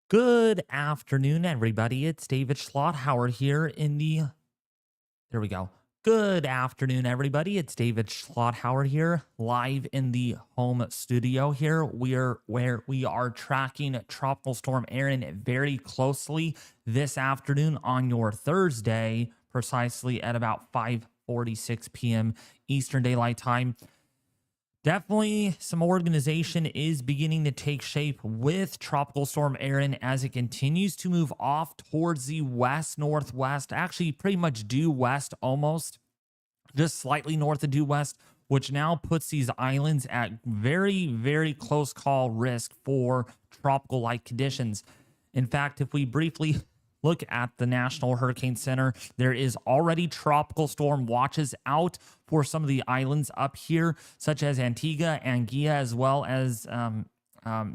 Good afternoon, everybody. It's David Schlotthauer here in the. There we go. Good afternoon, everybody. It's David Schlotthauer here, live in the home studio here. We're where we are tracking Tropical Storm Erin very closely this afternoon on your Thursday, precisely at about 5:46 p.m. Eastern Daylight Time. Definitely some organization is beginning to take shape with Tropical Storm Erin as it continues to move off towards the west northwest, actually pretty much due west almost, just slightly north of due west, which now puts these islands at very, very close call risk for tropical like conditions. In fact, if we briefly look at the National Hurricane Center, there is already tropical storm watches out for some of the islands up here, such as Antigua, Anguilla, as well as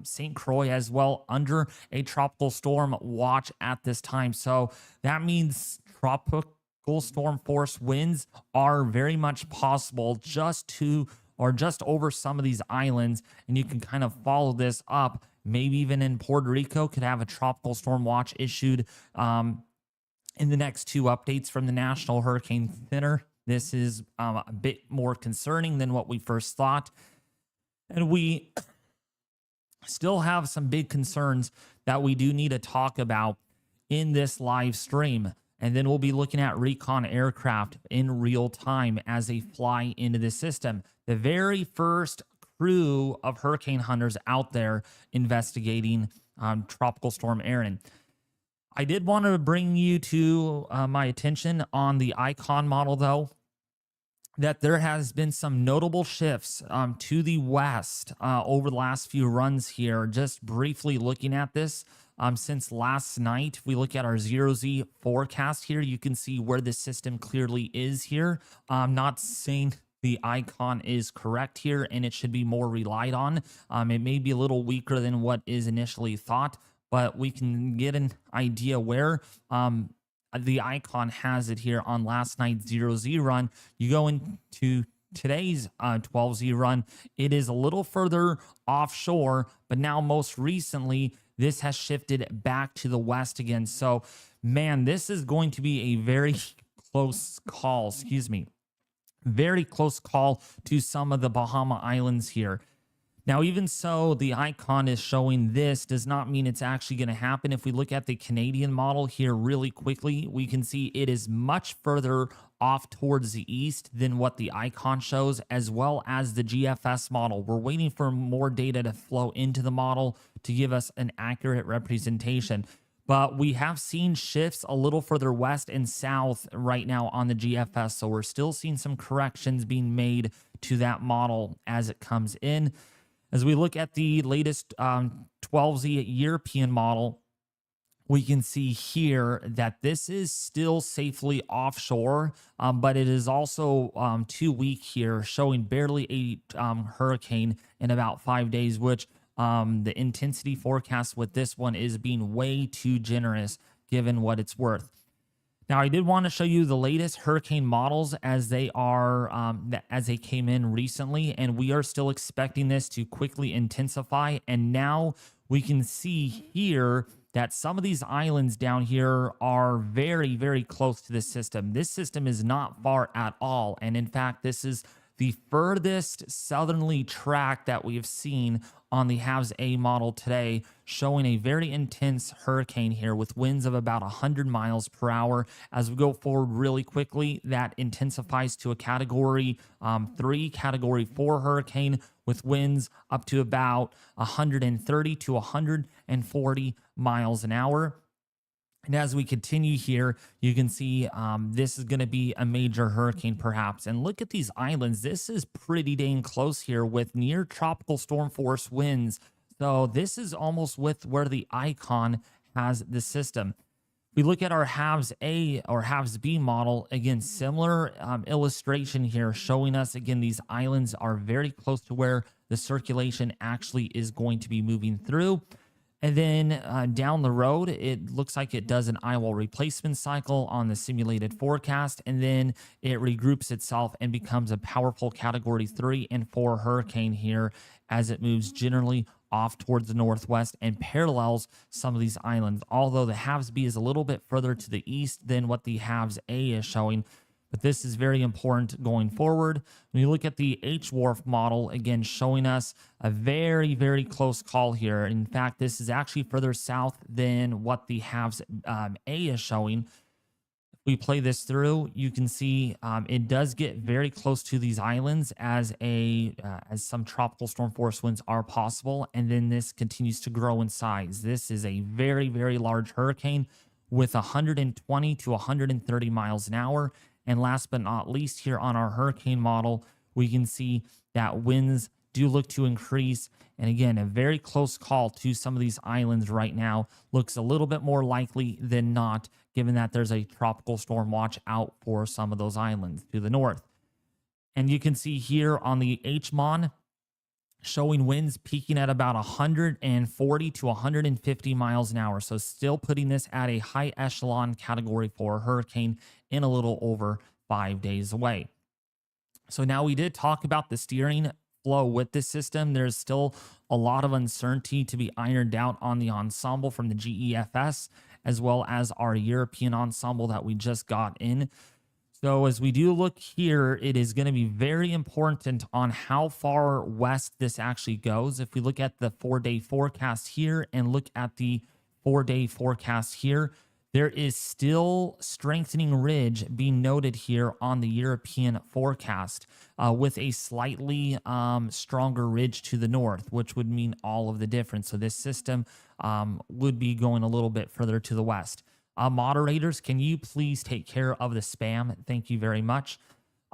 St. Croix, as well, under a tropical storm watch at this time. So that means tropical storm force winds are very much possible just to or just over some of these islands, and you can kind of follow this up. Maybe even in Puerto Rico could have a tropical storm watch issued in the next two updates from the National Hurricane Center. This is a bit more concerning than what we first thought, and we still have some big concerns that we do need to talk about in this live stream. And then we'll be looking at Recon aircraft in real time as they fly into the system. The very first crew of hurricane hunters out there investigating Tropical Storm Erin. I did want to bring you to my attention on the icon model, though, that there has been some notable shifts to the west over the last few runs here. Just briefly looking at this, since last night, if we look at our 0Z forecast here, you can see where the system clearly is here. I'm not saying the icon is correct here and it should be more relied on. It may be a little weaker than what is initially thought, but we can get an idea where the icon has it here on last night's 0Z run. You go into today's 12Z run, it is a little further offshore, but now most recently, this has shifted back to the west again. So, man, this is going to be a very close call, excuse me, very close call to some of the Bahama Islands here. Now, even so, the icon is showing this does not mean it's actually going to happen. If we look at the Canadian model here really quickly, we can see it is much further off towards the east than what the icon shows, as well as the GFS model. We're waiting for more data to flow into the model to give us an accurate representation. But we have seen shifts a little further west and south right now on the GFS. So we're still seeing some corrections being made to that model as it comes in. As we look at the latest 12Z European model, we can see here that this is still safely offshore, but it is also too weak here, showing barely a hurricane in about 5 days, which the intensity forecast with this one is being way too generous given what it's worth. Now, I did want to show you the latest hurricane models as they are as they came in recently, and we are still expecting this to quickly intensify. And now we can see here that some of these islands down here are very, very close to this system. This system is not far at all, and in fact, this is the furthest southerly track that we've seen on the HAVS A model today, showing a very intense hurricane here with winds of about 100 miles per hour. As we go forward really quickly, that intensifies to a category 3, category 4 hurricane with winds up to about 130 to 140 miles an hour. And as we continue here, you can see this is going to be a major hurricane perhaps. And look at these islands. This is pretty dang close here with near tropical storm force winds. So this is almost with where the icon has the system. We look at our HAVS A or HAVS B model, again, similar illustration here showing us, again, these islands are very close to where the circulation actually is going to be moving through. And then down the road, it looks like it does an eyewall replacement cycle on the simulated forecast, and then it regroups itself and becomes a powerful category 3 and 4 hurricane here as it moves generally off towards the northwest and parallels some of these islands, although the halves B is a little bit further to the east than what the halves A is showing. But this is very important going forward. When you look at the H-Wharf model, again, showing us a very, very close call here. In fact, this is actually further south than what the halves A is showing. If we play this through, you can see it does get very close to these islands as some tropical storm force winds are possible. And then this continues to grow in size. This is a very, very large hurricane with 120 to 130 miles an hour. And last but not least, here on our hurricane model, we can see that winds do look to increase. And again, a very close call to some of these islands right now looks a little bit more likely than not, given that there's a tropical storm watch out for some of those islands to the north. And you can see here on the HMON, showing winds peaking at about 140 to 150 miles an hour. So still putting this at a high echelon category 4 hurricane in a little over 5 days away. So now we did talk about the steering flow with this system. There's still a lot of uncertainty to be ironed out on the ensemble from the GEFS, as well as our European ensemble that we just got in. So as we do look here, it is going to be very important on how far west this actually goes. If we look at the 4-day forecast here and look at the 4-day forecast here, there is still strengthening ridge being noted here on the European forecast with a slightly stronger ridge to the north, which would mean all of the difference. So this system would be going a little bit further to the west. Moderators, can you please take care of the spam? Thank you very much.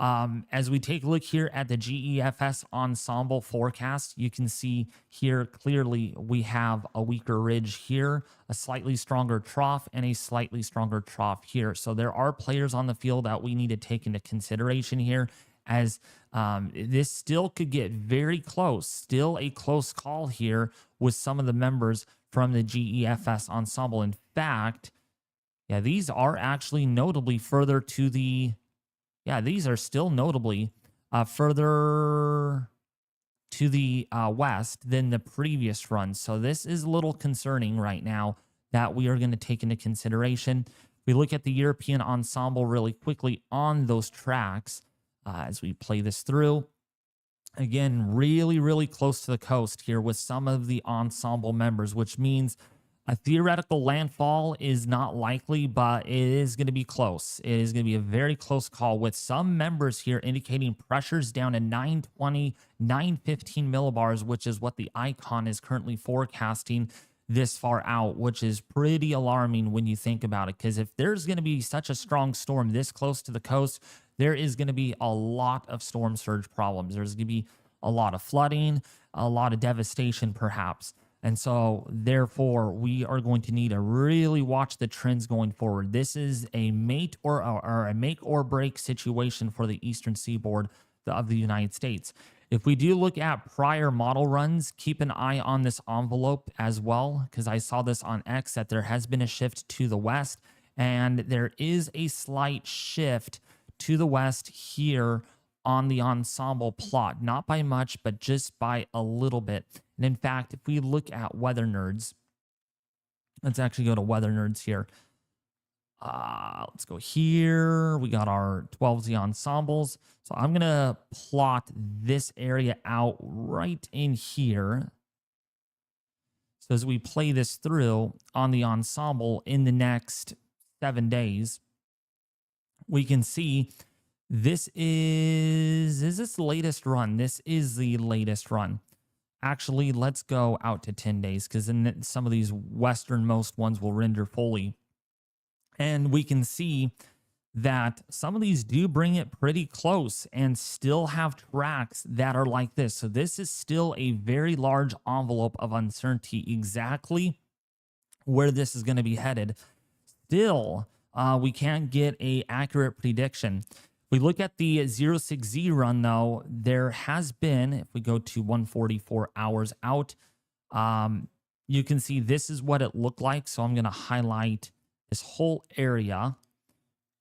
As we take a look here at the GEFS ensemble forecast, you can see here clearly we have a weaker ridge here, a slightly stronger trough, and a slightly stronger trough here. So there are players on the field that we need to take into consideration here, as this still could get very close, still a close call here with some of the members from the GEFS ensemble. In fact, yeah, these are actually notably further to the, these are still notably further to the west than the previous run. So this is a little concerning right now that we are going to take into consideration. We look at the European ensemble really quickly on those tracks as we play this through. Again, really, really close to the coast here with some of the ensemble members, which means a theoretical landfall is not likely, but it is going to be close. It is going to be a very close call with some members here indicating pressures down to 920, 915 millibars, which is what the icon is currently forecasting this far out, which is pretty alarming when you think about it. Because if there's going to be such a strong storm this close to the coast, there is going to be a lot of storm surge problems. There's going to be a lot of flooding, a lot of devastation perhaps. And so, therefore, we are going to need to really watch the trends going forward. This is a make or break situation for the eastern seaboard of the United States. If we do look at prior model runs, keep an eye on this envelope as well, because I saw this on X that there has been a shift to the west, and there is a slight shift to the west here on the ensemble plot, not by much, but just by a little bit. And in fact, if we look at Weather Nerds, let's actually go to Weather Nerds here. Let's go here. We got our 12Z ensembles. So I'm going to plot this area out right in here. So as we play this through on the ensemble in the next 7 days, we can see this is this the latest run? This is the latest run. Actually, let's go out to 10 days because then some of these westernmost ones will render fully. And we can see that some of these do bring it pretty close and still have tracks that are like this. So this is still a very large envelope of uncertainty exactly where this is going to be headed. Still, we can't get an accurate prediction. We look at the 06Z run, though, there has been, if we go to 144 hours out, you can see this is what it looked like. So I'm going to highlight this whole area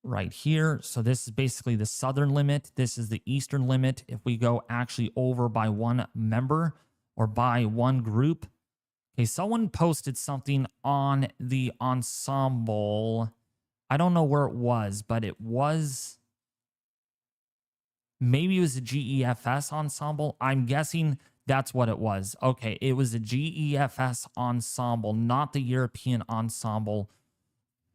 right here. So this is basically the southern limit. This is the eastern limit. If we go actually over by one member, or by one group. Okay, someone posted something on the ensemble. I don't know where it was, but it was, maybe it was a GEFS ensemble. I'm guessing that's what it was. Okay, it was a GEFS ensemble, not the European ensemble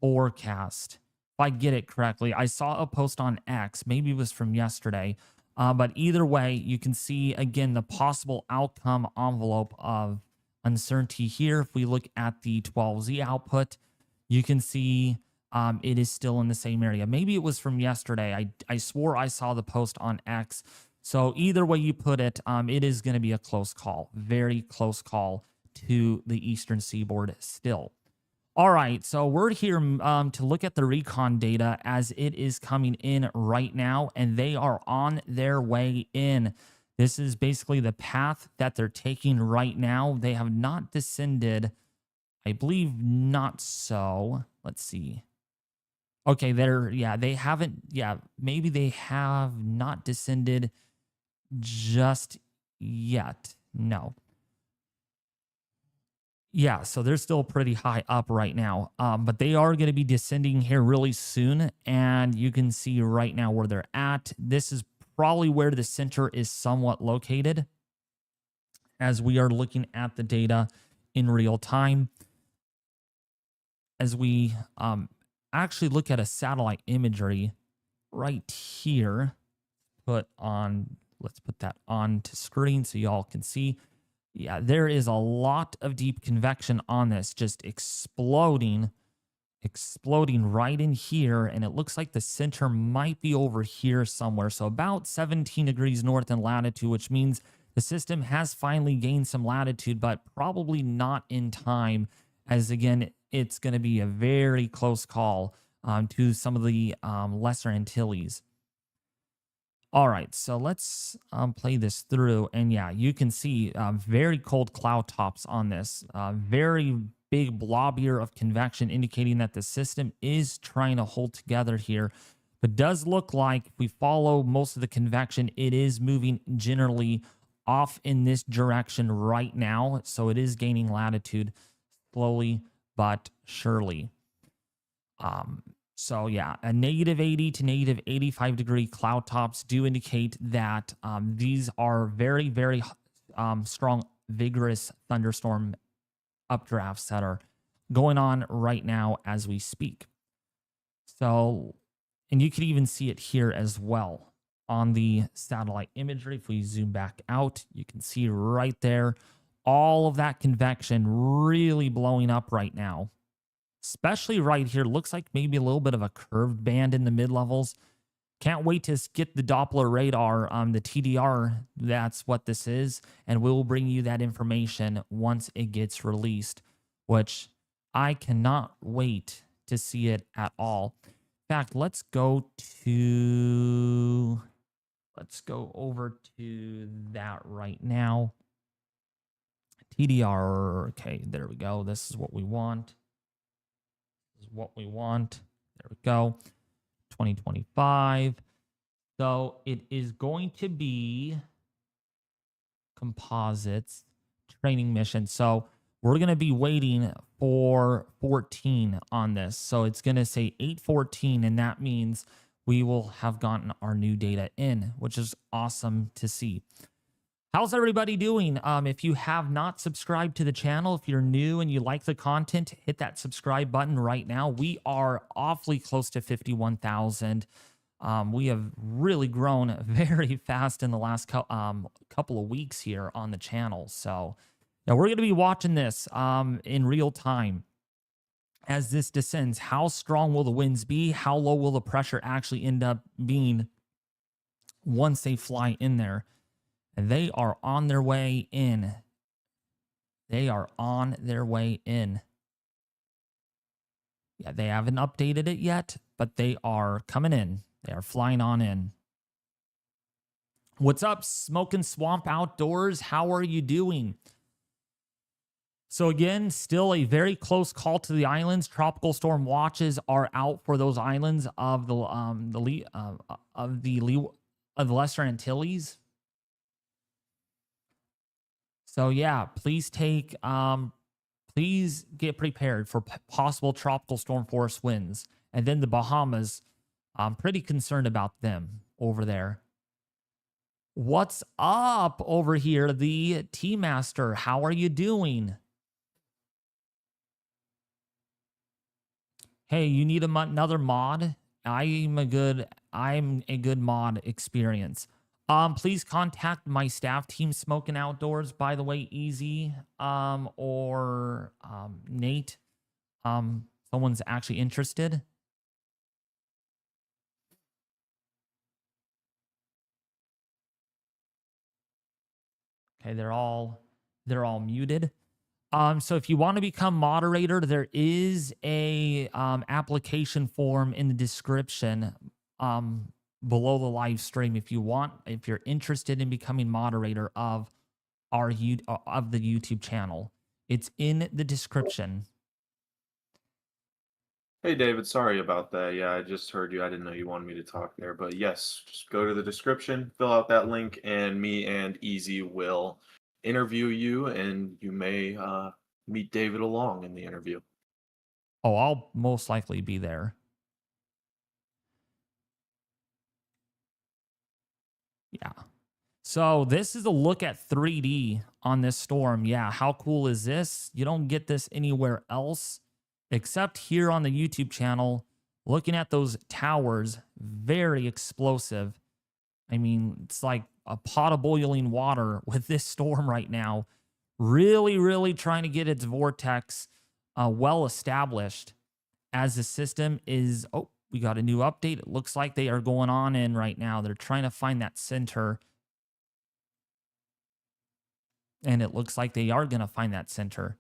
forecast. If I get it correctly, I saw a post on X, maybe it was from yesterday. But either way, you can see again the possible outcome envelope of uncertainty here. If we look at the 12Z output, you can see it is still in the same area. Maybe it was from yesterday. I swore I saw the post on X. So either way you put it, it is going to be a close call, very close call to the Eastern Seaboard still. All right, so we're here to look at the Recon data as it is coming in right now, and they are on their way in. This is basically the path that they're taking right now. They have not descended. I believe not so. Let's see. Okay, they haven't, maybe they have not descended just yet. No. Yeah, so they're still pretty high up right now, but they are going to be descending here really soon, and you can see right now where they're at. This is probably where the center is somewhat located as we are looking at the data in real time. As we actually look at a satellite imagery right here, let's put that on to screen so y'all can see. Yeah, there is a lot of deep convection on this, just exploding right in here. And it looks like the center might be over here somewhere. So about 17 degrees north in latitude, which means the system has finally gained some latitude, but probably not in time, as again, it's going to be a very close call to some of the Lesser Antilles. All right, so let's play this through. And yeah, you can see very cold cloud tops on this. Very big blob here of convection, indicating that the system is trying to hold together here. But does look like if we follow most of the convection, it is moving generally off in this direction right now. So it is gaining latitude slowly but surely. So yeah, a -80 to -85 degree cloud tops do indicate that these are very, very strong, vigorous thunderstorm updrafts that are going on right now as we speak. So, and you can even see it here as well on the satellite imagery. If we zoom back out, you can see right there, all of that convection really blowing up right now. Especially right here, looks like maybe a little bit of a curved band in the mid-levels. Can't wait to get the Doppler radar, the TDR, that's what this is, and we'll bring you that information once it gets released, which I cannot wait to see it at all. In fact, let's go over to that right now. TDR, okay, there we go. This is what we want. There we go. 2025. So it is going to be composites training mission. So we're going to be waiting for 14 on this. So it's going to say 814, and that means we will have gotten our new data in, which is awesome to see. How's everybody doing? If you have not subscribed to the channel, if you're new and you like the content, hit that subscribe button right now. We are awfully close to 51,000. We have really grown very fast in the last couple of weeks here on the channel. So now we're going to be watching this in real time as this descends. How strong will the winds be? How low will the pressure actually end up being once they fly in there? And they are on their way in. They are on their way in. Yeah, they haven't updated it yet, but they are coming in. They are flying on in. What's up, Smoking Swamp Outdoors? How are you doing? So again, still a very close call to the islands. Tropical storm watches are out for those islands of the Lesser Antilles. So yeah, please get prepared for possible tropical storm force winds. And then the Bahamas, I'm pretty concerned about them over there. What's up over here, the Tea Master? How are you doing? Hey, you need another mod? I'm a good mod experience. Please contact my staff team, Smoking Outdoors. By the way, Easy, or Nate. Someone's actually interested. Okay, they're all muted. So if you want to become moderator, there is a application form in the description below the live stream. If you're interested in becoming moderator of of the YouTube channel, it's in the description. Hey David, sorry about that. Yeah, I just heard you. I didn't know you wanted me to talk there, but yes, just go to the description, fill out that link, and me and Easy will interview you, and you may meet David along in the interview. Oh, I'll most likely be there. Yeah. So this is a look at 3D on this storm. Yeah, how cool is this? You don't get this anywhere else except here on the YouTube channel. Looking at those towers, very explosive. I mean, it's like a pot of boiling water with this storm right now. Really, really trying to get its vortex well established as the system is. Oh, we got a new update. It looks like they are going on in right now. They're trying to find that center. And it looks like they are going to find that center.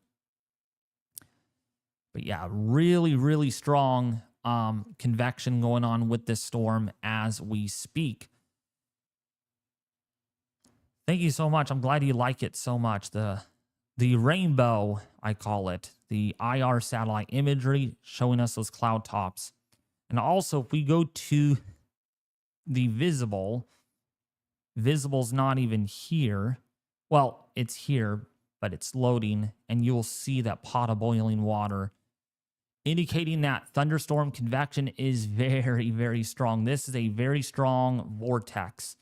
But yeah, really, really strong convection going on with this storm as we speak. Thank you so much. I'm glad you like it so much. The rainbow, I call it, the IR satellite imagery showing us those cloud tops. And also, if we go to the visible's not even here. Well, it's here, but it's loading, and you'll see that pot of boiling water, indicating that thunderstorm convection is very, very strong. This is a very strong vortex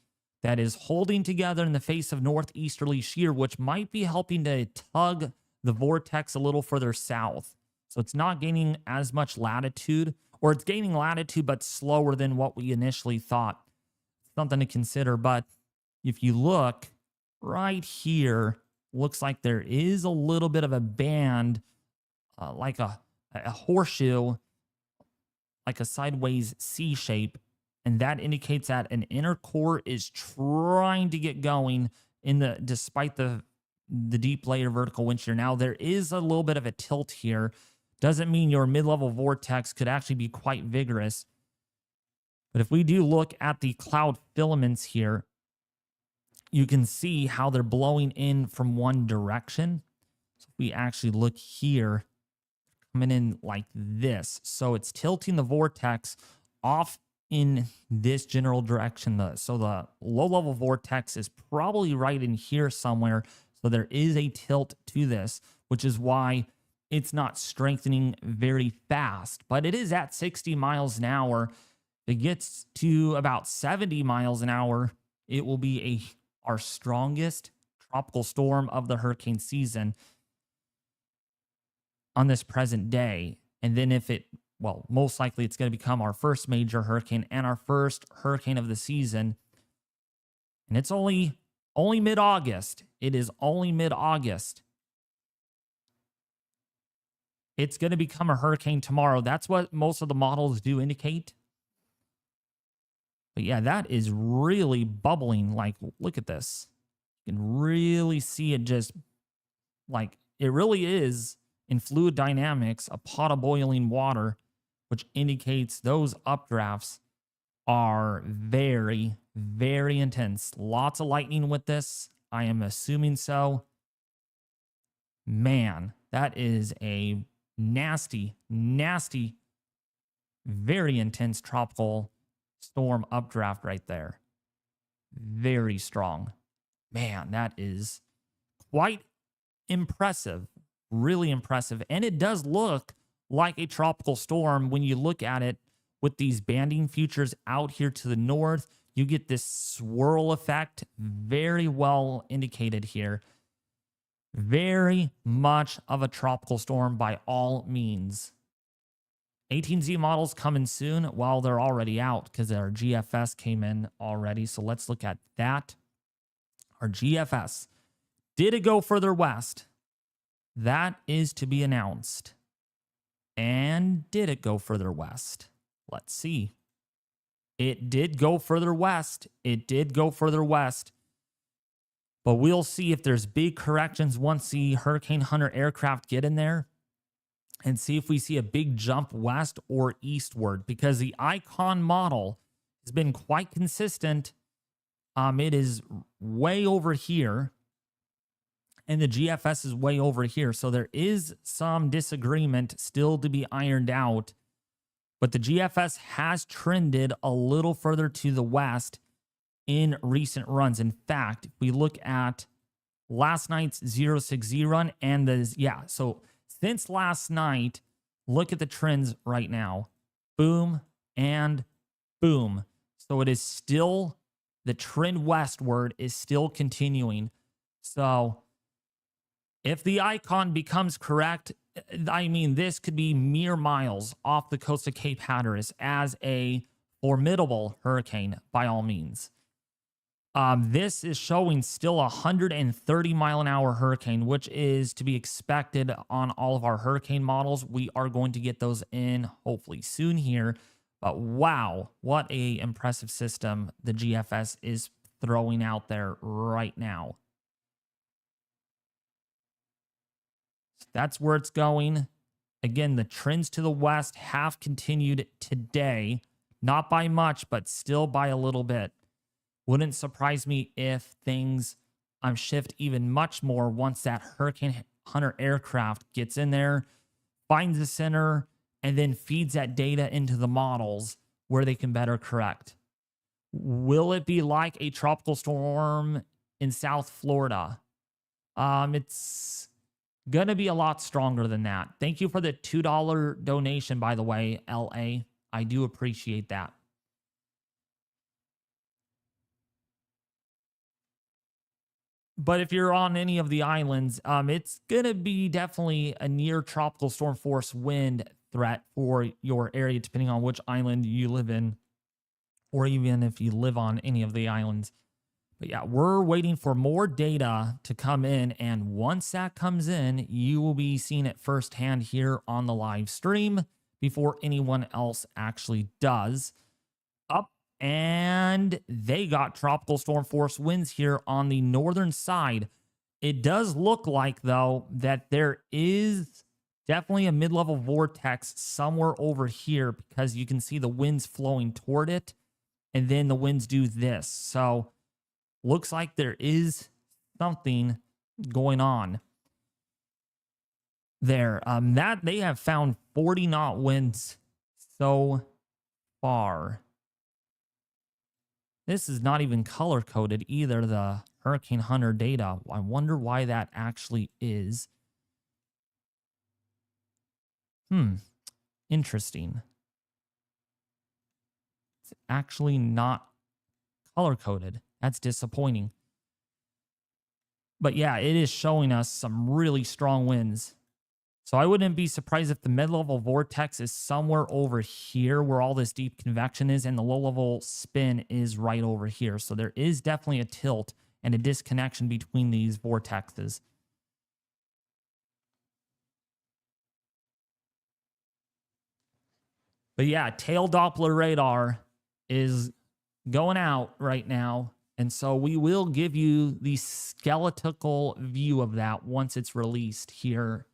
that is holding together in the face of northeasterly shear, which might be helping to tug the vortex a little further south. So it's not gaining as much latitude, or it's gaining latitude, but slower than what we initially thought. Something to consider. But if you look right here, looks like there is a little bit of a band, like a horseshoe, like a sideways C shape. And that indicates that an inner core is trying to get going despite the deep layer vertical wind shear. Now there is a little bit of a tilt here. Doesn't mean your mid-level vortex could actually be quite vigorous. But if we do look at the cloud filaments here, you can see how they're blowing in from one direction. So if we actually look here, coming in like this. So it's tilting the vortex off in this general direction. So the low-level vortex is probably right in here somewhere. So there is a tilt to this, which is why it's not strengthening very fast. But it is at 60 miles an hour. If it gets to about 70 miles an hour, it will be our strongest tropical storm of the hurricane season on this present day. And then most likely it's going to become our first major hurricane and our first hurricane of the season. And it's only mid-August. It is only mid-August. It's going to become a hurricane tomorrow. That's what most of the models do indicate. But yeah, that is really bubbling. Like, look at this. You can really see it just like it really is in fluid dynamics, a pot of boiling water, which indicates those updrafts are very, very intense. Lots of lightning with this. I am assuming so. Man, that is a nasty, nasty, very intense tropical storm updraft right there. Very strong. Man, that is quite impressive, really impressive. And it does look like a tropical storm when you look at it with these banding features out here to the north. You get this swirl effect, very well indicated here. Very much of a tropical storm by all means. 18Z models coming soon. Well, they're already out because our GFS came in already. So let's look at that. Our GFS. Did it go further west? That is to be announced. And did it go further west? Let's see. It did go further west. It did go further west. But we'll see if there's big corrections once the Hurricane Hunter aircraft get in there, and see if we see a big jump west or eastward, because the Icon model has been quite consistent. It is way over here, and the GFS is way over here. So there is some disagreement still to be ironed out, but the GFS has trended a little further to the west in recent runs. In fact, if we look at last night's 060 run and so since last night, look at the trends right now. Boom and boom. So it is still, the trend westward is still continuing. So if the Icon becomes correct, I mean, this could be mere miles off the coast of Cape Hatteras as a formidable hurricane by all means. This is showing still 130 mile an hour hurricane, which is to be expected on all of our hurricane models. We are going to get those in hopefully soon here. But wow, what a impressive system the GFS is throwing out there right now. That's where it's going. Again, the trends to the west have continued today, not by much, but still by a little bit. Wouldn't surprise me if things shift even much more once that Hurricane Hunter aircraft gets in there, finds the center, and then feeds that data into the models where they can better correct. Will it be like a tropical storm in South Florida? It's going to be a lot stronger than that. Thank you for the $2 donation, by the way, LA. I do appreciate that. But if you're on any of the islands, it's going to be definitely a near tropical storm force wind threat for your area, depending on which island you live in, or even if you live on any of the islands. But yeah, we're waiting for more data to come in. And once that comes in, you will be seeing it firsthand here on the live stream before anyone else actually does. Up. And they got tropical storm force winds here on the northern side. It does look like, though, that there is definitely a mid-level vortex somewhere over here, because you can see the winds flowing toward it, and then the winds do this. So looks like there is something going on there. That they have found 40 knot winds so far. This is not even color coded either, the Hurricane Hunter data. I wonder why that actually is. Interesting. It's actually not color coded. That's disappointing. But yeah, it is showing us some really strong winds. So I wouldn't be surprised if the mid-level vortex is somewhere over here where all this deep convection is, and the low-level spin is right over here. So there is definitely a tilt and a disconnection between these vortexes. But yeah, tail Doppler radar is going out right now. And so we will give you the skeletal view of that once it's released here.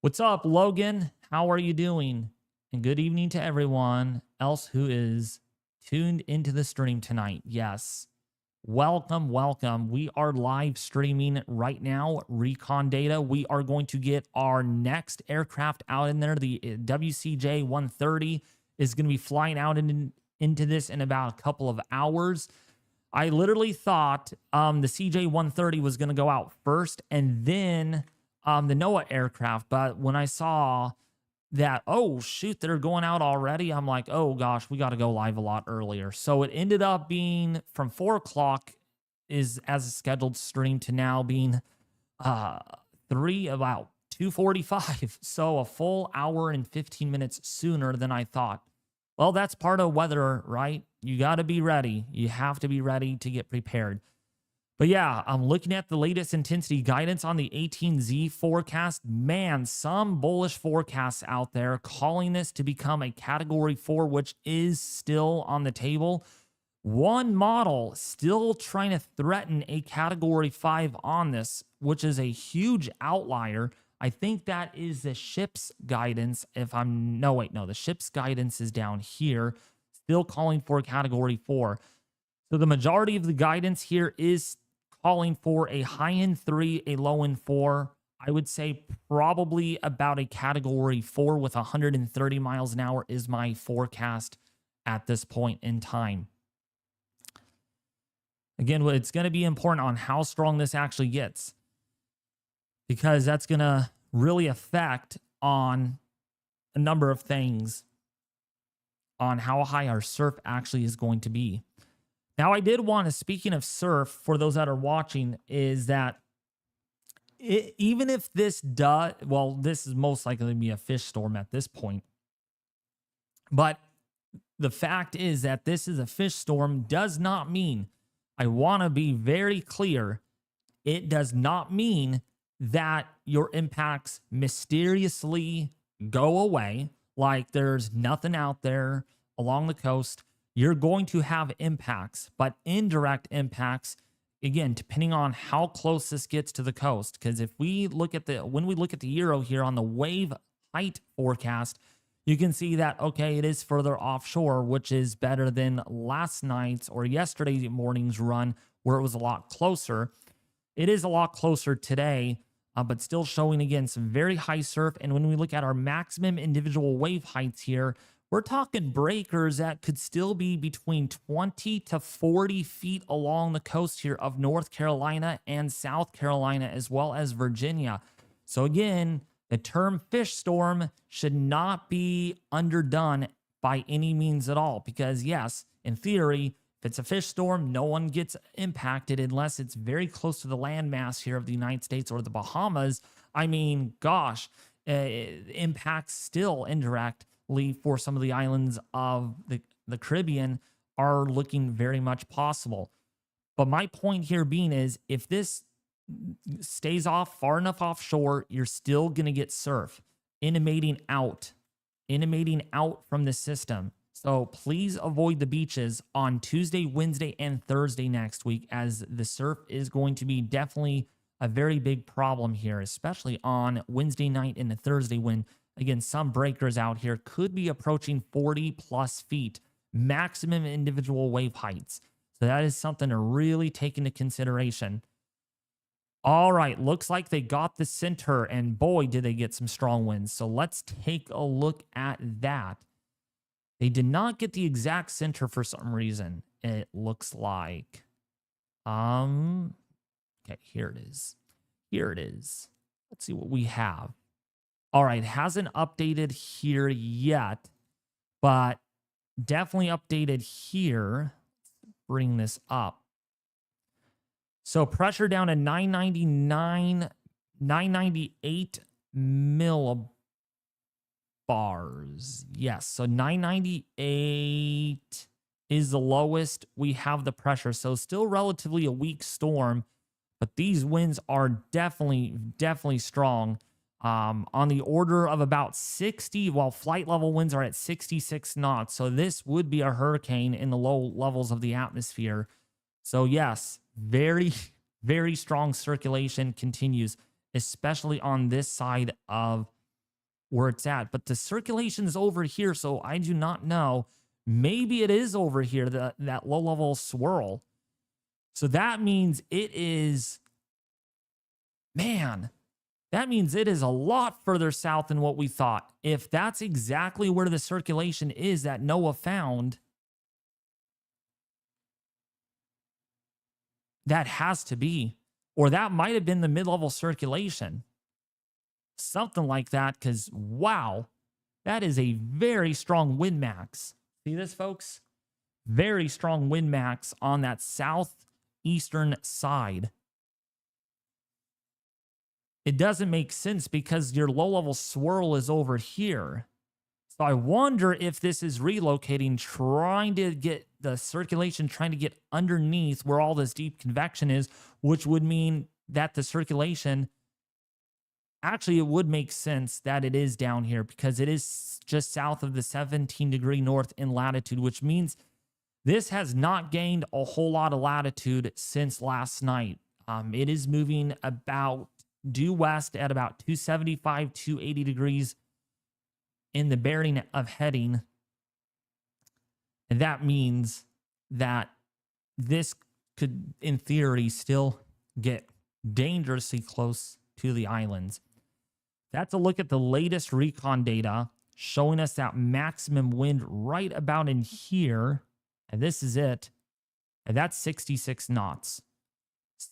What's up, Logan? How are you doing? And good evening to everyone else who is tuned into the stream tonight. Yes. Welcome, welcome. We are live streaming right now, Recon data. We are going to get our next aircraft out in there. The WCJ-130 is going to be flying out into this in about a couple of hours. I literally thought the CJ-130 was going to go out first and then the NOAA aircraft. But when I saw that, oh, shoot, they're going out already, I'm like, oh, gosh, we got to go live a lot earlier. So it ended up being from 4 o'clock is as a scheduled stream to now being uh, about 2:45. So a full hour and 15 minutes sooner than I thought. Well, that's part of weather, right? You got to be ready. You have to be ready to get prepared. But yeah, I'm looking at the latest intensity guidance on the 18Z forecast. Man, some bullish forecasts out there calling this to become a category 4, which is still on the table. One model still trying to threaten a category 5 on this, which is a huge outlier. I think that is the ship's guidance. The ship's guidance is down here, still calling for a category 4. So the majority of the guidance here is calling for a high end 3, a low end 4. I would say probably about a category 4 with 130 miles an hour is my forecast at this point in time. Again, it's going to be important on how strong this actually gets, because that's going to really affect on a number of things on how high our surf actually is going to be. Now, I did want to, speaking of surf, for those that are watching, is that even if this does, well, this is most likely to be a fish storm at this point. But the fact is that this is a fish storm does not mean, I want to be very clear, it does not mean that your impacts mysteriously go away, like there's nothing out there along the coast. You're going to have impacts, but indirect impacts, again, depending on how close this gets to the coast. Because if we look at when we look at the Euro here on the wave height forecast, you can see that, okay, it is further offshore, which is better than last night's or yesterday morning's run where it was a lot closer. It is a lot closer today, but still showing, again, some very high surf. And when we look at our maximum individual wave heights here, we're talking breakers that could still be between 20 to 40 feet along the coast here of North Carolina and South Carolina, as well as Virginia. So again, the term fish storm should not be underdone by any means at all, because yes, in theory, if it's a fish storm, no one gets impacted unless it's very close to the landmass here of the United States or the Bahamas. I mean, gosh, impacts still indirectly for some of the islands of the Caribbean are looking very much possible. But my point here being is, if this stays off far enough offshore, you're still going to get surf intimating out from the system. So please avoid the beaches on Tuesday, Wednesday, and Thursday next week, as the surf is going to be definitely a very big problem here, especially on Wednesday night and the Thursday, when, again, some breakers out here could be approaching 40 plus feet maximum individual wave heights. So that is something to really take into consideration. All right, looks like they got the center, and boy, did they get some strong winds. So let's take a look at that. They did not get the exact center for some reason, it looks like. Okay, here it is. Here it is. Let's see what we have. All right, hasn't updated here yet, but definitely updated here. Let's bring this up. So pressure down to 998 millibars. Yes, so 998 is the lowest we have the pressure. So still relatively a weak storm, but these winds are definitely strong. On the order of about 60, while flight level winds are at 66 knots. So this would be a hurricane in the low levels of the atmosphere. So yes, very strong circulation continues, especially on this side of where it's at. But the circulation is over here, so I do not know. Maybe it is over here, that low-level swirl. So that means it is, man, that means it is a lot further south than what we thought. If that's exactly where the circulation is that NOAA found, That has to be. Or that might have been the mid-level circulation. Something like that, because wow, that is a very strong wind max. See this, folks? Very strong wind max on that southeastern side. It doesn't make sense because your low-level swirl is over here. So I wonder if this is relocating, trying to get the circulation, trying to get underneath where all this deep convection is, which would mean that the circulation, actually, it would make sense that it is down here because it is just south of the 17° north in latitude, which means this has not gained a whole lot of latitude since last night. It is moving about due west at about 275, 280 degrees in the bearing of heading. And that means that this could, in theory, still get dangerously close to the islands. That's a look at the latest recon data showing us that maximum wind right about in here. And this is it. And that's 66 knots.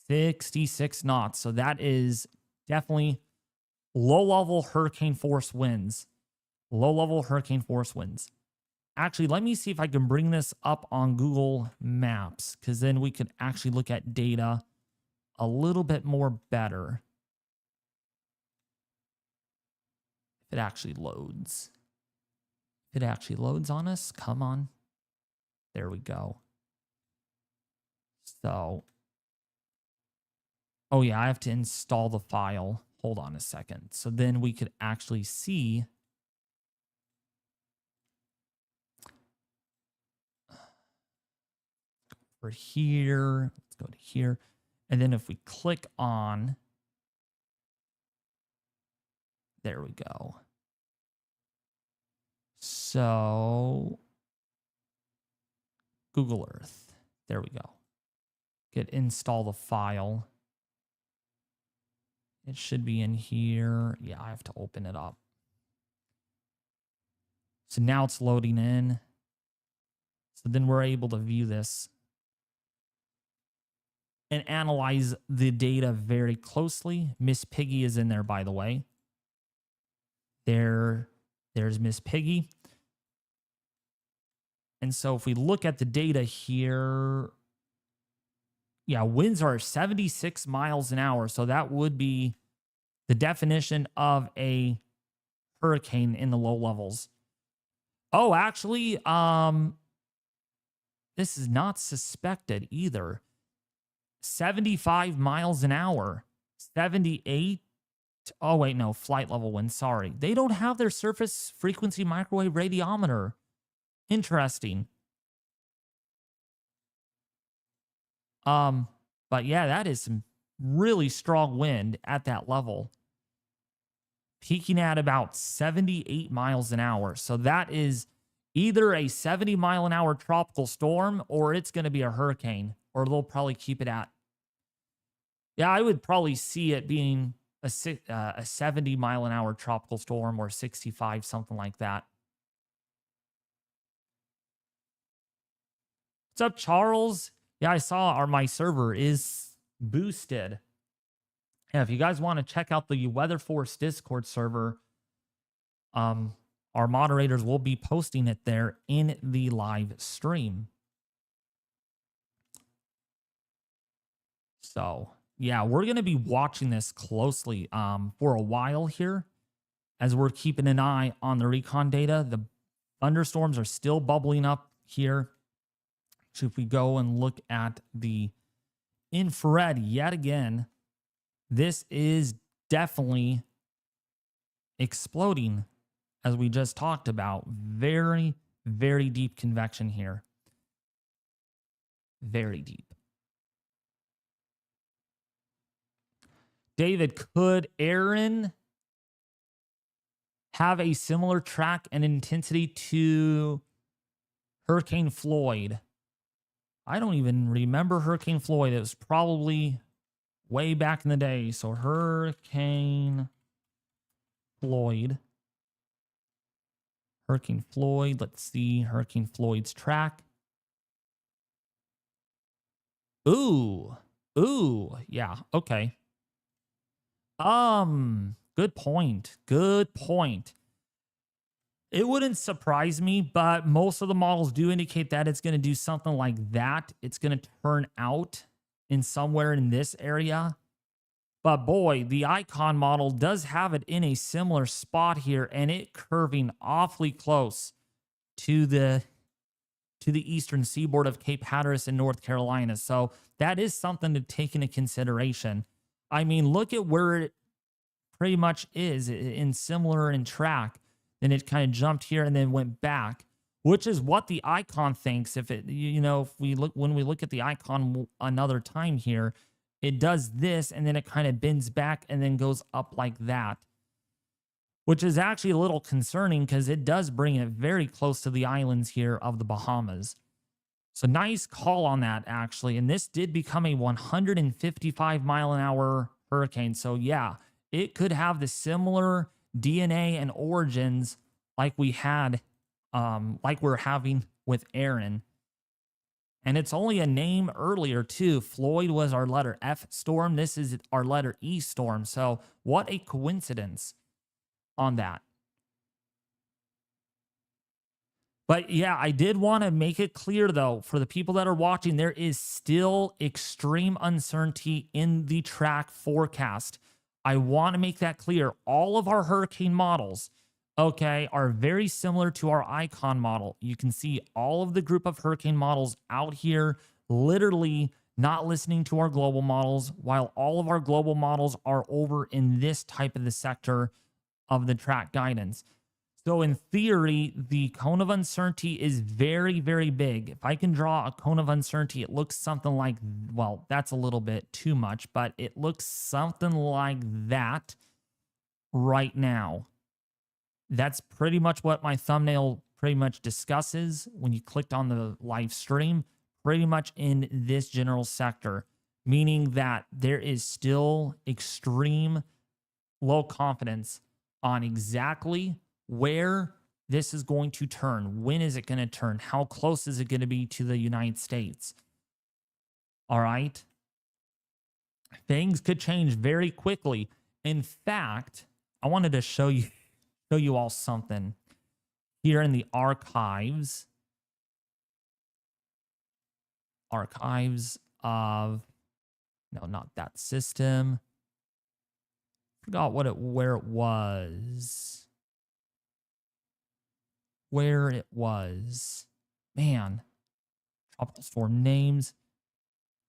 66 knots. So that is definitely low-level hurricane force winds. Low-level hurricane force winds. Actually, let me see if I can bring this up on Google Maps, because then we could actually look at data a little bit more better. If it actually loads. If it actually loads on us, come on. There we go. So, oh yeah, I have to install the file. Hold on a second. So then we could actually see for here. Let's go to here. And then if we click on, there we go. So Google Earth. There we go. Install the file. It should be in here. Yeah, I have to open it up. So now it's loading in. So then we're able to view this and analyze the data very closely. Miss Piggy is in there, by the way. There's Miss Piggy. And so if we look at the data here, yeah, winds are 76 miles an hour. So that would be the definition of a hurricane in the low levels. Oh, actually, this is not suspected either. 75 miles an hour. 78. Oh, wait, no, flight level wind. Sorry. They don't have their surface frequency microwave radiometer. Interesting. But yeah, that is some really strong wind at that level. Peaking at about 78 miles an hour. So that is either a 70-mile-an-hour tropical storm or it's going to be a hurricane, or they'll probably keep it at. Yeah, I would probably see it being a 70-mile-an-hour tropical storm or 65, something like that. What's up, Charles? Yeah, I saw my server is boosted. Yeah, if you guys want to check out the Weather Force Discord server, our moderators will be posting it there in the live stream. So, yeah, we're going to be watching this closely for a while here as we're keeping an eye on the recon data. The thunderstorms are still bubbling up here. So if we go and look at the infrared yet again, this is definitely exploding, as we just talked about. Very, very deep convection here. Very deep. David, could Erin have a similar track and intensity to Hurricane Floyd? I don't even remember Hurricane Floyd. It was probably way back in the day. So Hurricane Floyd. Hurricane Floyd. Let's see Hurricane Floyd's track. Ooh. Ooh, yeah, okay. Good point. Good point. It wouldn't surprise me, but most of the models do indicate that it's going to do something like that. It's going to turn out in somewhere in this area. But boy, the Icon model does have it in a similar spot here, and it curving awfully close to the eastern seaboard of Cape Hatteras in North Carolina. So that is something to take into consideration. I mean, look at where it pretty much is in similar in track. Then it kind of jumped here and then went back, which is what the Icon thinks. If it, if we look, when we look at the Icon another time here, it does this and then it kind of bends back and then goes up like that, which is actually a little concerning because it does bring it very close to the islands here of the Bahamas. So nice call on that, actually. And this did become a 155-mile-an-hour hurricane. So yeah, it could have the similar DNA and origins like we had, like we're having with Erin. And it's only a name earlier, too. Floyd was our letter F storm. This is our letter E storm. So what a coincidence on that. But yeah, I did want to make it clear, though, for the people that are watching, there is still extreme uncertainty in the track forecast. I want to make that clear. All of our hurricane models, okay, are very similar to our Icon model. You can see all of the group of hurricane models out here, literally not listening to our global models, while all of our global models are over in this type of the sector of the track guidance. So in theory, the cone of uncertainty is very, very big. If I can draw a cone of uncertainty, it looks something like, well, that's a little bit too much, but it looks something like that right now. That's pretty much what my thumbnail pretty much discusses when you clicked on the live stream, pretty much in this general sector, meaning that there is still extreme low confidence on exactly where this is going to turn. When is it going to turn? How close is it going to be to the United States? All right. Things could change very quickly. In fact, I wanted to show you all something here in the archives of, no, not that system. Forgot where it was. Man, tropical storm names,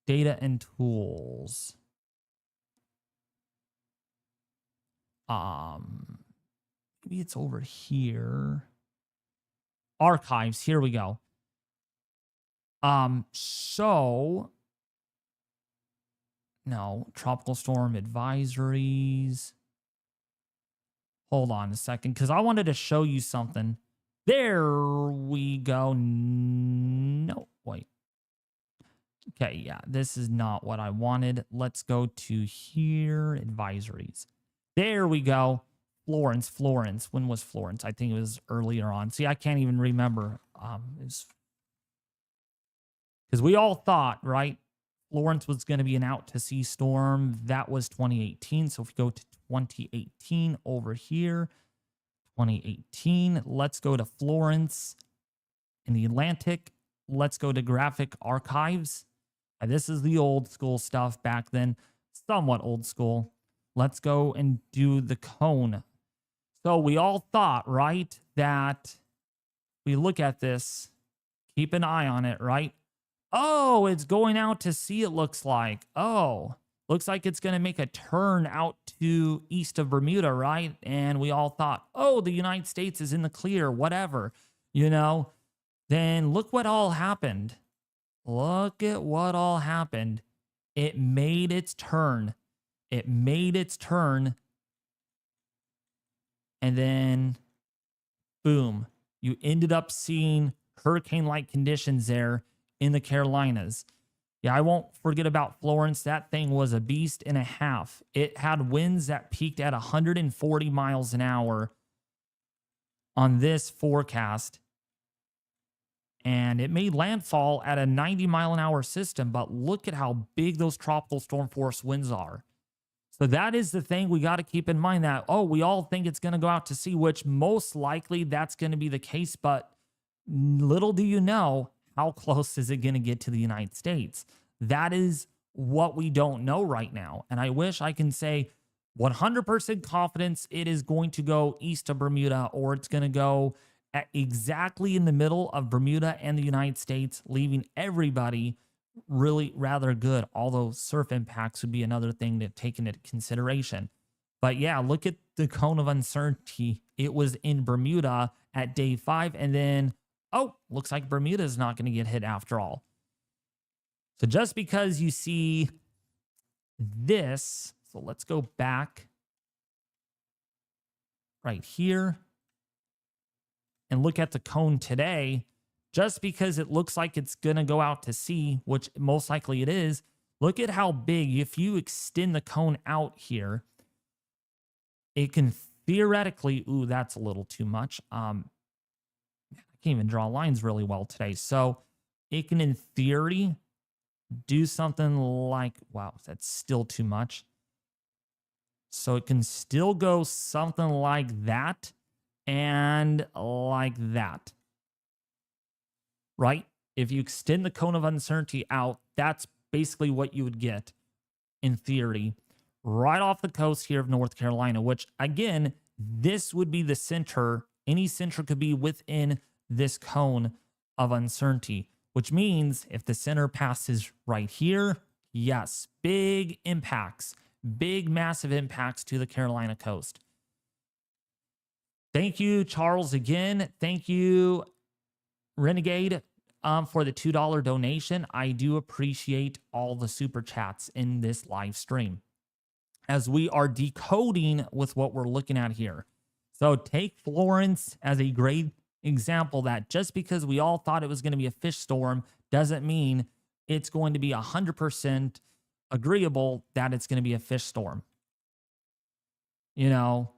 data and tools. Maybe it's over here. Archives, here we go. So no, tropical storm advisories. Hold on a second, because I wanted to show you something. There we go. No, wait. Okay, yeah, this is not what I wanted. Let's go to here, advisories. There we go. Florence. When was Florence? I think it was earlier on. See, I can't even remember. Because we all thought, right, Florence was going to be an out-to-sea storm. That was 2018. So if we go to 2018 over here, 2018, let's go to Florence in the Atlantic. Let's go to graphic archives. And this is the old school stuff back then, somewhat old school. Let's go and do the cone. So we all thought, right, that we look at this, keep an eye on it, right? Oh, it's going out to sea, it looks like. Oh, looks like it's going to make a turn out to east of Bermuda, right? And we all thought, oh, the United States is in the clear, whatever, Then look what all happened. Look at what all happened. It made its turn. And then, boom, you ended up seeing hurricane-like conditions there in the Carolinas. Yeah, I won't forget about Florence. That thing was a beast and a half. It had winds that peaked at 140 miles an hour on this forecast. and it made landfall at a 90-mile-an-hour system, but look at how big those tropical storm force winds are. So that is the thing we got to keep in mind, that, oh, we all think it's going to go out to sea, which most likely that's going to be the case, but little do you know, how close is it going to get to the United States? That is what we don't know right now. And I wish I can say 100% confidence it is going to go east of Bermuda, or it's going to go at exactly in the middle of Bermuda and the United States, leaving everybody really rather good. Although surf impacts would be another thing to take into consideration. But yeah, look at the cone of uncertainty. It was in Bermuda at day 5, and then, oh, looks like Bermuda is not going to get hit after all. So just because you see this, so let's go back right here and look at the cone today. Just because it looks like it's going to go out to sea, which most likely it is, look at how big. If you extend the cone out here, it can theoretically, ooh, that's a little too much. I can't even draw lines really well today. So it can, in theory, do something like, wow, that's still too much. So it can still go something like that and like that. Right? If you extend the cone of uncertainty out, that's basically what you would get, in theory, right off the coast here of North Carolina, which, again, this would be the center. Any center could be within this cone of uncertainty, which means if the center passes right here, yes, big impacts, big, massive impacts to the Carolina coast. Thank you, Charles, again. Thank you, Renegade, for the $2 donation. I do appreciate all the super chats in this live stream as we are decoding with what we're looking at here. So take Florence as a great example, that just because we all thought it was going to be a fish storm doesn't mean it's going to be 100% agreeable that it's going to be a fish storm. You know,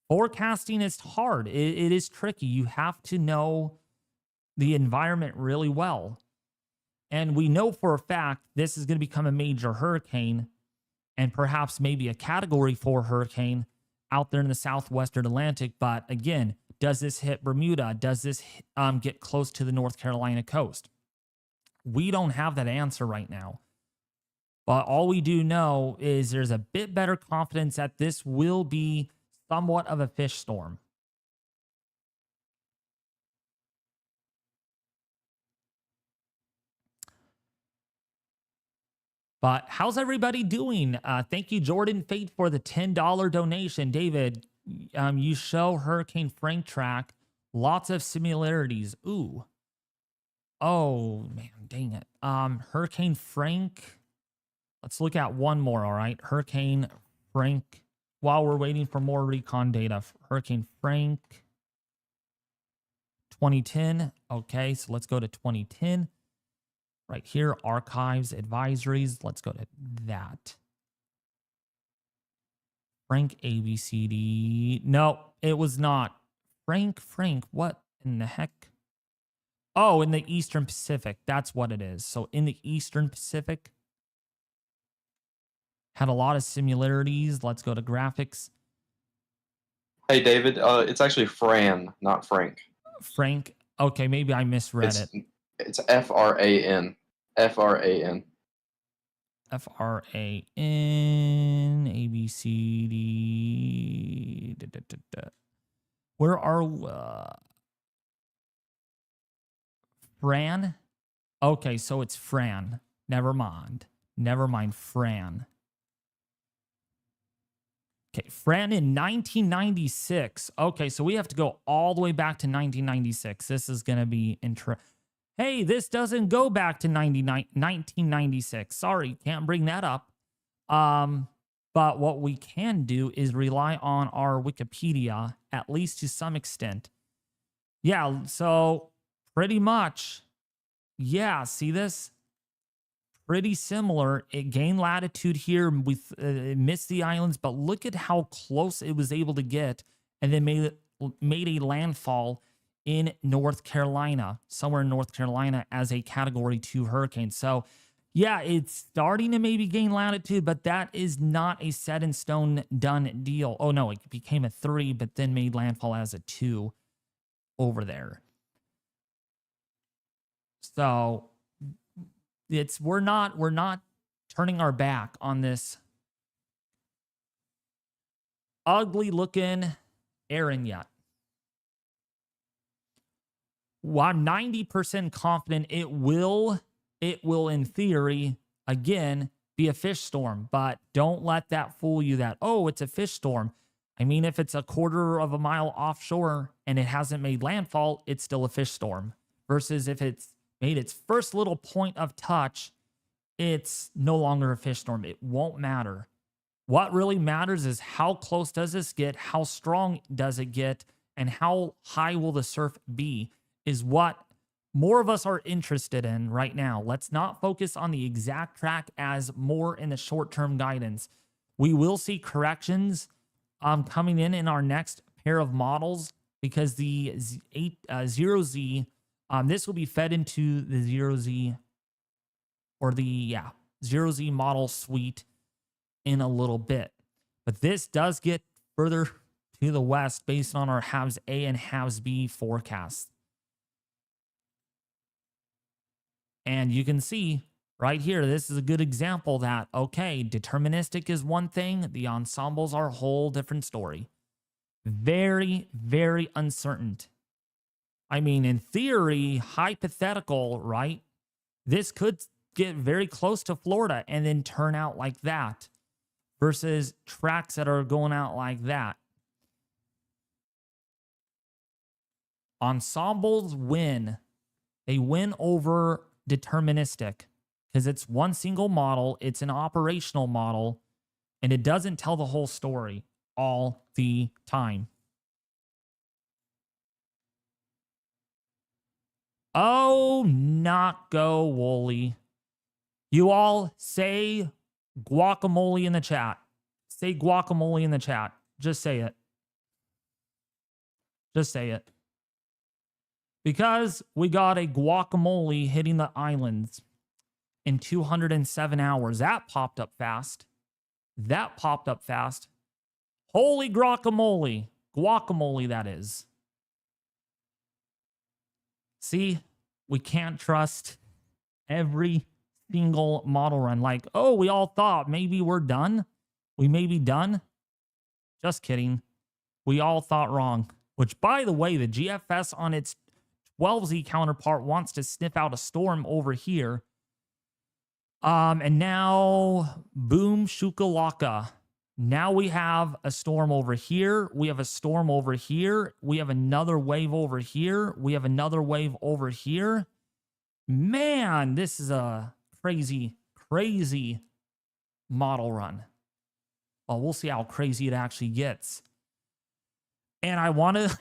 forecasting is hard. It is tricky. You have to know the environment really well. And we know for a fact this is going to become a major hurricane, and perhaps maybe a category 4 hurricane out there in the southwestern Atlantic. But again, does this hit Bermuda? Does this get close to the North Carolina coast? We don't have that answer right now. But all we do know is there's a bit better confidence that this will be somewhat of a fish storm. But how's everybody doing? Thank you, Jordan Fate, for the $10 donation. David, you show Hurricane Frank track. Lots of similarities. Ooh. Oh, man, dang it. Hurricane Frank. Let's look at one more, all right? Hurricane Frank. While we're waiting for more recon data. Hurricane Frank. 2010. Okay, so let's go to 2010. Right here, archives, advisories. Let's go to that. Frank ABCD. No, it was not. Frank, what in the heck? Oh, in the Eastern Pacific. That's what it is. So in the Eastern Pacific. Had a lot of similarities. Let's go to graphics. Hey, David. It's actually Fran, not Frank. Frank. Okay, maybe I misread it. It's F-R-A-N. F-R-A-N. F-R-A-N, A-B-C-D. Where are Fran? Okay, so it's Fran. Never mind. Fran. Okay, Fran in 1996. Okay, so we have to go all the way back to 1996. This is going to be interesting. Hey, this doesn't go back to 1996. Sorry, can't bring that up. But what we can do is rely on our Wikipedia, at least to some extent. Yeah, so pretty much. Yeah, see this? Pretty similar. It gained latitude here with missed the islands, but look at how close it was able to get, and then made a landfall in North Carolina, somewhere in North Carolina as a category 2 hurricane. So yeah, it's starting to maybe gain latitude, but that is not a set in stone done deal. Oh no, it became a 3, but then made landfall as a 2 over there. So we're not turning our back on this ugly looking Erin yet. Well, I'm 90% confident it will in theory again be a fish storm, but don't let that fool you that, oh, it's a fish storm. I mean, if it's a quarter of a mile offshore and it hasn't made landfall, it's still a fish storm. Versus if it's made its first little point of touch, it's no longer a fish storm. It won't matter. What really matters is how close does this get, how strong does it get, and how high will the surf be is what more of us are interested in right now. Let's not focus on the exact track as more in the short-term guidance. We will see corrections coming in our next pair of models because the 0Z, this will be fed into the 0Z or the 0Z model suite in a little bit. But this does get further to the west based on our halves A and halves B forecasts. And you can see right here, this is a good example that, okay, deterministic is one thing, the ensembles are a whole different story. Very, very uncertain. I mean, in theory, hypothetical, right? This could get very close to Florida and then turn out like that versus tracks that are going out like that. Ensembles win. They win over deterministic because it's one single model, it's an operational model, and it doesn't tell the whole story all the time. Oh, not go Wooly. You all say guacamole in the chat. Say guacamole in the chat. Just say it. Just say it. Because we got a guacamole hitting the islands in 207 hours. That popped up fast. That popped up fast. Holy guacamole. Guacamole, that is. See, we can't trust every single model run. Like, oh, we all thought maybe we're done. We may be done. Just kidding. We all thought wrong. Which, by the way, the GFS on its 12Z counterpart wants to sniff out a storm over here. And now, boom, shukalaka. Now we have a storm over here. We have a storm over here. We have another wave over here. We have another wave over here. Man, this is a crazy, crazy model run. Well, we'll see how crazy it actually gets. And I want to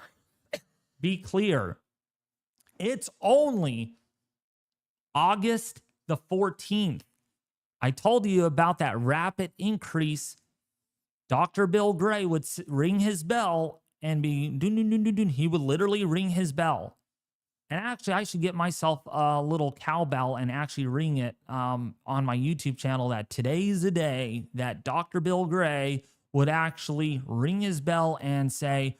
be clear. It's only August the 14th. I told you about that rapid increase. Dr. Bill Gray would ring his bell and be dun, dun, dun, dun, dun. He would literally ring his bell. And actually, I should get myself a little cowbell and actually ring it on my YouTube channel that today's the day that Dr. Bill Gray would actually ring his bell and say,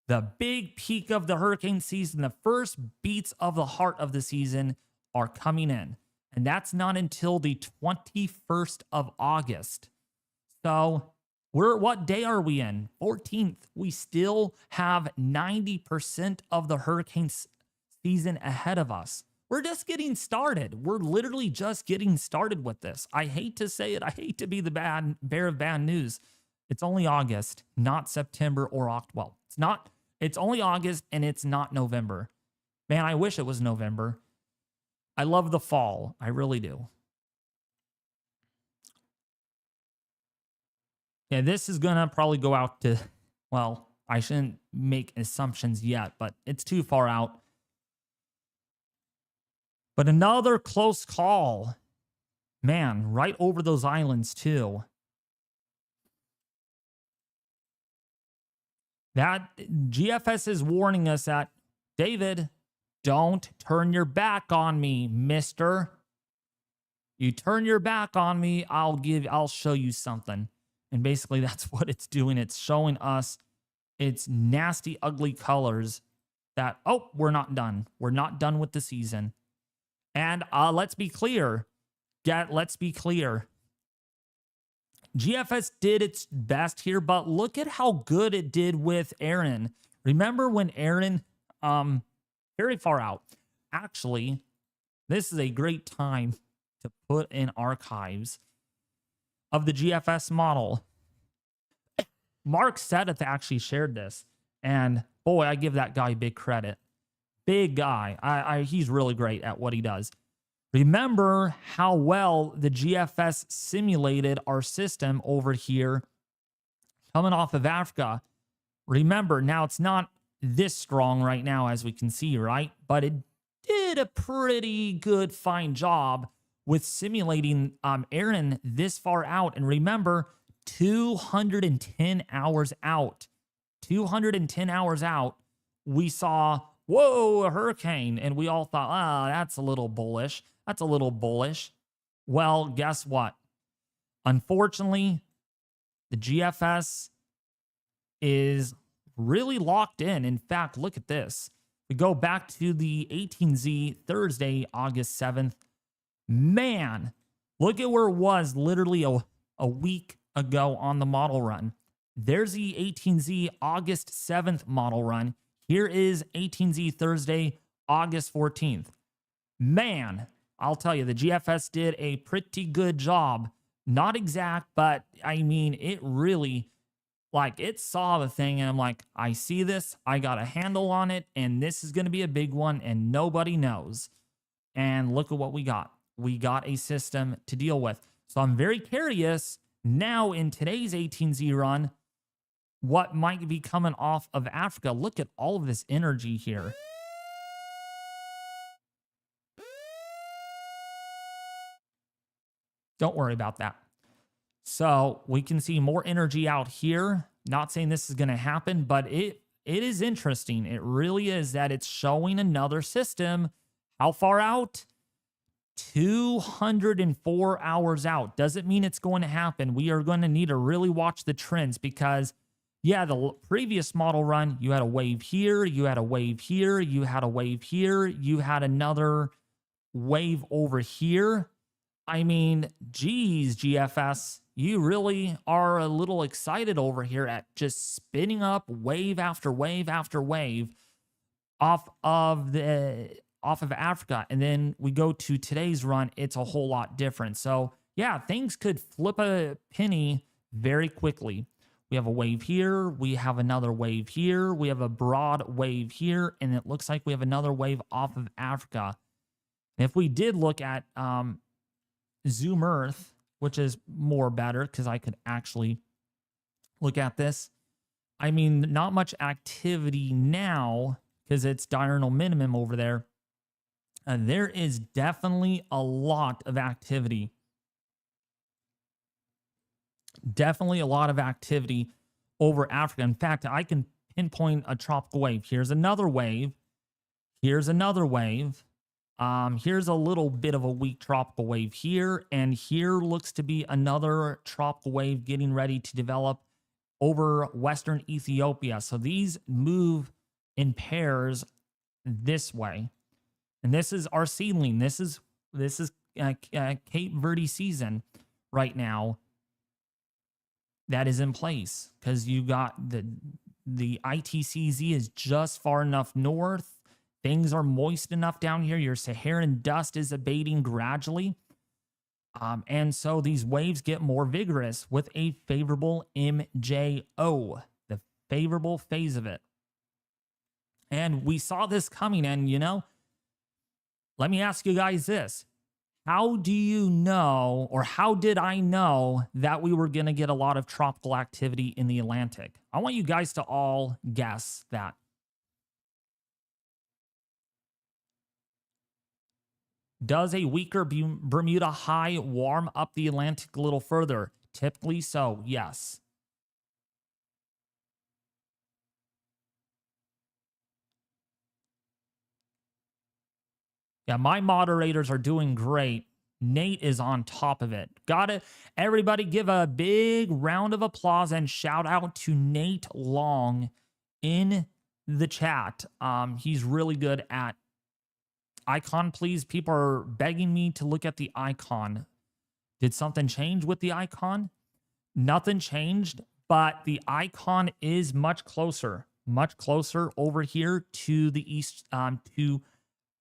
the big peak of the hurricane season, the first beats of the heart of the season are coming in. And that's not until the 21st of August. So what day are we in? 14th. We still have 90% of the hurricane season ahead of us. We're just getting started. We're literally just getting started with this. I hate to say it. I hate to be the bearer of bad news. It's only August, not September or October. Well, it's not. It's only August and it's not November. Man, I wish it was November. I love the fall. I really do. Yeah, this is going to probably go out to, well, I shouldn't make assumptions yet, but it's too far out. But another close call. Man, right over those islands too. That GFS is warning us that David, don't turn your back on me, mister. You turn your back on me, I'll show you something. And basically that's what it's doing. It's showing us its nasty, ugly colors that, oh, we're not done. We're not done with the season. And let's be clear. Let's be clear. GFS did its best here, but look at how good it did with Erin. Remember when Erin, very far out. Actually, this is a great time to put in archives of the GFS model. Mark Sedith actually shared this, and boy, I give that guy big credit. Big guy. He's really great at what he does. Remember how well the GFS simulated our system over here coming off of Africa. Remember, now it's not this strong right now, as we can see, right? But it did a pretty good, fine job with simulating Erin this far out. And remember, 210 hours out. 210 hours out, we saw, whoa, a hurricane. And we all thought, that's a little bullish. That's a little bullish. Well, guess what? Unfortunately, the GFS is really locked in. In fact, look at this. We go back to the 18Z Thursday, August 7th. Man, look at where it was literally a week ago on the model run. There's the 18Z August 7th model run. Here is 18Z Thursday, August 14th. Man, I'll tell you, the GFS did a pretty good job. Not exact, but I mean, it really, like, it saw the thing and I'm like, I see this, I got a handle on it, and this is going to be a big one and nobody knows. And look at what we got. We got a system to deal with. So I'm very curious now in today's 18Z run, what might be coming off of Africa. Look at all of this energy here. Don't worry about that. So we can see more energy out here. Not saying this is going to happen, but it is interesting. It really is that it's showing another system. How far out? 204 hours out. Doesn't mean it's going to happen. We are going to need to really watch the trends because, yeah, the previous model run, you had a wave here, you had a wave here, you had a wave here, you had another wave over here. I mean, geez, GFS, you really are a little excited over here at just spinning up wave after wave after wave off of Africa. And then we go to today's run, it's a whole lot different. So yeah, things could flip a penny very quickly. We have a wave here, we have another wave here, we have a broad wave here, and it looks like we have another wave off of Africa. If we did look at Zoom Earth, which is more better because I could actually look at this. I mean, not much activity now because it's diurnal minimum over there. There is definitely a lot of activity. Definitely a lot of activity over Africa. In fact, I can pinpoint a tropical wave. Here's another wave. Here's another wave. Here's a little bit of a weak tropical wave here, and here looks to be another tropical wave getting ready to develop over Western Ethiopia. So these move in pairs this way, and this is our seedling. This is Cape Verde season right now that is in place because you got the ITCZ is just far enough north. Things are moist enough down here. Your Saharan dust is abating gradually. And so these waves get more vigorous with a favorable MJO, the favorable phase of it. And we saw this coming. And, you know, let me ask you guys this. How do you know, or how did I know that we were going to get a lot of tropical activity in the Atlantic? I want you guys to all guess that. Does a weaker Bermuda high warm up the Atlantic a little further? Typically so, yes. Yeah, my moderators are doing great. Nate is on top of it. Got it. Everybody give a big round of applause and shout out to Nate Long in the chat. He's really good at icon, please. People are begging me to look at the icon. Did something change with the icon? Nothing changed, but the icon is much closer over here to the east, to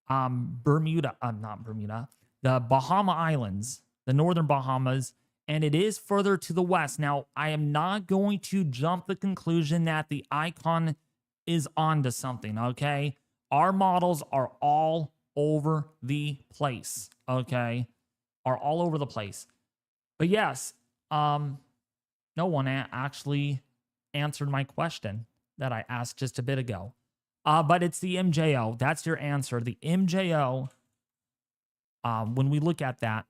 Bermuda, not Bermuda, the Bahama Islands, the northern Bahamas, and it is further to the west. Now, I am not going to jump the conclusion that the icon is onto something, okay? Our models are all over the place, okay? Are all over the place. But yes, no one actually answered my question that I asked just a bit ago. But it's the MJO. That's your answer. The MJO, when we look at that,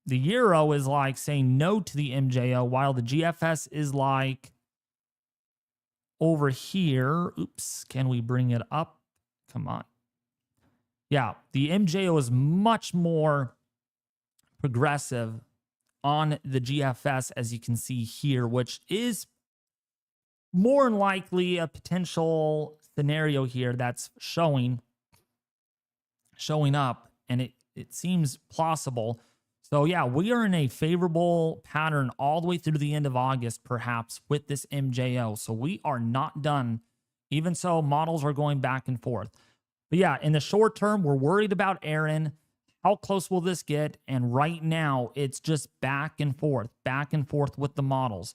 the Euro is like saying no to the MJO, while the GFS is like over here. Oops, can we bring it up? Come on. Yeah, the MJO is much more progressive on the GFS, as you can see here, which is more than likely a potential scenario here that's showing up, and it seems plausible. So yeah, we are in a favorable pattern all the way through the end of August, perhaps, with this MJO. So we are not done. Even so, models are going back and forth. But yeah, in the short term, we're worried about Erin. How close will this get? And right now, it's just back and forth with the models.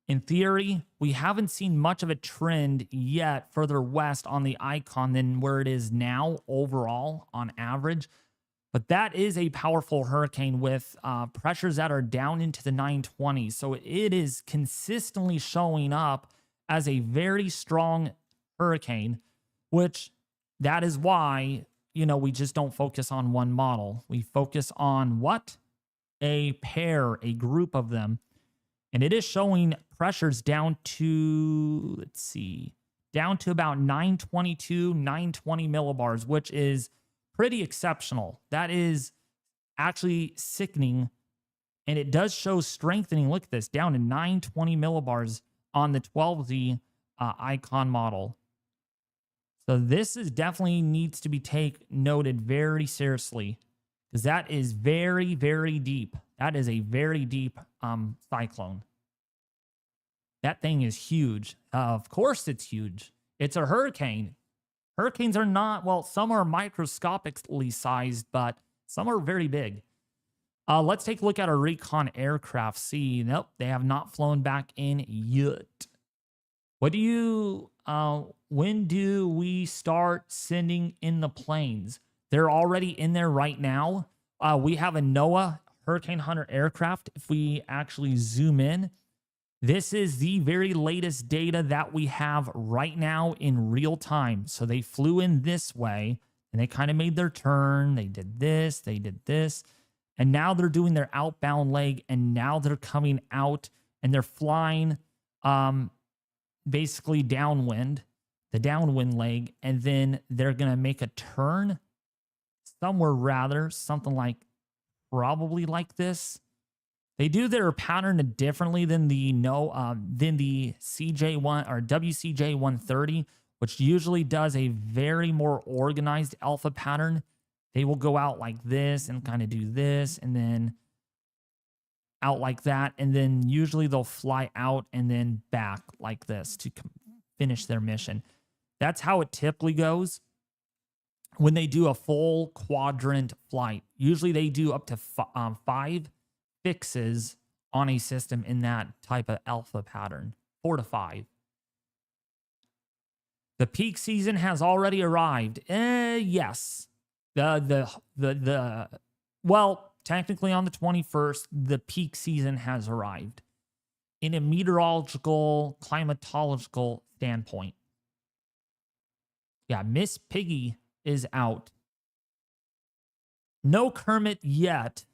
In theory, we haven't seen much of a trend yet further west on the icon than where it is now overall on average. But that is a powerful hurricane with pressures that are down into the 920s. So it is consistently showing up as a very strong hurricane, which that is why, you know, we just don't focus on one model. We focus on what? A pair, a group of them. And it is showing pressures down to, let's see, down to about 922, 920 millibars, which is pretty exceptional. That is actually sickening. And it does show strengthening. Look at this, down to 920 millibars on the 12Z icon model. So this is definitely needs to be noted very seriously, because that is very, very deep. That is a very deep cyclone. That thing is huge. Of course it's huge. It's a hurricane. Hurricanes are not, well, some are microscopically sized, but some are very big. Let's take a look at our Recon aircraft. See, nope, they have not flown back in yet. When do we start sending in the planes? They're already in there right now. We have a NOAA Hurricane Hunter aircraft. If we actually zoom in, this is the very latest data that we have right now in real time. So they flew in this way and they kind of made their turn. They did this, and now they're doing their outbound leg, and now they're coming out and they're flying basically downwind, the downwind leg, and then they're going to make a turn somewhere, something like probably like this. They do their pattern differently than the CJ1 or WCJ 130, which usually does a very more organized alpha pattern. They will go out like this and kind of do this and then out like that. And then usually they'll fly out and then back like this to finish their mission. That's how it typically goes when they do a full quadrant flight. Usually they do up to 5 fixes on a system in that type of alpha pattern, 4 to 5. The peak season has already arrived. Yes. Well, technically on the 21st, the peak season has arrived in a meteorological, climatological standpoint. Yeah, Miss Piggy is out. No Kermit yet.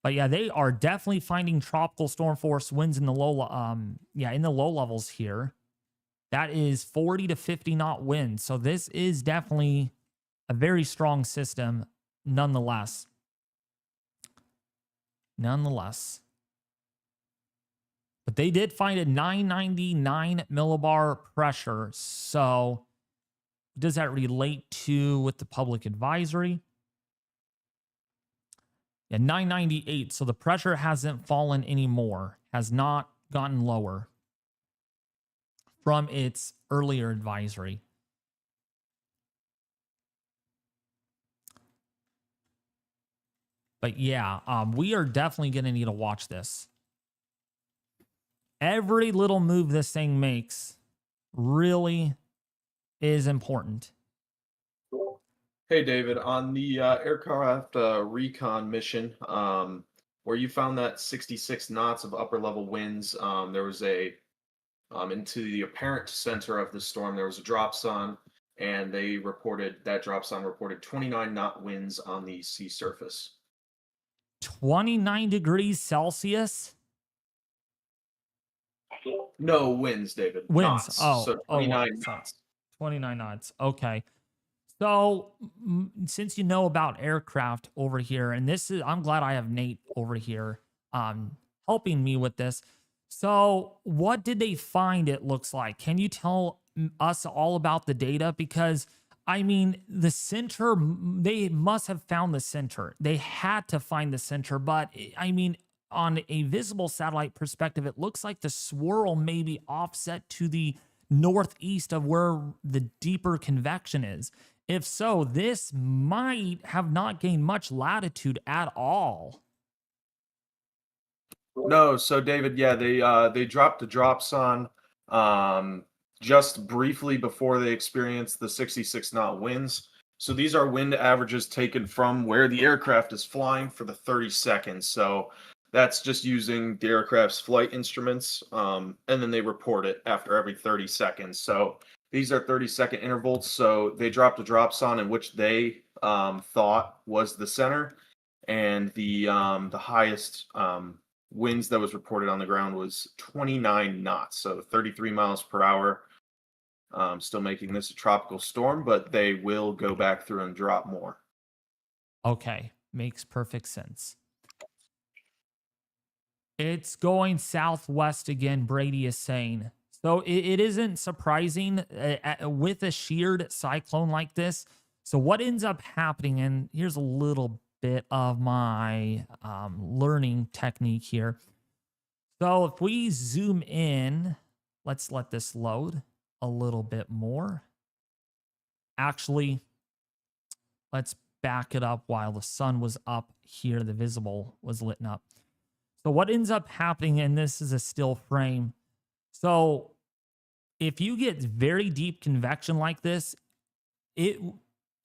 But yeah, they are definitely finding tropical storm force winds in the low levels here. That is 40 to 50 knot wind. So this is definitely a very strong system nonetheless. But they did find a 999 millibar pressure. So does that relate to with the public advisory? Yeah, 998. So the pressure hasn't fallen anymore, has not gotten lower from its earlier advisory. But yeah, we are definitely going to need to watch this. Every little move this thing makes really is important. Hey, David, on the aircraft recon mission, where you found that 66 knots of upper level winds, there was a, into the apparent center of the storm, there was a dropson, and they reported, that dropson reported 29 knot winds on the sea surface. 29 degrees Celsius? No winds, David. Winds. Knots. Oh, So 29 sorry. knots. 29 knots. Okay. So since you know about aircraft over here, and this is, I'm glad I have Nate over here helping me with this. So what did they find it looks like? Can you tell us all about the data? Because I mean, the center, they must have found the center. They had to find the center, but I mean, on a visible satellite perspective, it looks like the swirl may be offset to the northeast of where the deeper convection is. If so, this might have not gained much latitude at all. No, so David, yeah, they dropped the dropson just briefly before they experienced the 66 knot winds. So these are wind averages taken from where the aircraft is flying for the 30 seconds. So that's just using the aircraft's flight instruments, and then they report it after every 30 seconds. So these are 30-second intervals. So they dropped a dropson in which they thought was the center, and the highest winds that was reported on the ground was 29 knots, so 33 miles per hour. Still making this a tropical storm, but they will go back through and drop more. Okay, makes perfect sense. It's going southwest again, Brady is saying. So it isn't surprising with a sheared cyclone like this. So what ends up happening, and here's a little bit of my learning technique here. So if we zoom in, let's let this load a little bit more. Actually, let's back it up while the sun was up here. The visible was lit up. So what ends up happening, and this is a still frame. So if you get very deep convection like this,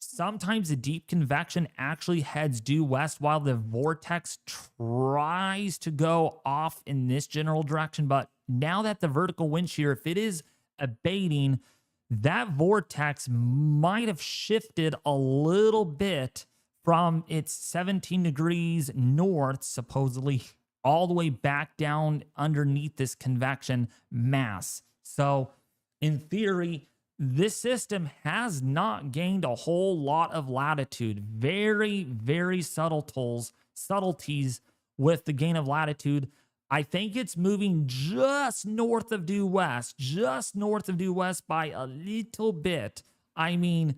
sometimes the deep convection actually heads due west while the vortex tries to go off in this general direction. But now that the vertical wind shear, if it is abating, that vortex might have shifted a little bit from its 17 degrees north, supposedly, all the way back down underneath this convection mass. So in theory, this system has not gained a whole lot of latitude. Very, very subtleties with the gain of latitude. I think it's moving just north of due west by a little bit. I mean,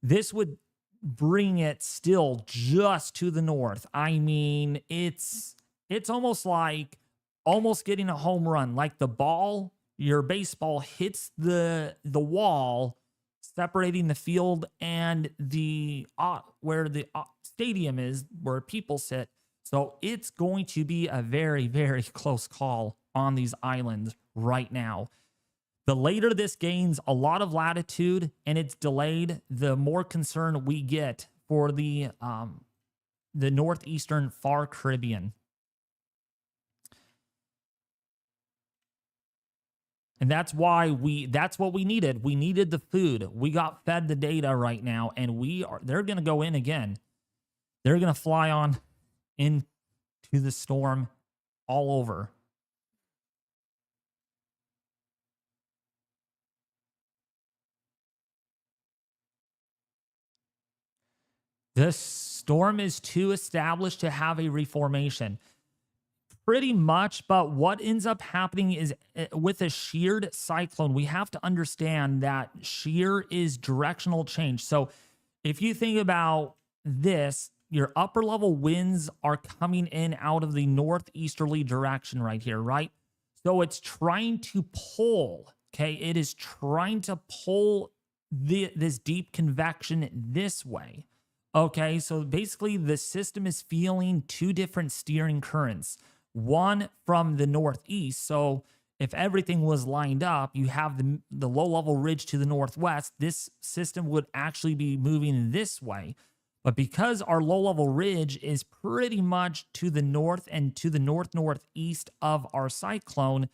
this would bring it still just to the north. I mean, it's almost like getting a home run, like the ball, your baseball hits the wall, separating the field and the where the stadium is, where people sit. So it's going to be a very, very close call on these islands right now. The later this gains a lot of latitude and it's delayed, the more concern we get for the northeastern far Caribbean. And that's why that's what we needed. We needed the food. We got fed the data right now, and they're going to go in again. They're going to fly on into the storm all over. The storm is too established to have a reformation. Pretty much, but what ends up happening is with a sheared cyclone, we have to understand that shear is directional change. So if you think about this, your upper level winds are coming in out of the northeasterly direction right here, right? So it's trying to pull, okay? It is trying to pull this deep convection this way, okay? So basically the system is feeling two different steering currents. One from the northeast. So if everything was lined up, you have the low level ridge to the northwest. This system would actually be moving this way. But because our low level ridge is pretty much to the north and to the northeast of our cyclone,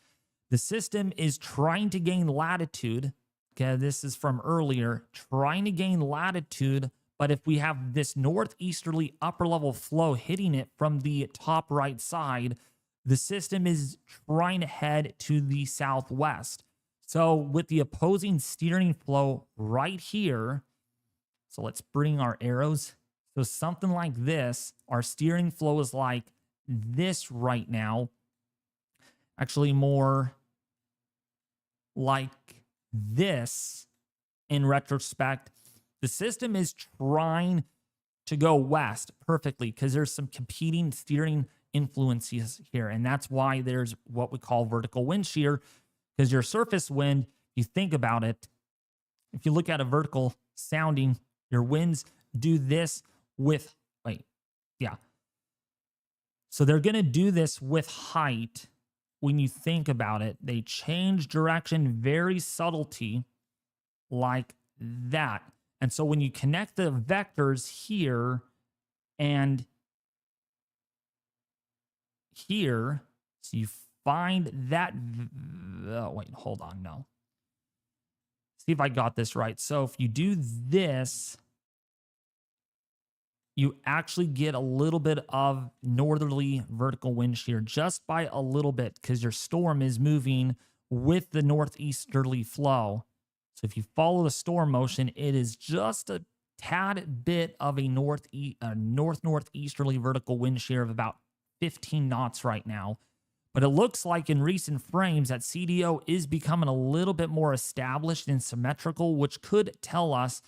the system is trying to gain latitude. Okay, this is from earlier, trying to gain latitude. But if we have this northeasterly upper level flow hitting it from the top right side, the system is trying to head to the southwest. So with the opposing steering flow right here, so let's bring our arrows. So something like this, our steering flow is like this right now. Actually more like this in retrospect. The system is trying to go west perfectly because there's some competing steering influences here. And that's why there's what we call vertical wind shear, because your surface wind, you think about it, if you look at a vertical sounding, your winds do this with, so they're going to do this with height. When you think about it, they change direction, very subtlety like that. And so when you connect the vectors here and here, so you find that, oh, wait, hold on, no. See if I got this right. So if you do this, you actually get a little bit of northerly vertical wind shear just by a little bit because your storm is moving with the northeasterly flow. So if you follow the storm motion, it is just a tad bit of a northeasterly vertical wind shear of about 15 knots right now. But it looks like in recent frames that CDO is becoming a little bit more established and symmetrical, which could tell us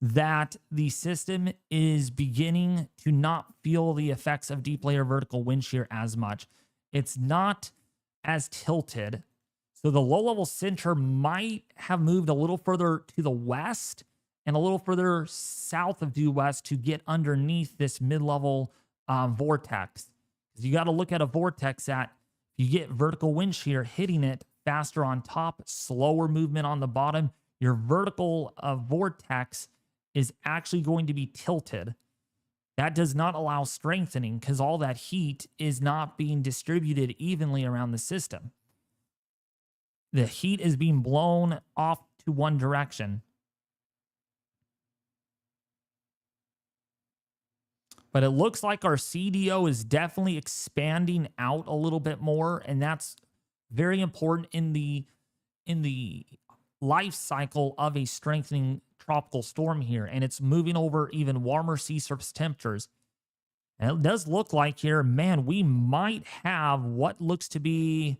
that the system is beginning to not feel the effects of deep layer vertical wind shear as much. It's not as tilted. So the low level center might have moved a little further to the west and a little further south of due west to get underneath this mid-level vortex. Because you got to look at a vortex that you get vertical wind shear hitting it faster on top, slower movement on the bottom. Your vertical vortex is actually going to be tilted. That does not allow strengthening because all that heat is not being distributed evenly around the system. The heat is being blown off to one direction. But it looks like our CDO is definitely expanding out a little bit more, and that's very important in the life cycle of a strengthening tropical storm here, and it's moving over even warmer sea surface temperatures. And it does look like here, man, we might have what looks to be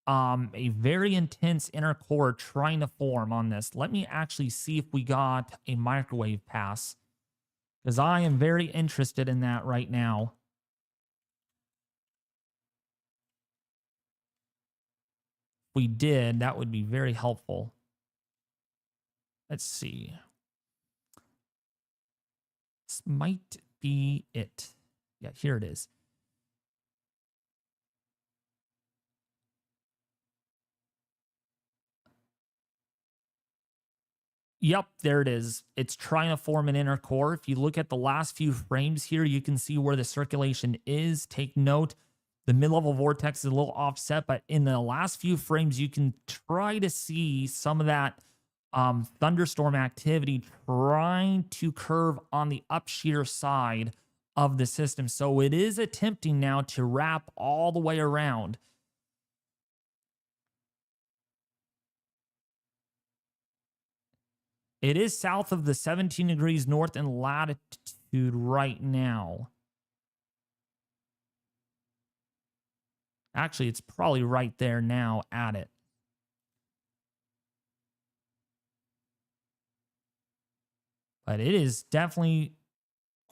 a very intense inner core trying to form on this. Let me actually see if we got a microwave pass, because I am very interested in that right now. If we did, that would be very helpful. Let's see. This might be it. Yeah, here it is. Yep, there it is. It's trying to form an inner core. If you look at the last few frames here, you can see where the circulation is. Take note, the mid-level vortex is a little offset, but in the last few frames, you can try to see some of that thunderstorm activity trying to curve on the upshear side of the system. So it is attempting now to wrap all the way around. It is south of the 17 degrees north in latitude right now. Actually, it's probably right there now at it. But it is definitely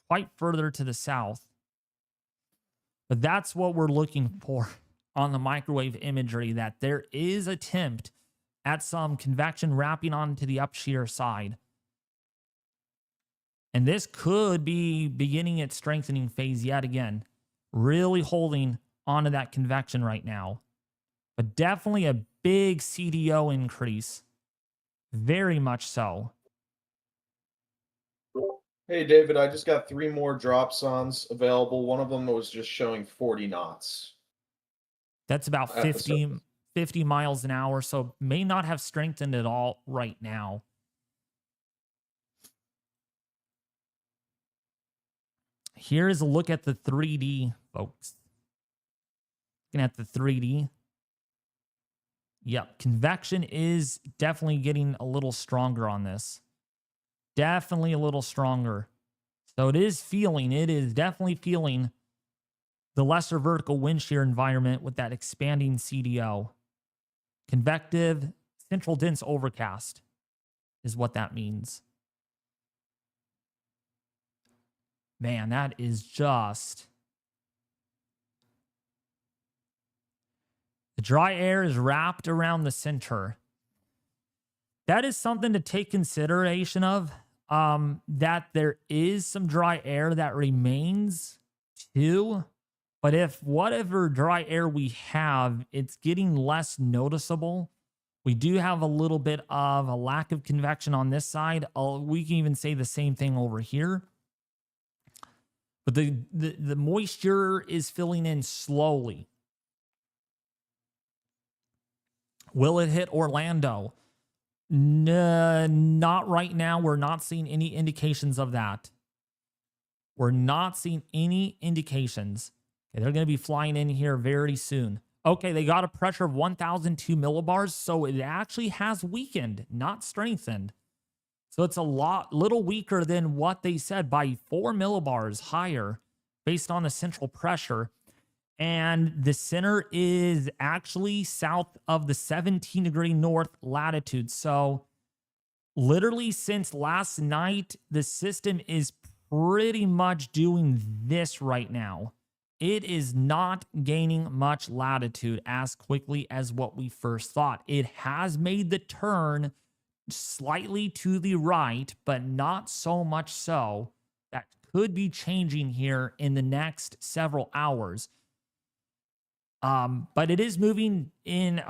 quite further to the south. But that's what we're looking for on the microwave imagery, that there is attempt at some convection wrapping onto the up shear side. And this could be beginning its strengthening phase yet again. Really holding onto that convection right now. But definitely a big CDO increase. Very much so. Hey, David, I just got 3 more drop sons available. One of them was just showing 40 knots. That's about At the 50 surface. miles an hour, so may not have strengthened at all right now. Here is a look at the 3D, folks. Looking at the 3D. Yep, convection is definitely getting a little stronger on this. Definitely a little stronger. So it is definitely feeling the lesser vertical wind shear environment with that expanding CDO. Convective, central dense overcast is what that means. Man, that is just... The dry air is wrapped around the center. That is something to take consideration of, that there is some dry air that remains too. But if whatever dry air we have, it's getting less noticeable. We do have a little bit of a lack of convection on this side. We can even say the same thing over here. But the moisture is filling in slowly. Will it hit Orlando? Not right now. We're not seeing any indications of that. We're not seeing any indications. Okay, they're going to be flying in here very soon. Okay, they got a pressure of 1,002 millibars, so it actually has weakened, not strengthened. So it's a little weaker than what they said, by 4 millibars higher based on the central pressure. And the center is actually south of the 17 degree north latitude. So literally since last night, the system is pretty much doing this right now. It is not gaining much latitude as quickly as what we first thought. It has made the turn slightly to the right, but not so much so. That could be changing here in the next several hours. But it is moving in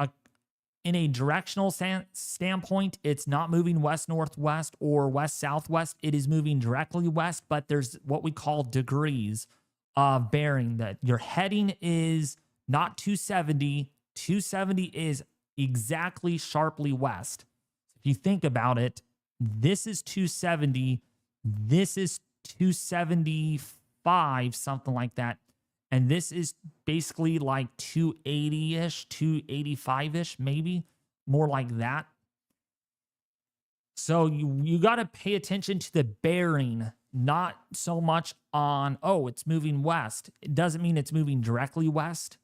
a directional standpoint. It's not moving west-northwest or west-southwest. It is moving directly west, but there's what we call degrees of bearing. That your heading is not 270. 270 is exactly sharply west. If you think about it, this is 270. This is 275, something like that. And this is basically like 280-ish, 285-ish, maybe more like that. So you got to pay attention to the bearing, not so much on, oh, it's moving west. It doesn't mean it's moving directly west.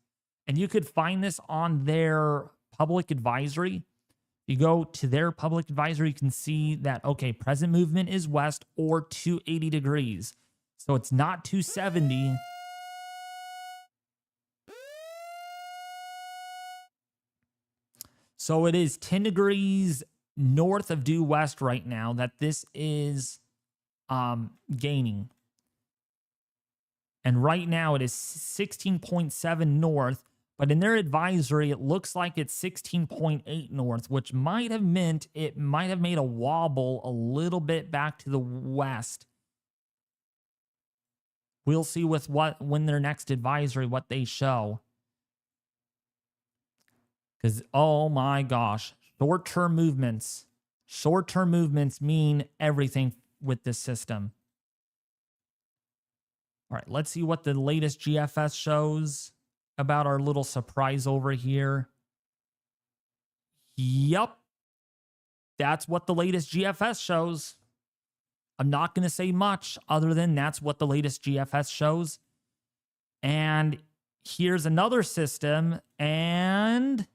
And you could find this on their public advisory. You go to their public advisory, you can see that, okay, present movement is west or 280 degrees. So it's not 270. So it is 10 degrees north of due west right now that this is gaining. And right now it is 16.7 north, but in their advisory, it looks like it's 16.8 north, which might have meant it might have made a wobble a little bit back to the west. We'll see with when their next advisory, what they show. Because, oh my gosh, short-term movements mean everything with this system. All right, let's see what the latest GFS shows about our little surprise over here. Yup. that's what the latest GFS shows. I'm not going to say much other than that's what the latest GFS shows. And here's another system, and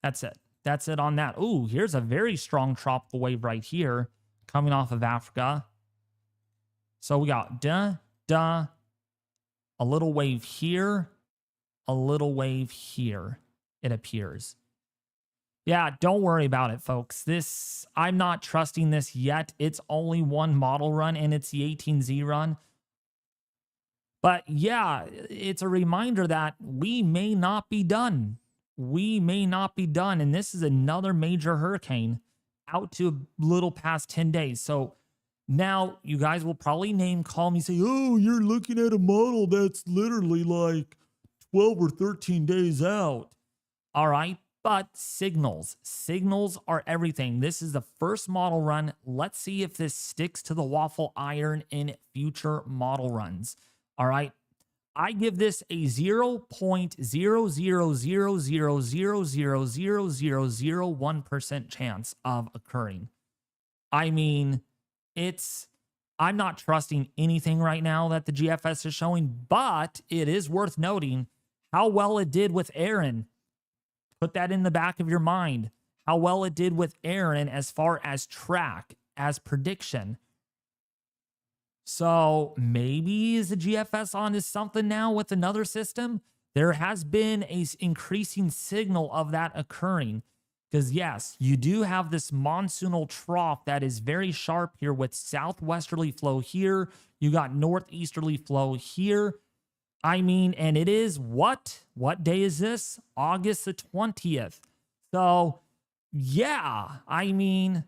that's it. That's it on that. Ooh, here's a very strong tropical wave right here coming off of Africa. So we got a little wave here, a little wave here, it appears. Yeah, don't worry about it, folks. I'm not trusting this yet. It's only one model run, and it's the 18Z run. But yeah, it's a reminder that we may not be done. We may not be done. And this is another major hurricane out to a little past 10 days. So now you guys will probably call me, say, oh, you're looking at a model that's literally like 12 or 13 days out. All right. But signals are everything. This is the first model run. Let's see if this sticks to the waffle iron in future model runs. All right. I give this a 0.00000000001% chance of occurring. I mean, I'm not trusting anything right now that the GFS is showing, but it is worth noting how well it did with Erin. Put that in the back of your mind. How well it did with Erin as far as track, as prediction. So maybe is the GFS on to something now with another system? There has been an increasing signal of that occurring. Because yes, you do have this monsoonal trough that is very sharp here with southwesterly flow here. You got northeasterly flow here. I mean, and it is what day is this? August the 20th. So yeah, I mean,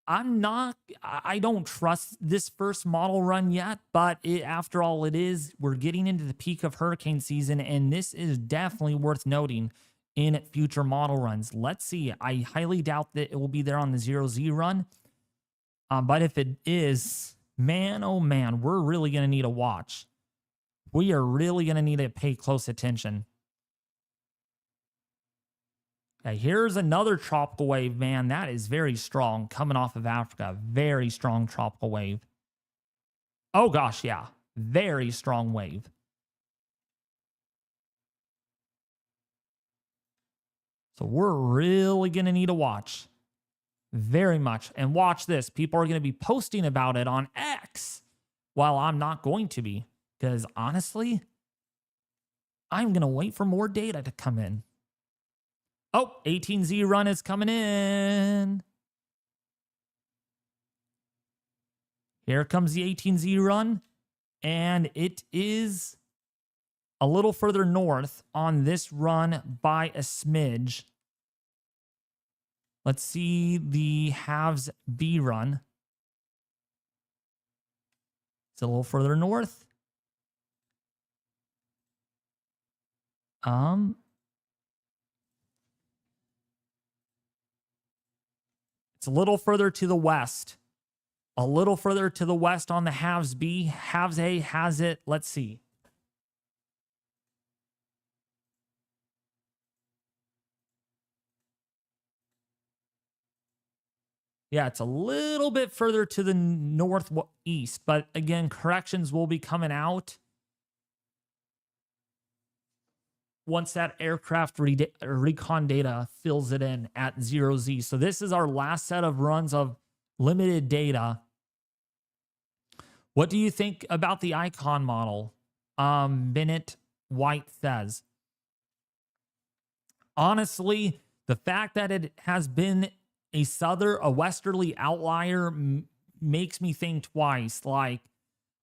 I don't trust this first model run yet, but after all, we're getting into the peak of hurricane season, and this is definitely worth noting in future model runs. Let's see. I highly doubt that it will be there on the 0Z run. But if it is, man, oh man, we're really going to need a watch. We are really going to need to pay close attention. Okay, here's another tropical wave, man. That is very strong coming off of Africa. Very strong tropical wave. Oh gosh, yeah. Very strong wave. So we're really going to need to watch. Very much. And watch this. People are going to be posting about it on X, while I'm not going to be. Because honestly, I'm going to wait for more data to come in. Oh, 18Z run is coming in. Here comes the 18Z run. And it is a little further north on this run by a smidge. Let's see the halves B run. It's a little further north. It's a little further to the west. A little further to the west on the halves B. Halves A has it. Let's see. Yeah, it's a little bit further to the northeast, but again, corrections will be coming out once that aircraft recon data fills it in at 0Z. So this is our last set of runs of limited data. What do you think about the icon model? Bennett White says, honestly, the fact that it has been a westerly outlier makes me think twice. Like,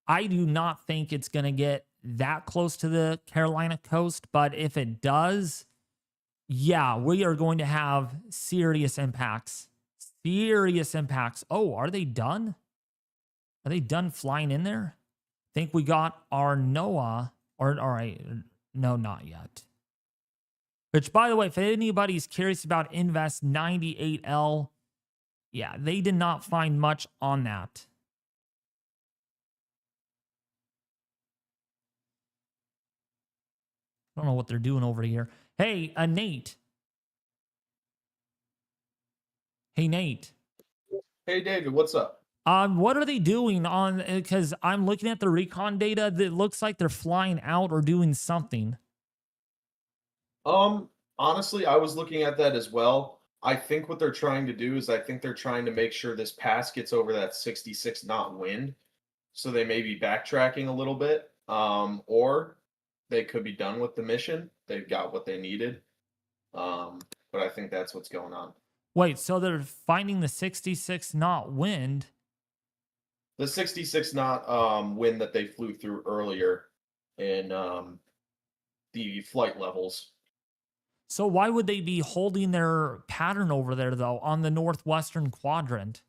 I do not think it's going to get that close to the Carolina coast, but if it does, yeah, we are going to have serious impacts. Serious impacts. Oh, are they done? Are they done flying in there? I think we got our NOAA, or all right, no, not yet. Which, by the way, if anybody's curious about Invest 98L, yeah, they did not find much on that. I don't know what they're doing over here. Hey, Nate. Hey, Nate. Hey, David, what's up? What are they doing on? Because I'm looking at the recon data. That looks like they're flying out or doing something. Honestly, I was looking at that as well. I think what they're trying to do is I think they're trying to make sure this pass gets over that 66 knot wind. So they may be backtracking a little bit. Or they could be done with the mission. They've got what they needed. But I think that's what's going on. Wait, so they're finding the 66 knot wind. The 66 knot wind that they flew through earlier in the flight levels. So why would they be holding their pattern over there though on the northwestern quadrant?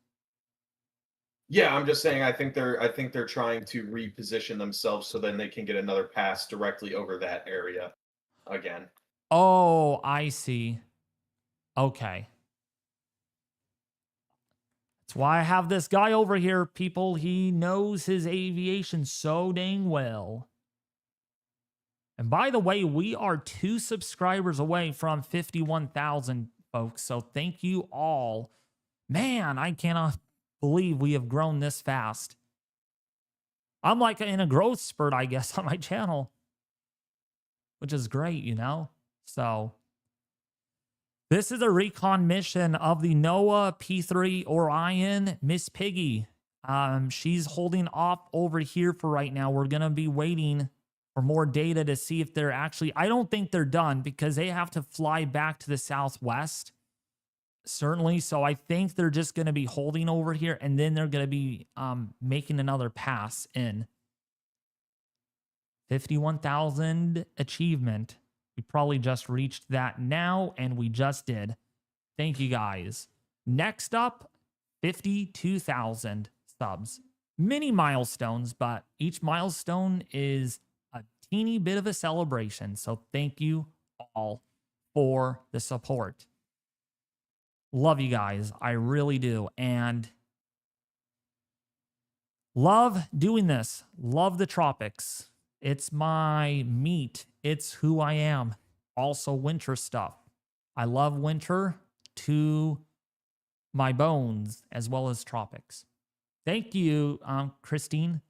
Yeah, I'm just saying I think they're trying to reposition themselves so then they can get another pass directly over that area again. Oh, I see. Okay. That's why I have this guy over here, people. He knows his aviation so dang well. And by the way, we are 2 subscribers away from 51,000, folks. So thank you all. Man, I cannot believe we have grown this fast. I'm like in a growth spurt, I guess, on my channel, which is great, you know? So this is a recon mission of the NOAA P3 Orion, Miss Piggy. She's holding off over here for right now. We're going to be waiting for more data to see if they're actually, I don't think they're done because they have to fly back to the southwest. Certainly. So I think they're just going to be holding over here and then they're going to be making another pass in. 51,000 achievement. We probably just reached that now, and we just did. Thank you guys. Next up, 52,000 subs. Mini milestones, but each milestone is a teeny bit of a celebration. So thank you all for the support. Love you guys. I really do. And love doing this. Love the tropics. It's my meat. It's who I am. Also winter stuff. I love winter to my bones as well as tropics. Thank you, Christine.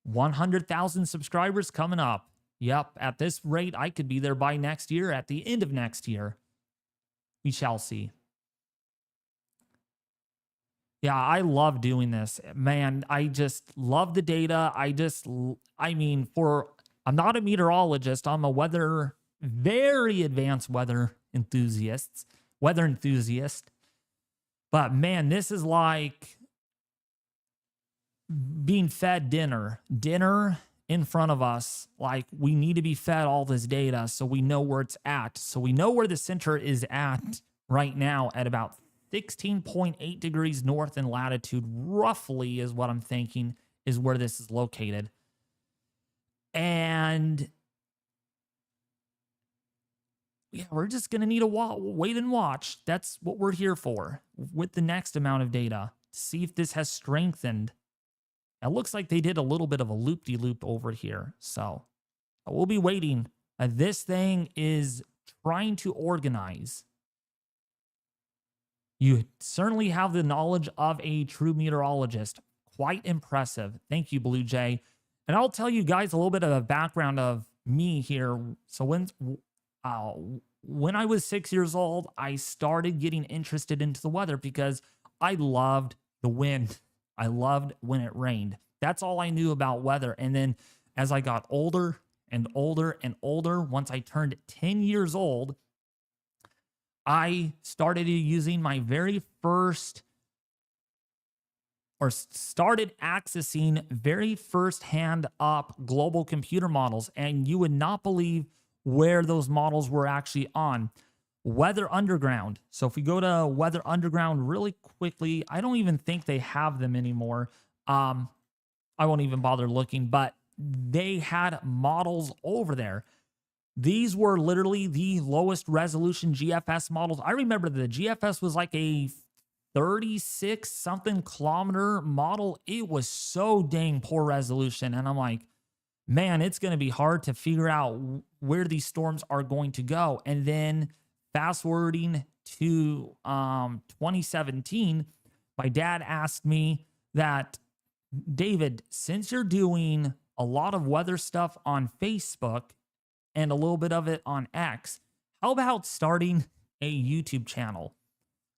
100,000 subscribers coming up. Yep, at this rate, I could be there by next year, at the end of next year. We shall see. Yeah, I love doing this. Man, I just love the data. I'm not a meteorologist. I'm a very advanced weather enthusiast. But man, this is like being fed dinner in front of us. Like, we need to be fed all this data so we know where it's at. So we know where the center is at right now at about 16.8 degrees north in latitude, roughly, is what I'm thinking is where this is located. And yeah, we're just going to need to wait and watch. That's what we're here for with the next amount of data. See if this has strengthened. It looks like they did a little bit of a loop-de-loop over here. So we'll be waiting. This thing is trying to organize. You certainly have the knowledge of a true meteorologist. Quite impressive. Thank you, Blue Jay. And I'll tell you guys a little bit of a background of me here. So when I was 6 years old, I started getting interested into the weather because I loved the wind. I loved when it rained. That's all I knew about weather. And then as I got older and older and older, once I turned 10 years old, I started using my very first, or started accessing very first hand up global computer models. And you would not believe where those models were actually on. Weather Underground. So if we go to Weather Underground really quickly, I don't even think they have them anymore. I won't even bother looking, but they had models over there. These were literally the lowest resolution GFS models. I remember the GFS was like a 36 something kilometer model. It was so dang poor resolution. And I'm like, man, it's going to be hard to figure out where these storms are going to go. And then fast forwarding to 2017, my dad asked me that, David, since you're doing a lot of weather stuff on Facebook and a little bit of it on X, how about starting a YouTube channel?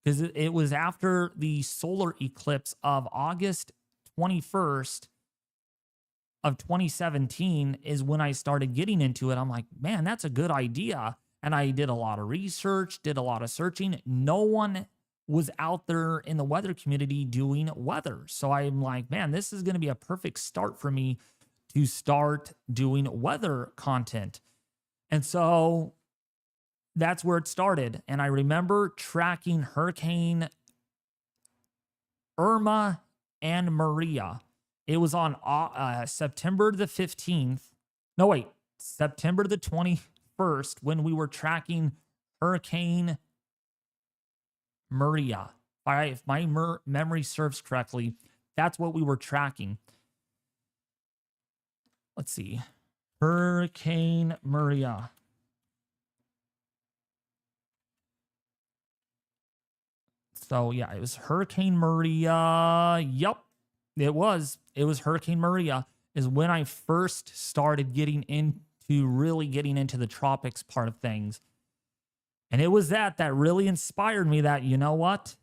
Because it was after the solar eclipse of August 21st of 2017 is when I started getting into it. I'm like, man, that's a good idea. And I did a lot of research, did a lot of searching. No one was out there in the weather community doing weather. So I'm like, man, this is going to be a perfect start for me to start doing weather content. And so that's where it started. And I remember tracking Hurricane Irma and Maria. It was on September the 15th. No, wait, September the 21st when we were tracking Hurricane Maria. If my memory serves correctly, that's what we were tracking. Let's see. Hurricane Maria. So yeah, it was Hurricane Maria. Yup, it was. It was Hurricane Maria is when I first started really getting into the tropics part of things. And it was that really inspired me that, you know what,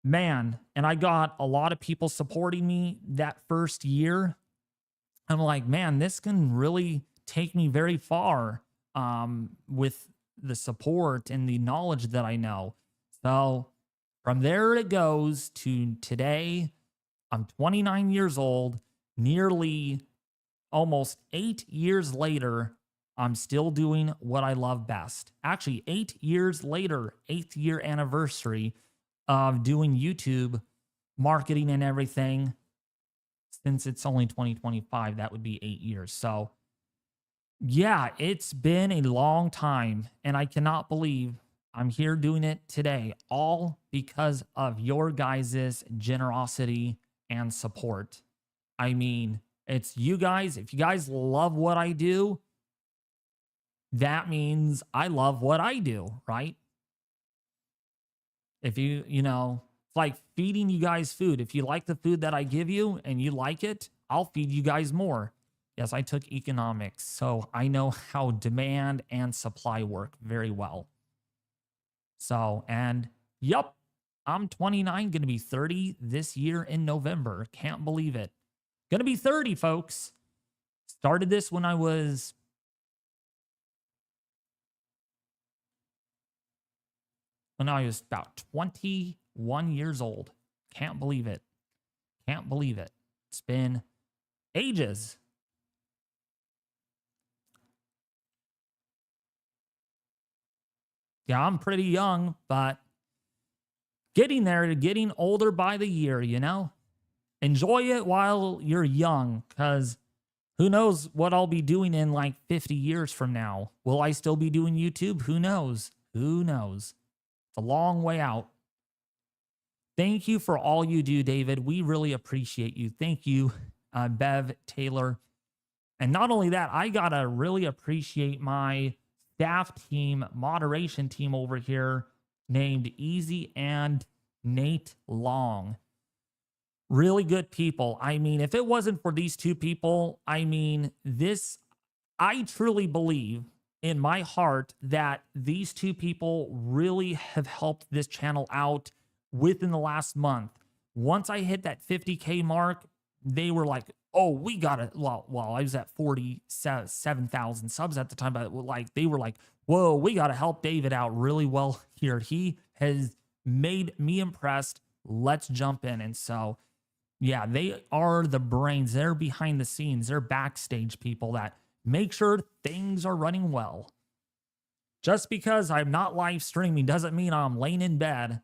man, and I got a lot of people supporting me that first year. I'm like, man, this can really take me very far with the support and the knowledge that I know. So from there it goes to today. I'm 29 years old, nearly almost 8 years later. I'm still doing what I love best. Actually, 8 years later, 8th year anniversary of doing YouTube marketing and everything. Since it's only 2025, that would be 8 years. So yeah, it's been a long time, and I cannot believe I'm here doing it today, all because of your guys' generosity and support. I mean, it's you guys. If you guys love what I do, that means I love what I do, right? If it's like feeding you guys food. If you like the food that I give you and you like it, I'll feed you guys more. Yes, I took economics, so I know how demand and supply work very well. So, and yep, I'm 29, going to be 30 this year in November. Can't believe it. Going to be 30, folks. Started this when I was about 21 years old. Can't believe it. Can't believe it. It's been ages. Yeah, I'm pretty young, but getting there, getting older by the year, Enjoy it while you're young, because who knows what I'll be doing in like 50 years from now. Will I still be doing YouTube? Who knows? Who knows? It's a long way out. Thank you for all you do, David. We really appreciate you. Thank you, Bev Taylor. And not only that, I got to really appreciate my staff team, moderation team over here named Easy and Nate Long. Really good people. I mean, if it wasn't for these two people, I truly believe in my heart that these two people really have helped this channel out within the last month. Once I hit that 50K mark, they were like, oh, we got it. Well, I was at 47,000 subs at the time, but they were like, whoa, we got to help David out really well here. He has made me impressed. Let's jump in. And so, yeah, they are the brains. They're behind the scenes. They're backstage people that make sure things are running well. Just because I'm not live streaming doesn't mean I'm laying in bed.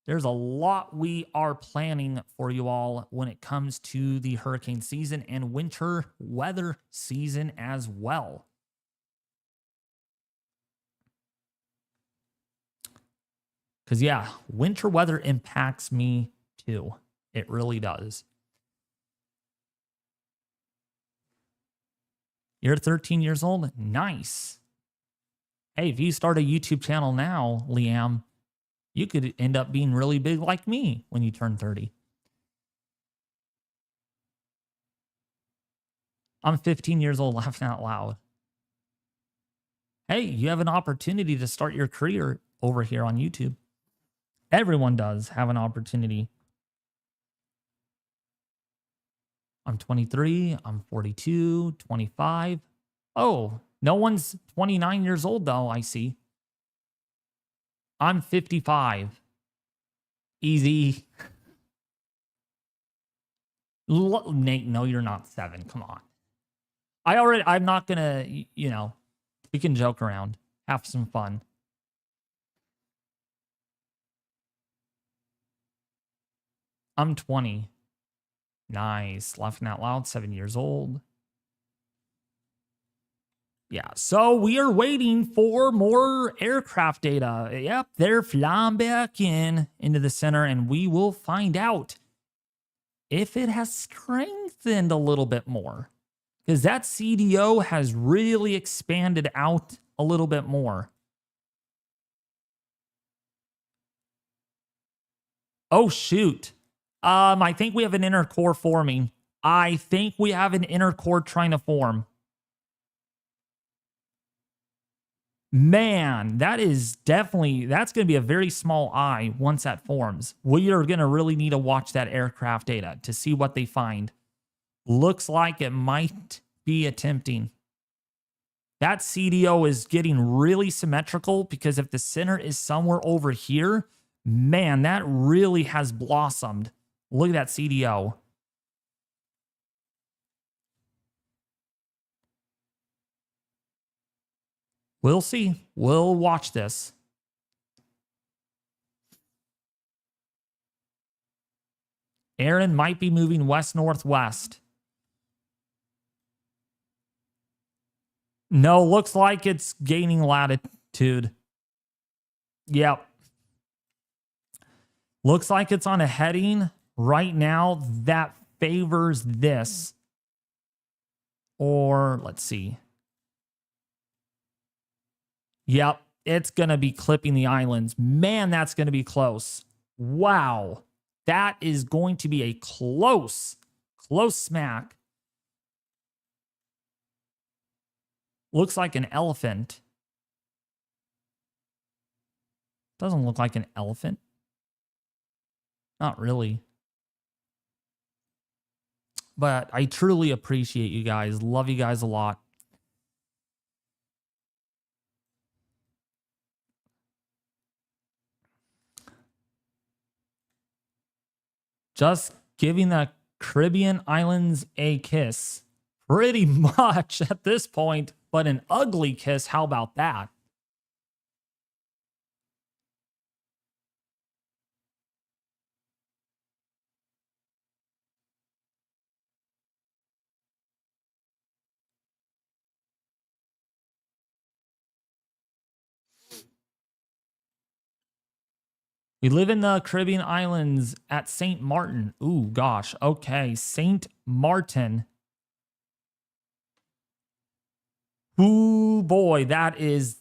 There's a lot we are planning for you all when it comes to the hurricane season and winter weather season as well. Because, yeah, winter weather impacts me too. It really does. You're 13 years old? Nice. Hey, if you start a YouTube channel now, Liam, you could end up being really big like me when you turn 30. I'm 15 years old, laughing out loud. Hey, you have an opportunity to start your career over here on YouTube. Everyone does have an opportunity. I'm 23, I'm 42, 25. Oh, no one's 29 years old though, I see. I'm 55. Easy. Nate, no, you're not 7. Come on. I'm not gonna, you know, we can joke around, have some fun. I'm 20. Nice. Laughing out loud, 7 years old. Yeah, so we are waiting for more aircraft data. Yep, they're flying back into the center, and we will find out if it has strengthened a little bit more. Because that CDO has really expanded out a little bit more. Oh, shoot. I think we have an inner core forming. I think we have an inner core trying to form. Man, that is definitely, that's going to be a very small eye once that forms. We are going to really need to watch that aircraft data to see what they find. Looks like it might be attempting. That CDO is getting really symmetrical because if the center is somewhere over here, man, that really has blossomed. Look at that CDO. We'll see. We'll watch this. Erin might be moving west-northwest. No, looks like it's gaining latitude. Yep. Looks like it's on a heading right now that favors this. Or, let's see. Yep, it's going to be clipping the islands. Man, that's going to be close. Wow. That is going to be a close smack. Looks like an elephant. Doesn't look like an elephant. Not really. But I truly appreciate you guys. Love you guys a lot. Just giving the Caribbean islands a kiss. Pretty much at this point, but an ugly kiss. How about that? We live in the Caribbean islands at St. Martin. Ooh, gosh. Okay, St. Martin. Ooh, boy, that is...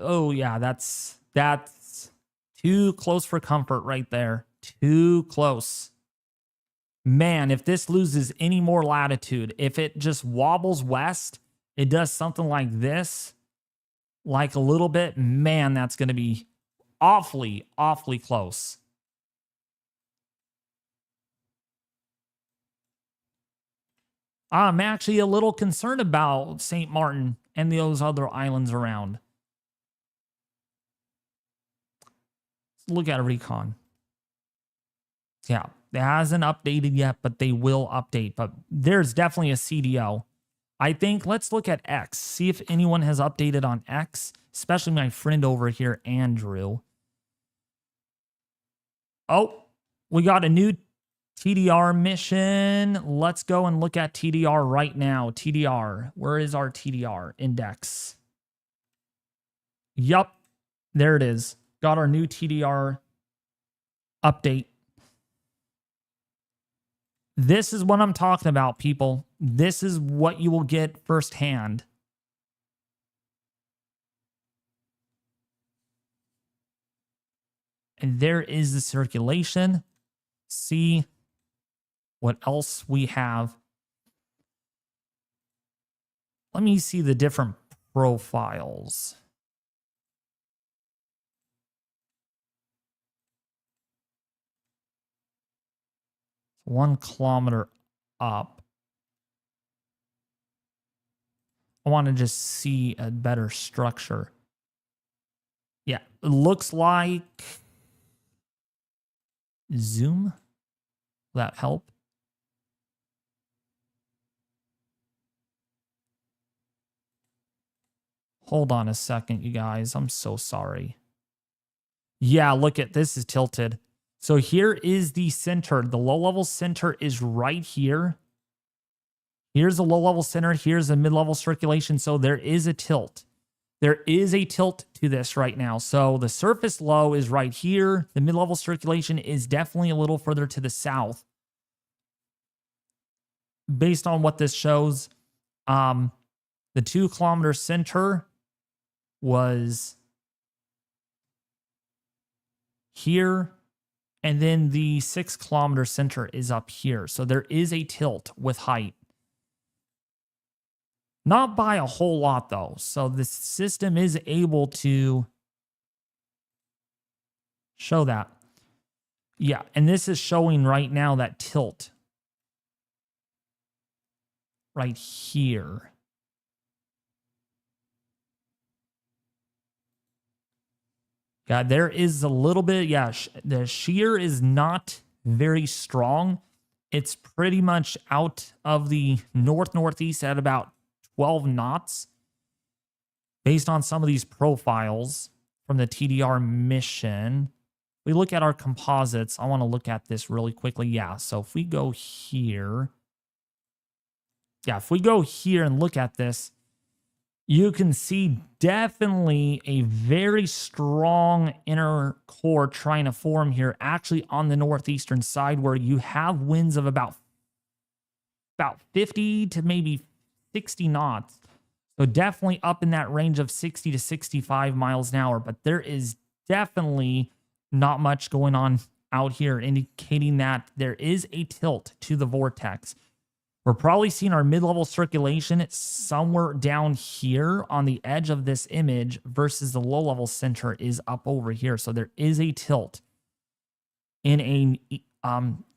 oh, yeah, that's too close for comfort right there. Too close. Man, if this loses any more latitude, if it just wobbles west, it does something like this, like a little bit, man, that's going to be awfully close. I'm actually a little concerned about St. Martin and those other islands around. Let's look at a Recon. Yeah, it hasn't updated yet, but they will update. But there's definitely a CDO. I think let's look at X. See if anyone has updated on X, especially my friend over here, Andrew. Oh, we got a new TDR mission. Let's go and look at TDR right now. TDR. Where is our TDR index? Yup. There it is. Got our new TDR update. This is what I'm talking about, people. This is what you will get firsthand. And there is the circulation. See what else we have. Let me see the different profiles. One kilometer up. I want to just see a better structure. Yeah, it looks like zoom. Will that help? Hold on a second, you guys. I'm so sorry. Yeah, look at this is tilted. So here is the center. The low-level center is right here. Here's the low-level center. Here's the mid-level circulation. So there is a tilt. There is a tilt to this right now. So the surface low is right here. The mid-level circulation is definitely a little further to the south. Based on what this shows, the 2 kilometer center was here. And then the 6 kilometer center is up here. So there is a tilt with height. Not by a whole lot, though. So the system is able to show that. Yeah, and this is showing right now that tilt. Right here. Yeah, there is a little bit. Yeah, the shear is not very strong. It's pretty much out of the northeast at about 12 knots. Based on some of these profiles from the TDR mission. We look at our composites. I want to look at this really quickly. Yeah, so if we go here. Yeah, if we go here and look at this, you can see definitely a very strong inner core trying to form here, actually on the northeastern side, where you have winds of about 50 to maybe 60 knots. So definitely up in that range of 60 to 65 miles an hour. But there is definitely not much going on out here, indicating that there is a tilt to the vortex. We're probably seeing our mid-level circulation somewhere down here on the edge of this image versus the low-level center is up over here. So there is a tilt in a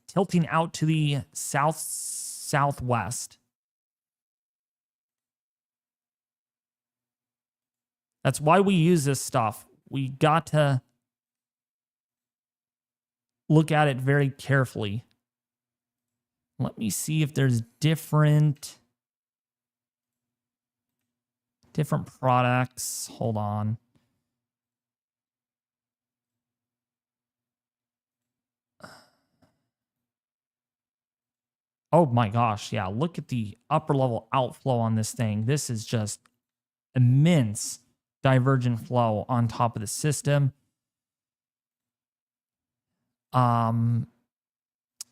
tilting out to the southwest. That's why we use this stuff. We got to look at it very carefully. Let me see if there's different products. Hold on. Oh my gosh. Yeah, look at the upper level outflow on this thing. This is just immense divergent flow on top of the system.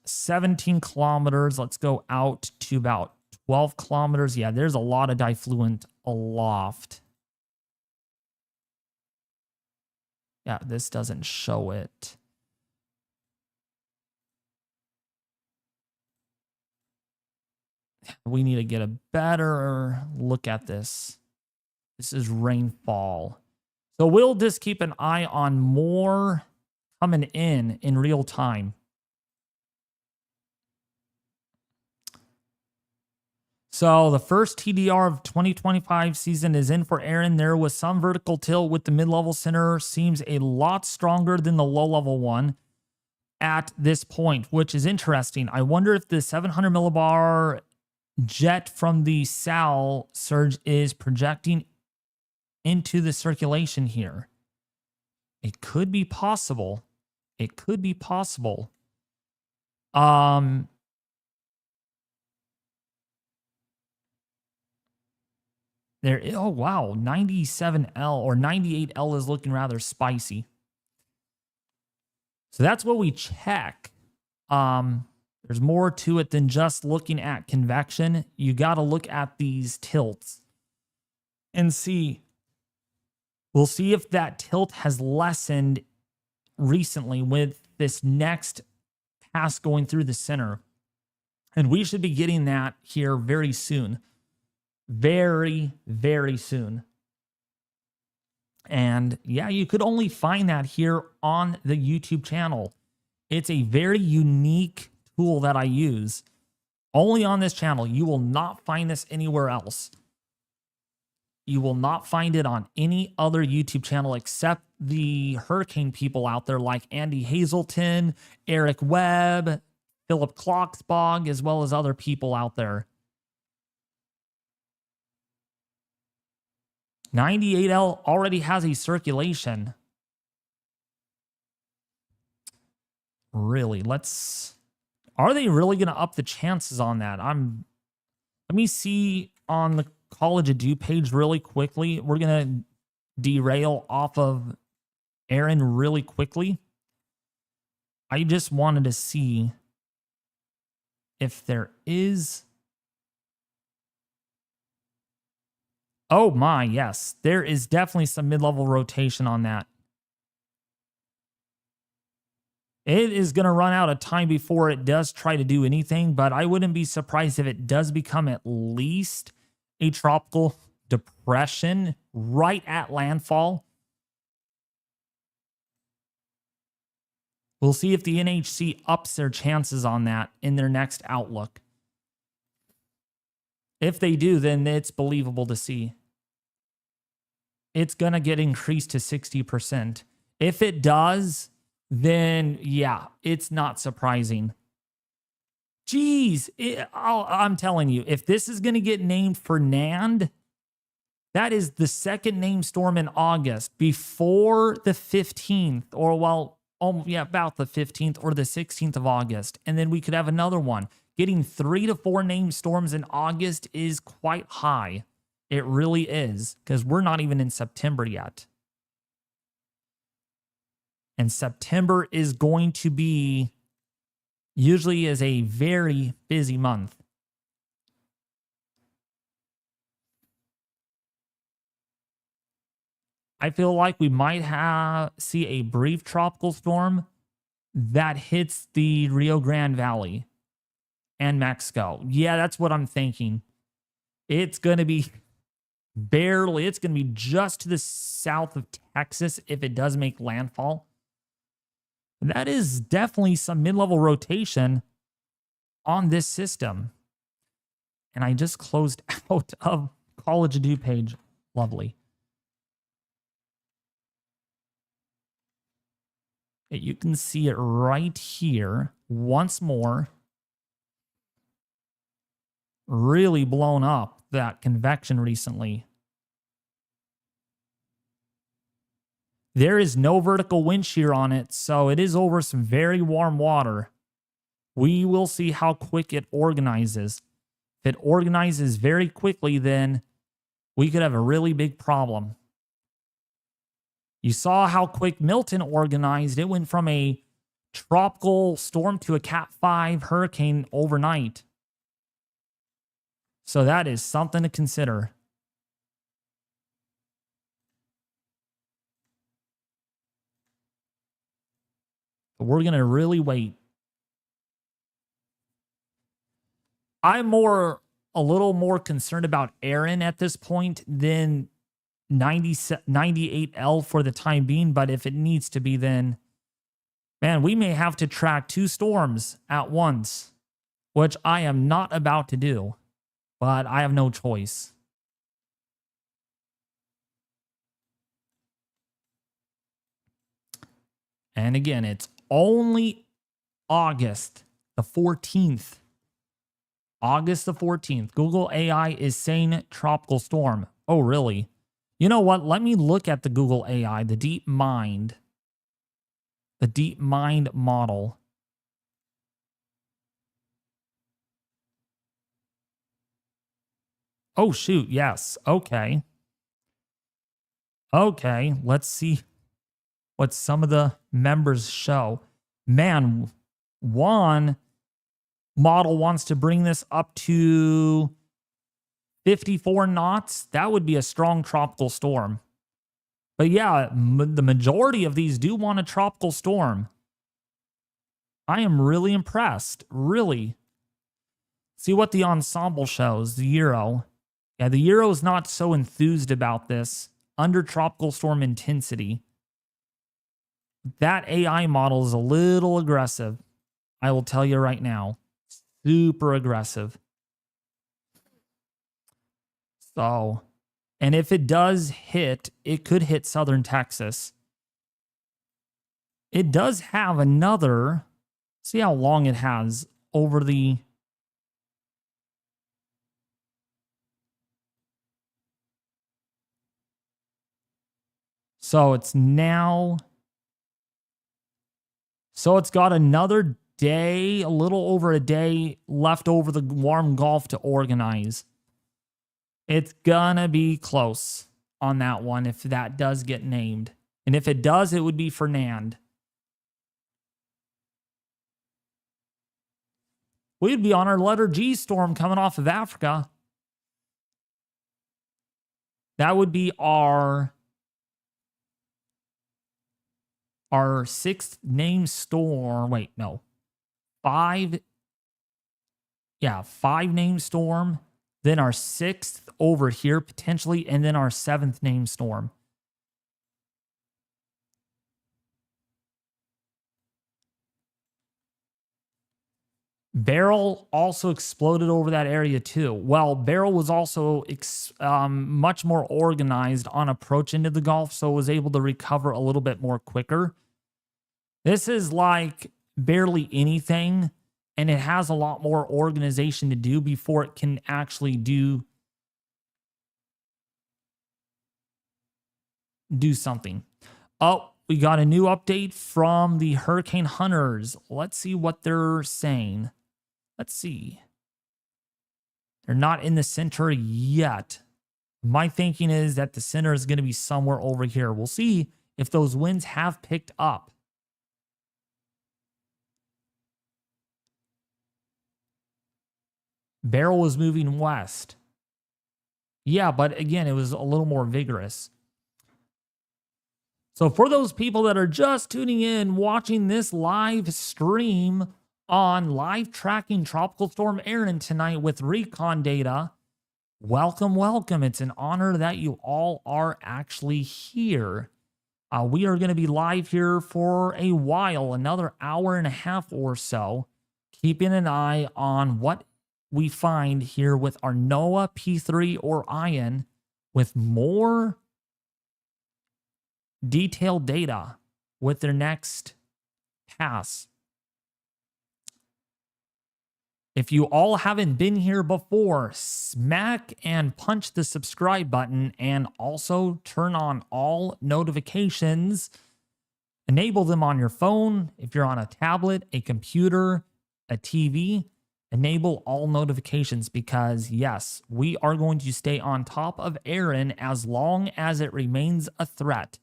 17 kilometers. Let's go out to about 12 kilometers. Yeah, there's a lot of diffluent aloft. Yeah, this doesn't show it. We need to get a better look at this. This is rainfall. So we'll just keep an eye on more coming in real time. So the first TDR of 2025 season is in for Erin. There was some vertical tilt with the mid-level center. Seems a lot stronger than the low-level one at this point, which is interesting. I wonder if the 700 millibar jet from the SAL surge is projecting into the circulation here. It could be possible. It could be possible. There, oh wow, 97L or 98L is looking rather spicy. So that's what we check. There's more to it than just looking at convection. You got to look at these tilts and see. We'll see if that tilt has lessened recently with this next pass going through the center. And we should be getting that here very soon. Very, very soon. And yeah, you could only find that here on the YouTube channel. It's a very unique tool that I use. Only on this channel. You will not find this anywhere else. You will not find it on any other YouTube channel except the hurricane people out there like Andy Hazelton, Eric Webb, Philip Klocksbog, as well as other people out there. 98L already has a circulation. Really, are they really going to up the chances on that? Let me see on the College of Do page really quickly. We're going to derail off of Erin really quickly. I just wanted to see if there is. Oh my, yes. There is definitely some mid-level rotation on that. It is going to run out of time before it does try to do anything, but I wouldn't be surprised if it does become at least a tropical depression right at landfall. We'll see if the NHC ups their chances on that in their next outlook. If they do, then it's believable to see. It's going to get increased to 60%. If it does, then yeah, it's not surprising. Geez, I'm telling you, if this is going to get named Fernand, that is the second named storm in August before the 15th, or well, about the 15th or the 16th of August. And then we could have another one. Getting 3 to 4 named storms in August is quite high. It really is, because we're not even in September yet. And September is going to be, usually is a very busy month. I feel like we might see a brief tropical storm that hits the Rio Grande Valley and Mexico. Yeah, that's what I'm thinking. It's going to be it's going to be just to the south of Texas if it does make landfall. That is definitely some mid-level rotation on this system. And I just closed out of College of Do page. Lovely. You can see it right here once more. Really blown up that convection recently. There is no vertical wind shear on it, so it is over some very warm water. We will see how quick it organizes. If it organizes very quickly, then we could have a really big problem. You saw how quick Milton organized. It went from a tropical storm to a Cat 5 hurricane overnight. So that is something to consider. But we're going to really wait. I'm a little more concerned about Erin at this point than 98L for the time being. But if it needs to be, then, man, we may have to track 2 storms at once, which I am not about to do. But I have no choice. And again, it's only August the 14th. August the 14th. Google AI is saying tropical storm. Oh, really? You know what? Let me look at the Google AI, the DeepMind. The DeepMind model. Oh, shoot. Yes. Okay. Okay. Let's see what some of the members show. Man, one model wants to bring this up to 54 knots. That would be a strong tropical storm. But yeah, the majority of these do want a tropical storm. I am really impressed. Really. See what the ensemble shows. The Euro. Yeah, the Euro is not so enthused about this. Under tropical storm intensity. That AI model is a little aggressive. I will tell you right now. Super aggressive. So, and if it does hit, it could hit southern Texas. It does have another, see how long it has over the, so it's now, so it's got another day, a little over a day left over the warm Gulf to organize. It's gonna be close on that one if that does get named. And if it does, it would be Fernand. We'd be on our letter G storm coming off of Africa. That would be our sixth named storm. Wait, no. 5. Yeah, 5 named storm. Then our 6th over here potentially. And then our 7th named storm. Beryl also exploded over that area too. Well, Beryl was also much more organized on approach into the Gulf, so was able to recover a little bit more quicker. This is like barely anything, and it has a lot more organization to do before it can actually do something. Oh, we got a new update from the Hurricane Hunters. Let's see what they're saying. Let's see. They're not in the center yet. My thinking is that the center is going to be somewhere over here. We'll see if those winds have picked up. Beryl was moving west. Yeah, but again, it was a little more vigorous. So for those people that are just tuning in, watching this live stream on live tracking Tropical Storm Erin tonight with Recon data, welcome, welcome. It's an honor that you all are actually here. We are going to be live here for a while, another hour and a half or so, keeping an eye on what we find here with our NOAA P3 or Ion with more detailed data with their next pass. If you all haven't been here before, smack and punch the subscribe button and also turn on all notifications. Enable them on your phone. If you're on a tablet, a computer, a TV, enable all notifications because yes, we are going to stay on top of Erin as long as it remains a threat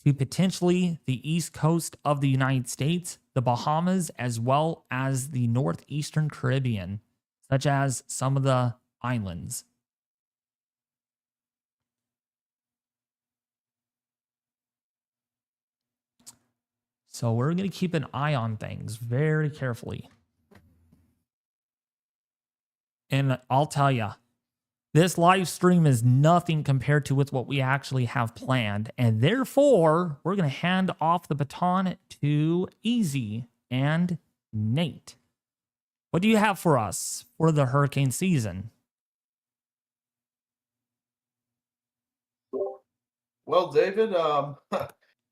to potentially the east coast of the United States, the Bahamas, as well as the northeastern Caribbean, such as some of the islands. So we're going to keep an eye on things very carefully. And I'll tell you, this live stream is nothing compared to with what we actually have planned. And therefore, we're going to hand off the baton to Easy and Nate. What do you have for us for the hurricane season? Well, David, on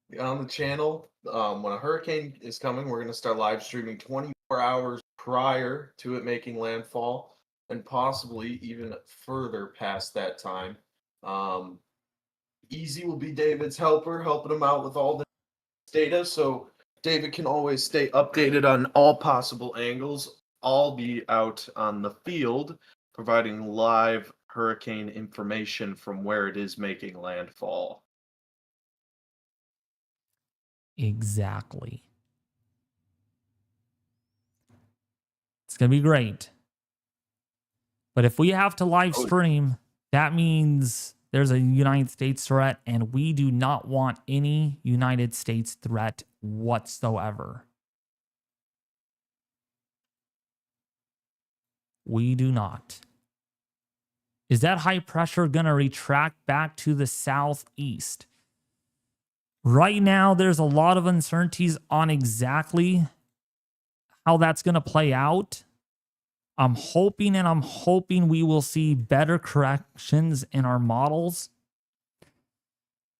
the channel, when a hurricane is coming, we're going to start live streaming 24 hours prior to it making landfall, and possibly even further past that time. Easy will be David's helper, helping him out with all the data, so David can always stay updated on all possible angles. I'll be out on the field providing live hurricane information from where it is making landfall. Exactly. It's going to be great. But if we have to live stream, that means there's a United States threat, and we do not want any United States threat whatsoever. We do not. Is that high pressure going to retract back to the southeast? Right now, there's a lot of uncertainties on exactly how that's going to play out. I'm hoping we will see better corrections in our models.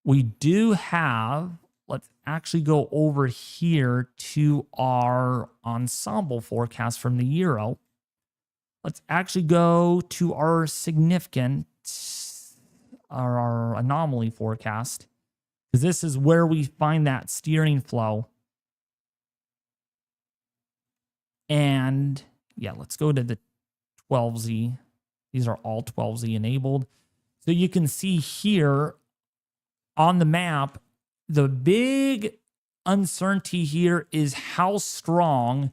We do have, let's actually go over here to our ensemble forecast from the Euro. Let's actually go to our significant, our anomaly forecast, because this is where we find that steering flow. And yeah, let's go to the 12Z. These are all 12Z enabled. So you can see here on the map, the big uncertainty here is how strong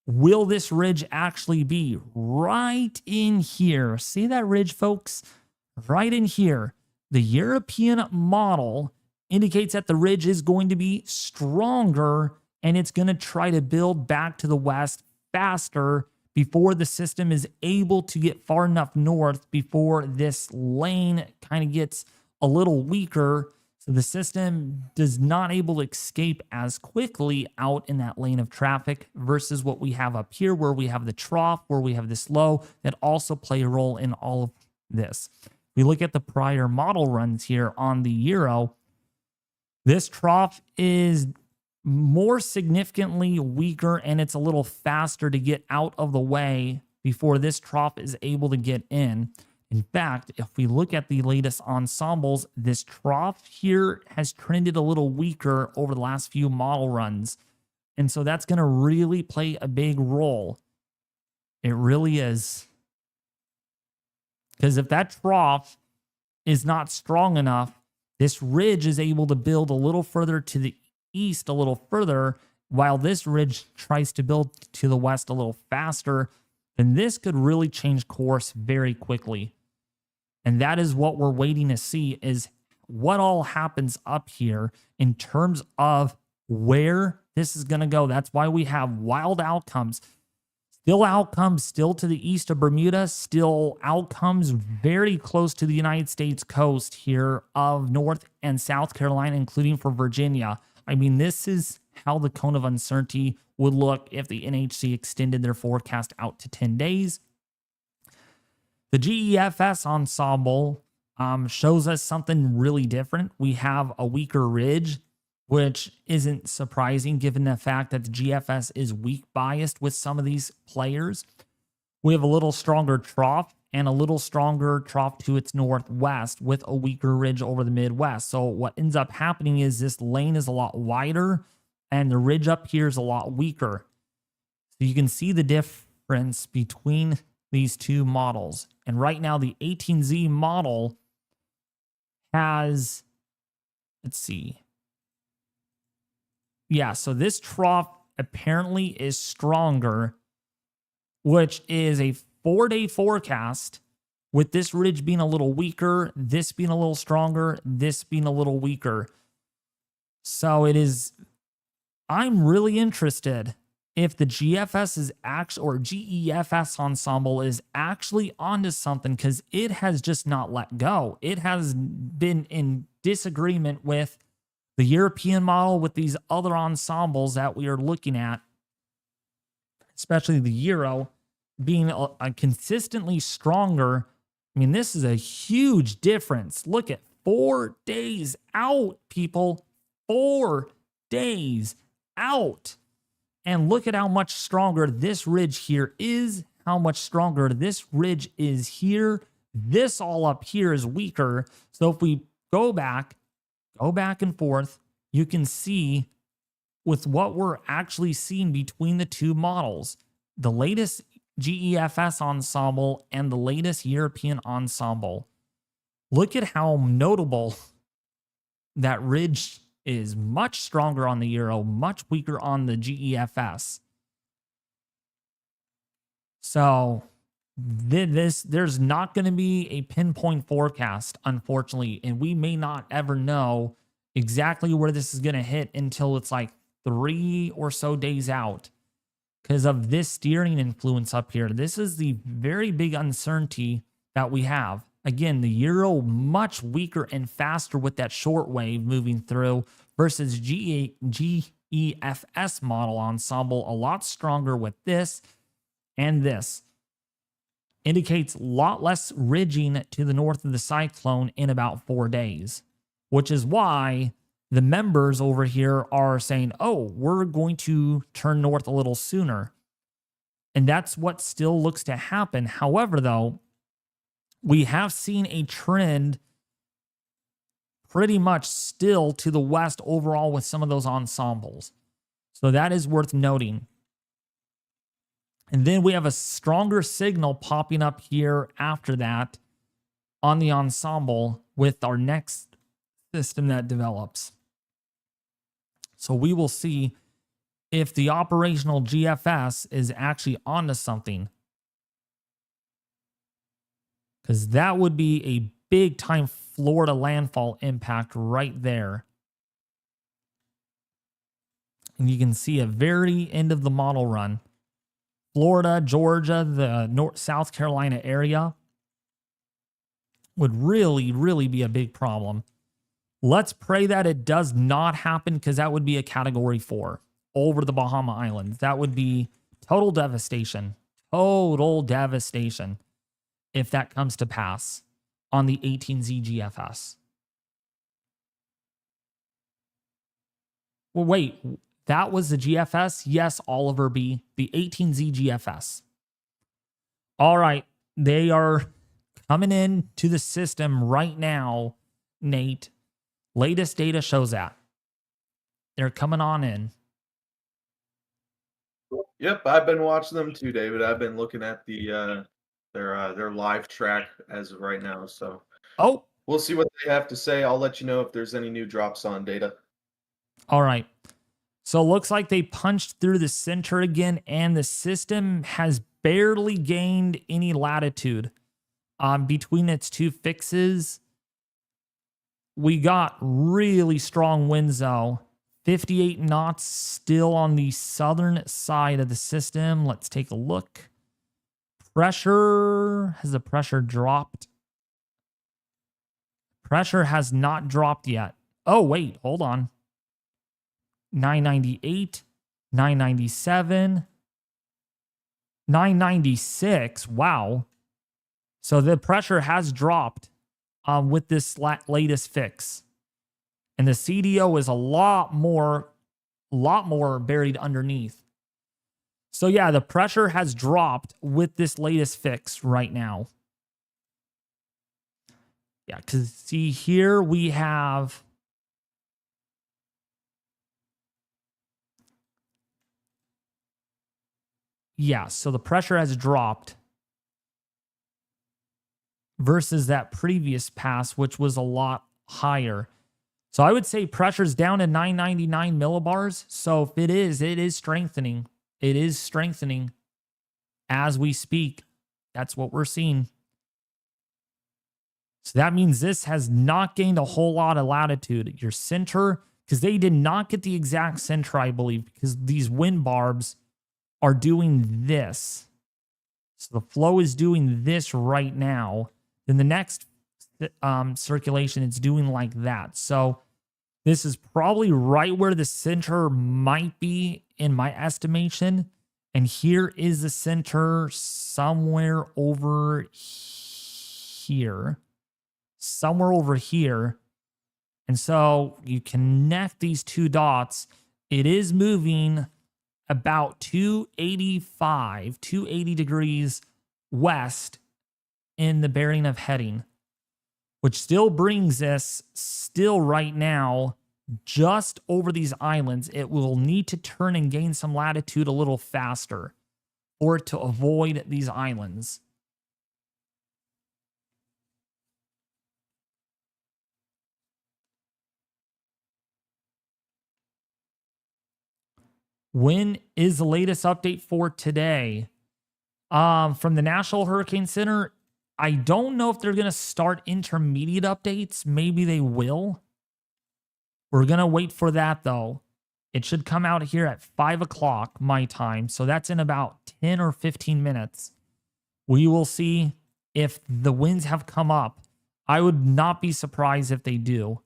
will this ridge actually be? Right in here. See that ridge, folks? Right in here. The European model indicates that the ridge is going to be stronger, and it's going to try to build back to the west faster before the system is able to get far enough north before this lane kind of gets a little weaker. So the system does not able to escape as quickly out in that lane of traffic versus what we have up here, where we have the trough, where we have this low that also play a role in all of this. We look at the prior model runs here on the Euro. This trough is more significantly weaker, and it's a little faster to get out of the way before this trough is able to get in. In fact, if we look at the latest ensembles, this trough here has trended a little weaker over the last few model runs. And so that's going to really play a big role. It really is. Because if that trough is not strong enough, this ridge is able to build a little further to the east, a little further, while this ridge tries to build to the west a little faster, then this could really change course very quickly. And that is what we're waiting to see, is what all happens up here in terms of where this is going to go. That's why we have wild outcomes. Still to the east of Bermuda, still outcomes very close to the United States coast here of North and South Carolina, including for Virginia. I mean, this is how the cone of uncertainty would look if the NHC extended their forecast out to 10 days. The GEFS ensemble shows us something really different. We have a weaker ridge, which isn't surprising given the fact that the GFS is weak biased with some of these players. We have a little stronger trough and a little stronger trough to its northwest with a weaker ridge over the Midwest. So what ends up happening is this lane is a lot wider and the ridge up here is a lot weaker. So you can see the difference between these two models. And right now the 18Z model has, let's see. Yeah, so this trough apparently is stronger, which is a 4-day forecast with this ridge being a little weaker, this being a little stronger, this being a little weaker. So it is, I'm really interested if the GFS is actually, or GEFS ensemble is actually onto something, because it has just not let go. It has been in disagreement with the European model, with these other ensembles that we are looking at, especially the Euro, being a consistently stronger. I mean, this is a huge difference. Look at 4 days out, people. 4 days out. And look at how much stronger this ridge here is, how much stronger this ridge is here. This all up here is weaker. So if we go back and forth, you can see with what we're actually seeing between the two models, the latest GEFS ensemble and the latest European ensemble. Look at how notable that ridge is. Much stronger on the Euro, much weaker on the GEFS. So there's not going to be a pinpoint forecast, unfortunately, and we may not ever know exactly where this is going to hit until it's like 3 or so days out because of this steering influence up here. This is the very big uncertainty that we have. Again, the euro much weaker and faster with that short wave moving through versus GEFS model ensemble a lot stronger with this and this. Indicates a lot less ridging to the north of the cyclone in about 4 days, which is why the members over here are saying, oh, we're going to turn north a little sooner. And that's what still looks to happen. However, though, we have seen a trend pretty much still to the west overall with some of those ensembles. So that is worth noting. And then we have a stronger signal popping up here after that on the ensemble with our next system that develops. So we will see if the operational GFS is actually onto something. Because that would be a big time Florida landfall impact right there. And you can see a very end of the model run. Florida, Georgia, the South Carolina area would really, really be a big problem. Let's pray that it does not happen because that would be a category 4 over the Bahama Islands. That would be total devastation. Total devastation if that comes to pass on the 18Z GFS. Well, wait. That was the GFS? Yes, Oliver B. The 18Z GFS. All right. They are coming in to the system right now, Nate. Latest data shows that. They're coming on in. Yep, I've been watching them too, David. I've been looking at their live track as of right now. So we'll see what they have to say. I'll let you know if there's any new drops on data. All right. So it looks like they punched through the center again, and the system has barely gained any latitude between its two fixes. We got really strong winds, though. 58 knots still on the southern side of the system. Let's take a look. Pressure, has the pressure dropped? Pressure has not dropped yet. Oh, wait, hold on. 998, 997, 996. Wow. So the pressure has dropped with this latest fix. And the CDO is a lot more buried underneath. So yeah, the pressure has dropped with this latest fix right now. Yeah, because see here we have... Yeah, so the pressure has dropped versus that previous pass, which was a lot higher. So I would say pressure's down to 999 millibars. So if it is strengthening. It is strengthening as we speak. That's what we're seeing. So that means this has not gained a whole lot of latitude. Your center, because they did not get the exact center, I believe, because these wind barbs are doing this. So the flow is doing this right now. Then the next circulation, it's doing like that. So this is probably right where the center might be in my estimation. And here is the center somewhere over here. Somewhere over here. And so you connect these two dots. It is moving about 280 degrees west in the bearing of heading, which still brings us still right now just over these islands. It will need to turn and gain some latitude a little faster for it to avoid these islands. When is the latest update for today? From the National Hurricane Center, I don't know if they're going to start intermediate updates. Maybe they will. We're going to wait for that, though. It should come out here at 5 o'clock my time. So that's in about 10 or 15 minutes. We will see if the winds have come up. I would not be surprised if they do.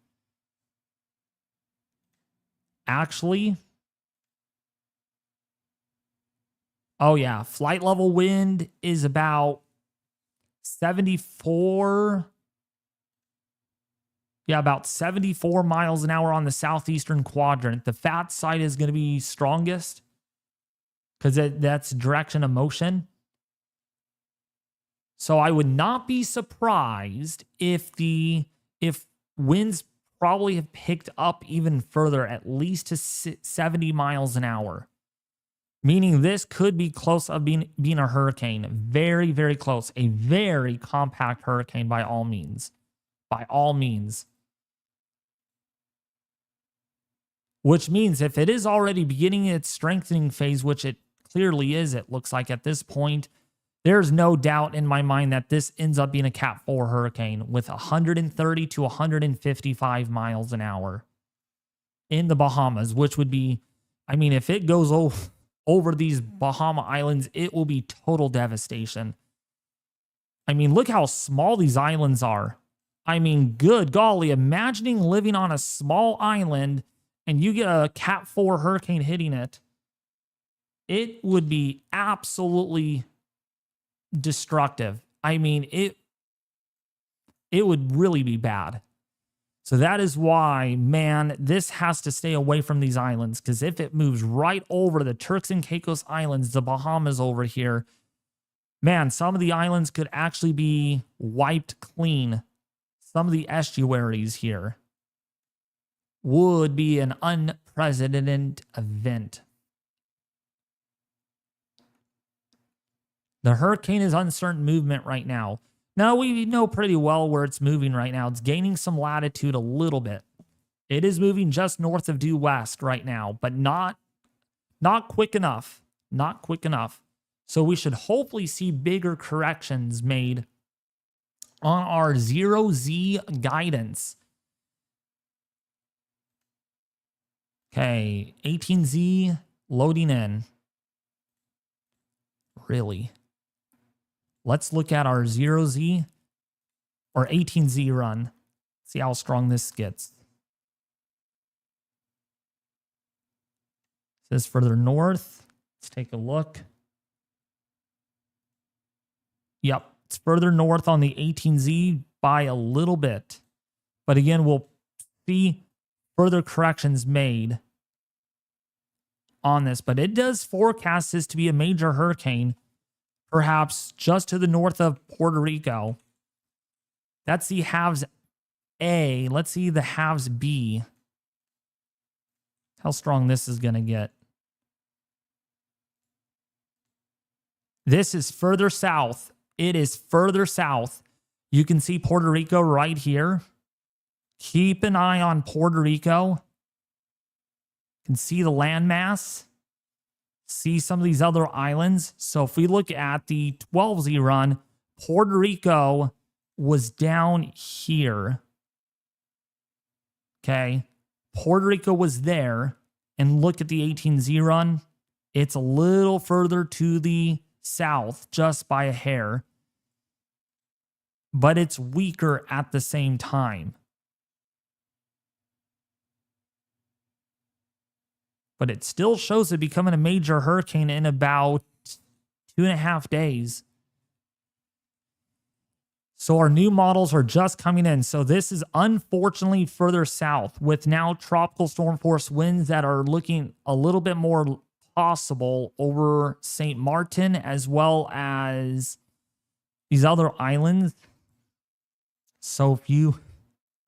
Actually, oh yeah, flight level wind is about 74. Yeah, about 74 miles an hour on the southeastern quadrant. The fat side is going to be strongest because that's direction of motion. So I would not be surprised if winds probably have picked up even further, at least to 70 miles an hour. Meaning this could be close of being a hurricane. Very, very close. A very compact hurricane by all means. By all means. Which means if it is already beginning its strengthening phase, which it clearly is, it looks like at this point, there's no doubt in my mind that this ends up being a Cat 4 hurricane with 130 to 155 miles an hour in the Bahamas, which would be, I mean, if it goes over these Bahama Islands, it will be total devastation. I mean, look how small these islands are. I mean, good golly, imagining living on a small island and you get a Cat 4 hurricane hitting it. It would be absolutely destructive. I mean, it would really be bad. So that is why, man, this has to stay away from these islands, because if it moves right over the Turks and Caicos Islands, the Bahamas over here, man, some of the islands could actually be wiped clean. Some of the estuaries here would be an unprecedented event. The hurricane is uncertain movement right now. Now, we know pretty well where it's moving right now. It's gaining some latitude a little bit. It is moving just north of due west right now, but not quick enough. Not quick enough. So we should hopefully see bigger corrections made on our 0Z guidance. Okay, 18Z loading in. Really? Let's look at our 0Z or 18Z run. See how strong this gets. It says further north. Let's take a look. Yep, it's further north on the 18Z by a little bit. But again, we'll see further corrections made on this. But it does forecast this to be a major hurricane, perhaps just to the north of Puerto Rico. That's the halves A. Let's see the halves B. How strong this is going to get. This is further south. It is further south. You can see Puerto Rico right here. Keep an eye on Puerto Rico. You can see the landmass. See some of these other islands. So if we look at the 12Z run, Puerto Rico was down here. Okay. Puerto Rico was there. And look at the 18Z run. It's a little further to the south, just by a hair. But it's weaker at the same time. But it still shows it becoming a major hurricane in about 2.5 days. So our new models are just coming in. So this is unfortunately further south with now tropical storm force winds that are looking a little bit more possible over St. Martin as well as these other islands. So if you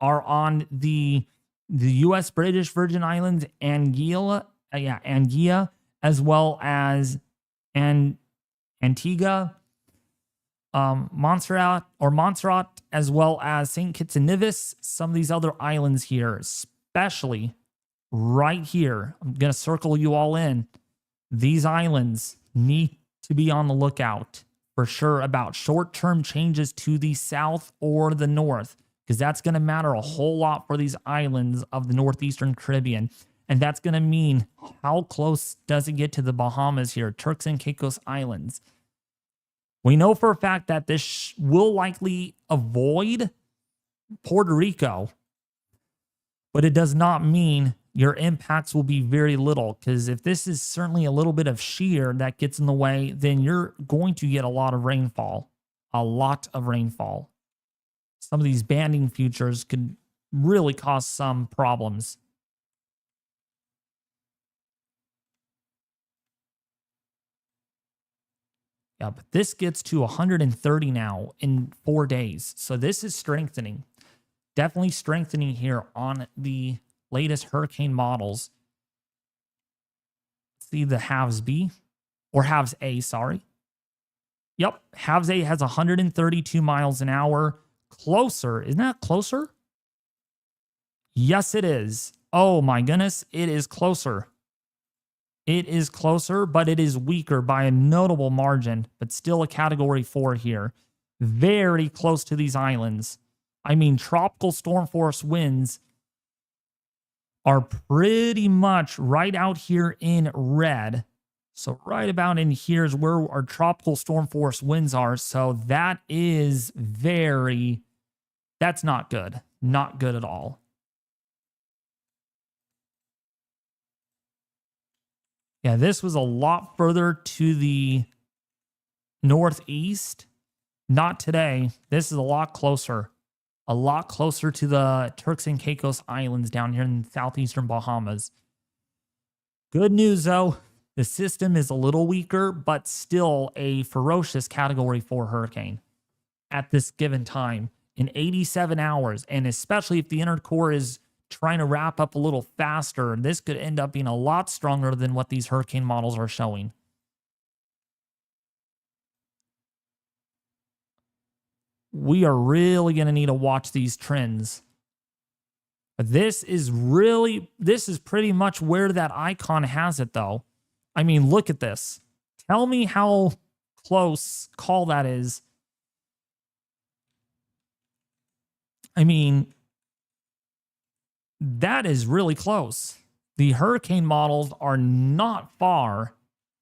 are on the U.S. British Virgin Islands, Anguilla, as well as Antigua, Montserrat, as well as St. Kitts and Nevis, some of these other islands here, especially right here. I'm going to circle you all in. These islands need to be on the lookout. for sure about short-term changes to the south or the north, because that's going to matter a whole lot for these islands of the northeastern Caribbean. And that's going to mean how close does it get to the Bahamas here, Turks and Caicos Islands. We know for a fact that this will likely avoid Puerto Rico, but it does not mean your impacts will be very little, because if this is certainly a little bit of shear that gets in the way, then you're going to get a lot of rainfall. A lot of rainfall. Some of these banding futures could really cause some problems. Yeah, but this gets to 130 now in 4 days. So this is strengthening. Definitely strengthening here on the latest hurricane models. See the halves B or halves A, sorry. Yep, halves A has 132 miles an hour. Closer, isn't that closer? Yes, it is. Oh my goodness, it is closer. It is closer, but it is weaker by a notable margin, but still a category 4 here. Very close to these islands. I mean, tropical storm force winds are pretty much right out here in red. So right about in here is where our tropical storm force winds are. So that is that's not good. Not good at all. Yeah, this was a lot further to the northeast. Not today. This is a lot closer. A lot closer to the Turks and Caicos Islands down here in the southeastern Bahamas. Good news, though. The system is a little weaker, but still a ferocious category 4 hurricane at this given time in 87 hours. And especially if the inner core is trying to wrap up a little faster, this could end up being a lot stronger than what these hurricane models are showing. We are really going to need to watch these trends. But this is pretty much where that icon has it, though. I mean, look at this. Tell me how close call that is. I mean, that is really close. The hurricane models are not far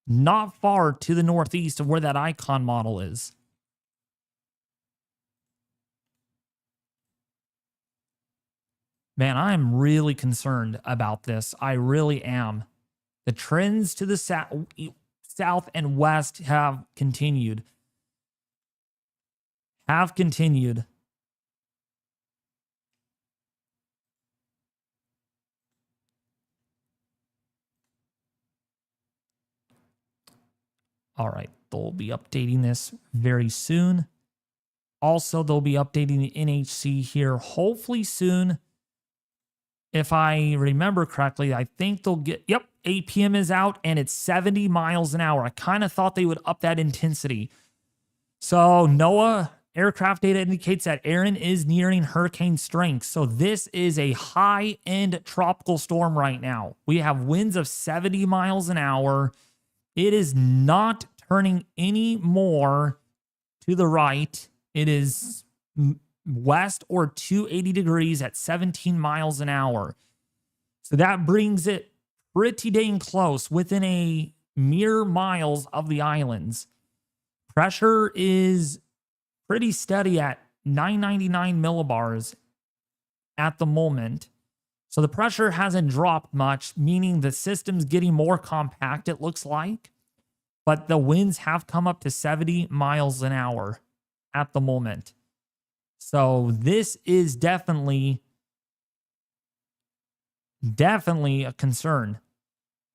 to the northeast of where that icon model is. Man, I am really concerned about this. I really am. The trends to the south and west have continued. All right, they'll be updating this very soon. Also, they'll be updating the NHC here hopefully soon. If I remember correctly, I think they'll get, yep, 8 p.m. is out and it's 70 miles an hour. I kind of thought they would up that intensity. So NOAA aircraft data indicates that Erin is nearing hurricane strength. So this is a high-end tropical storm right now. We have winds of 70 miles an hour. It is not turning any more to the right. It is west or 280 degrees at 17 miles an hour. So that brings it pretty dang close, within a mere miles of the islands. Pressure is pretty steady at 999 millibars at the moment. So the pressure hasn't dropped much, meaning the system's getting more compact, it looks like. But the winds have come up to 70 miles an hour at the moment. So this is definitely a concern.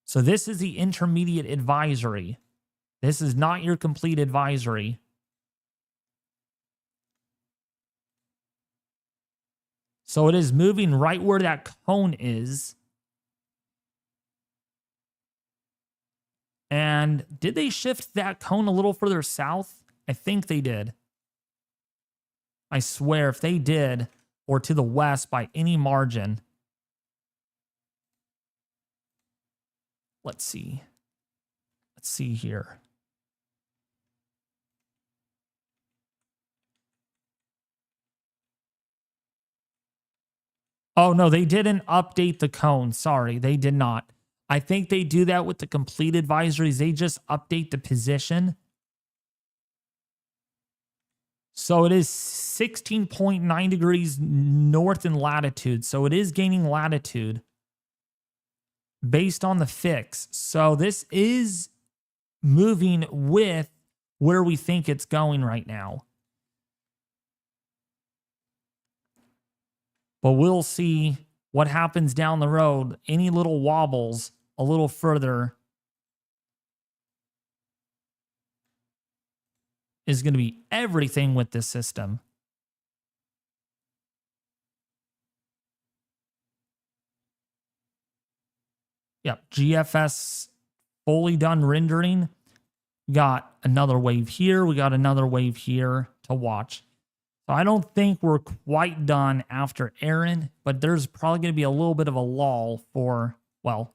So this is the intermediate advisory. This is not your complete advisory. So it is moving right where that cone is. And did they shift that cone a little further south? I think they did. I swear, if they did, or to the west by any margin. Let's see. Let's see here. Oh, no, they didn't update the cone. Sorry, they did not. I think they do that with the complete advisories. They just update the position. So it is 16.9 degrees north in latitude. So it is gaining latitude based on the fix. So this is moving with where we think it's going right now. But we'll see what happens down the road. Any little wobbles a little further is going to be everything with this system. Yep, GFS fully done rendering. Got another wave here. We got another wave here to watch. So I don't think we're quite done after Erin, but there's probably going to be a little bit of a lull for, well,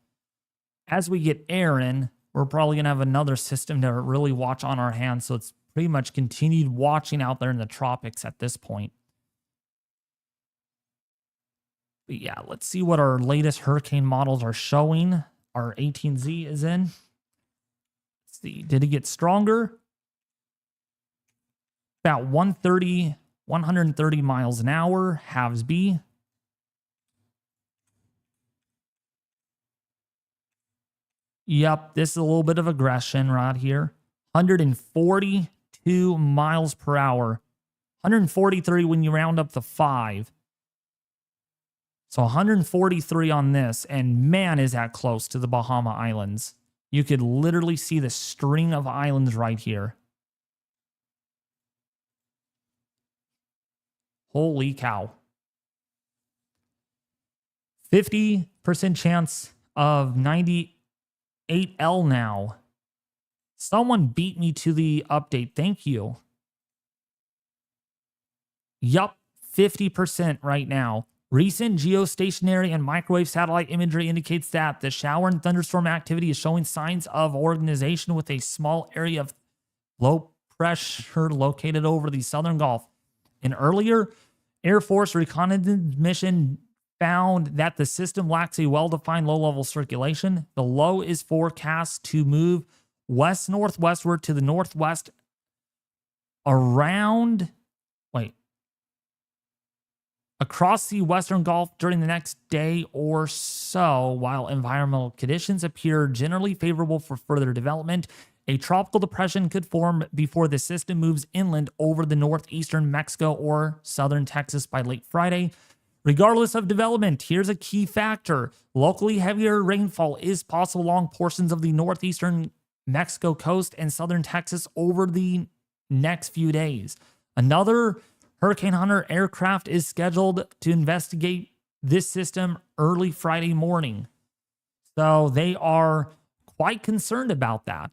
as we get Erin, we're probably going to have another system to really watch on our hands. So it's pretty much continued watching out there in the tropics at this point. But yeah, let's see what our latest hurricane models are showing. Our 18Z is in. Let's see, did it get stronger? About 130 miles an hour, halves B. Yep, this is a little bit of aggression right here. 142 miles per hour. 143 when you round up the 5. So 143 on this, and man, is that close to the Bahama Islands. You could literally see the string of islands right here. Holy cow. 50% chance of 98L now. Someone beat me to the update. Thank you. Yup, 50% right now. Recent geostationary and microwave satellite imagery indicates that the shower and thunderstorm activity is showing signs of organization with a small area of low pressure located over the southern Gulf. An earlier Air Force reconnaissance mission found that the system lacks a well-defined low-level circulation. The low is forecast to move west-northwestward to the northwest across the western Gulf during the next day or so, while environmental conditions appear generally favorable for further development. A tropical depression could form before the system moves inland over the northeastern Mexico or southern Texas by late Friday. Regardless of development, here's a key factor. Locally heavier rainfall is possible along portions of the northeastern Mexico coast and southern Texas over the next few days. Another Hurricane Hunter aircraft is scheduled to investigate this system early Friday morning. So they are quite concerned about that.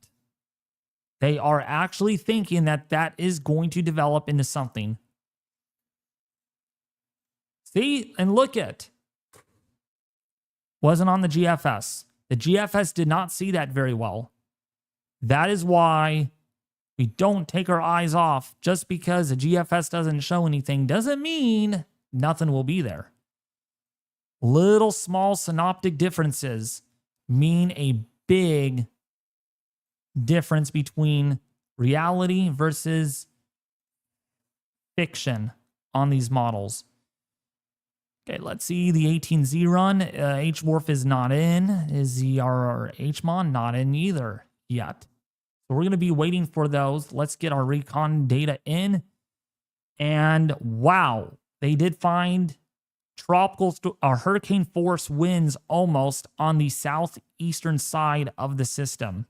They are actually thinking that that is going to develop into something. See, and look at. Wasn't on the GFS. The GFS did not see that very well. That is why we don't take our eyes off. Just because the GFS doesn't show anything doesn't mean nothing will be there. Little small synoptic differences mean a big difference between reality versus fiction on these models. Okay, let's see the 18Z run. HWRF is not in. Is the HMON not in either yet? So we're going to be waiting for those. Let's get our Recon data in. And wow, they did find tropical hurricane force winds almost on the southeastern side of the system.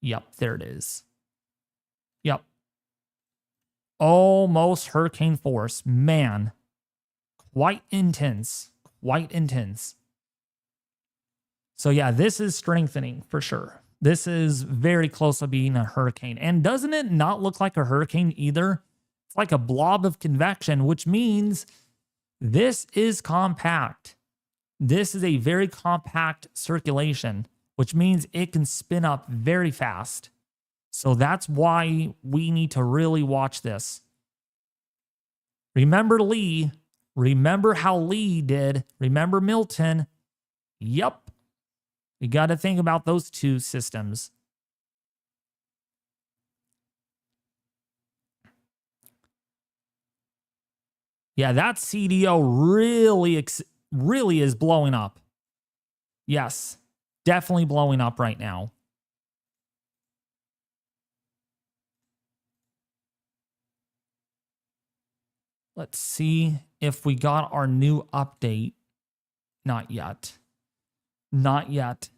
Yep, there it is. Yep. Almost hurricane force. Man, quite intense. Quite intense. So yeah, this is strengthening for sure. This is very close to being a hurricane. And doesn't it not look like a hurricane either? It's like a blob of convection, which means this is compact. This is a very compact circulation, which means it can spin up very fast. So that's why we need to really watch this. Remember Lee. Remember how Lee did. Remember Milton. Yep. You got to think about those two systems. Yeah, that CDO really is blowing up. Yes, definitely blowing up right now. Let's see if we got our new update. Not yet. Not yet.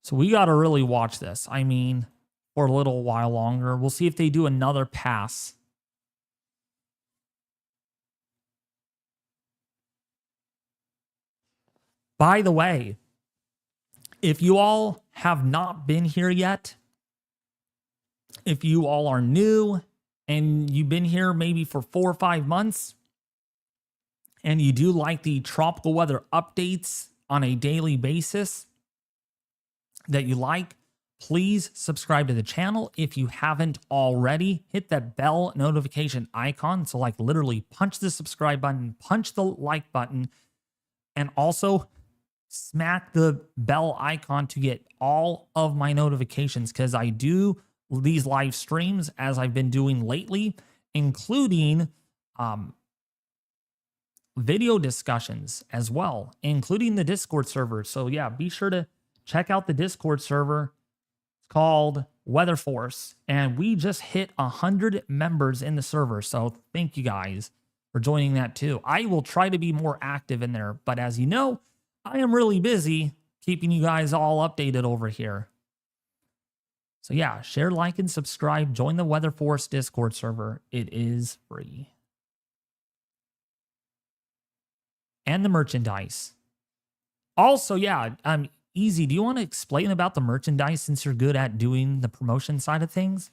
So we got to really watch this. I mean, for a little while longer. We'll see if they do another pass. By the way, if you all have not been here yet, if you all are new and you've been here maybe for 4 or 5 months, and you do like the tropical weather updates on a daily basis that you like, please subscribe to the channel. If you haven't already, hit that bell notification icon. So like literally punch the subscribe button, punch the like button, and also smack the bell icon to get all of my notifications, because I do these live streams as I've been doing lately, including video discussions as well, including the Discord server. So yeah, be sure to check out the Discord server. It's called Weather Force, and we just hit 100 members in the server. So thank you guys for joining that too. I will try to be more active in there, but as you know, I am really busy keeping you guys all updated over here. So yeah, share, like, and subscribe. Join the Weather Force Discord server. It is free. And the merchandise. Also, yeah, Easy, do you want to explain about the merchandise since you're good at doing the promotion side of things?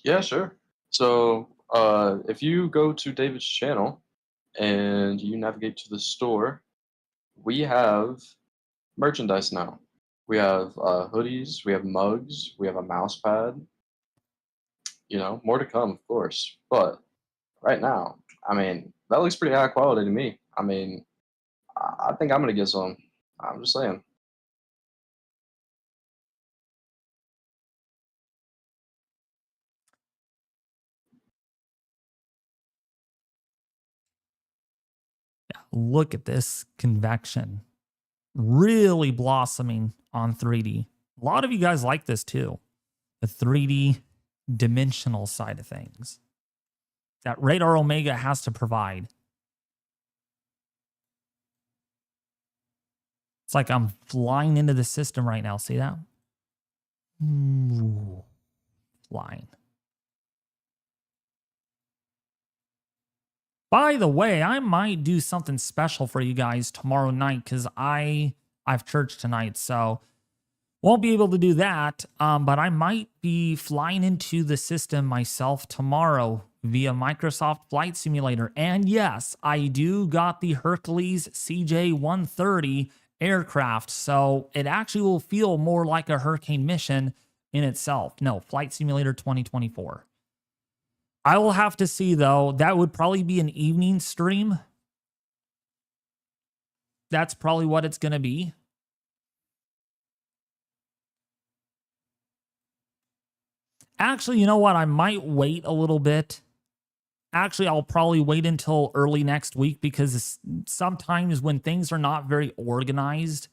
Yeah, sure. So if you go to David's channel and you navigate to the store, we have merchandise now. We have hoodies, we have mugs, we have a mouse pad. You know, more to come, of course. But right now, I mean, that looks pretty high quality to me. I mean, I think I'm gonna get some. I'm just saying. Yeah, look at this convection. Really blossoming on 3D. A lot of you guys like this too. The 3D dimensional side of things that Radar Omega has to provide. It's like I'm flying into the system right now. See that? Ooh, flying. By the way, I might do something special for you guys tomorrow night because I have church tonight, so won't be able to do that. But I might be flying into the system myself tomorrow via Microsoft Flight Simulator. And yes, I do got the Hercules CJ-130 aircraft, so it actually will feel more like a Hurricane mission in itself. No, Flight Simulator 2024. I will have to see, though. That would probably be an evening stream. That's probably what it's going to be. Actually, you know what? I might wait a little bit. Actually, I'll probably wait until early next week because sometimes when things are not very organized,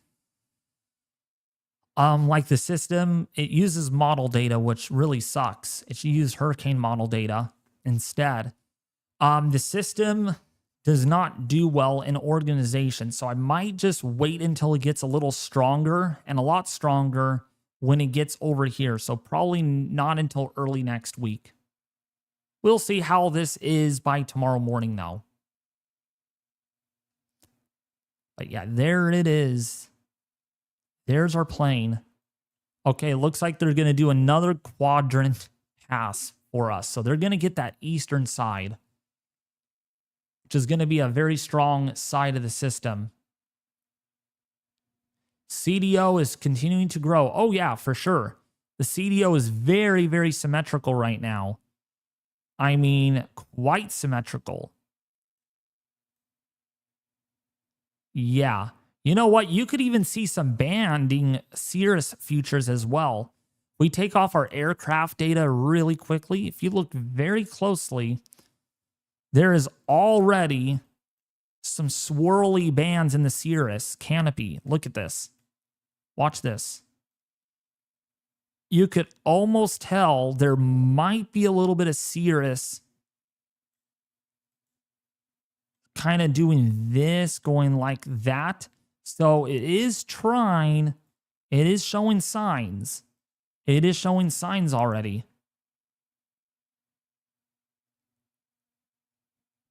like the system, it uses model data, which really sucks. It should use Hurricane model data instead. The system does not do well in organization, so I might just wait until it gets a little stronger and a lot stronger when it gets over here. So probably not until early next week. We'll see how this is by tomorrow morning, though. But yeah, there it is. There's our plane. Okay, it looks like they're going to do another quadrant pass for us. So they're going to get that eastern side, which is going to be a very strong side of the system. CDO is continuing to grow. Oh, yeah, for sure. The CDO is very, very symmetrical right now. I mean, quite symmetrical. Yeah. You know what? You could even see some banding Cirrus futures as well. We take off our aircraft data really quickly. If you look very closely, there is already some swirly bands in the Cirrus canopy. Look at this. Watch this. You could almost tell there might be a little bit of Cirrus kind of doing this, going like that. So it is trying, it is showing signs. It is showing signs already.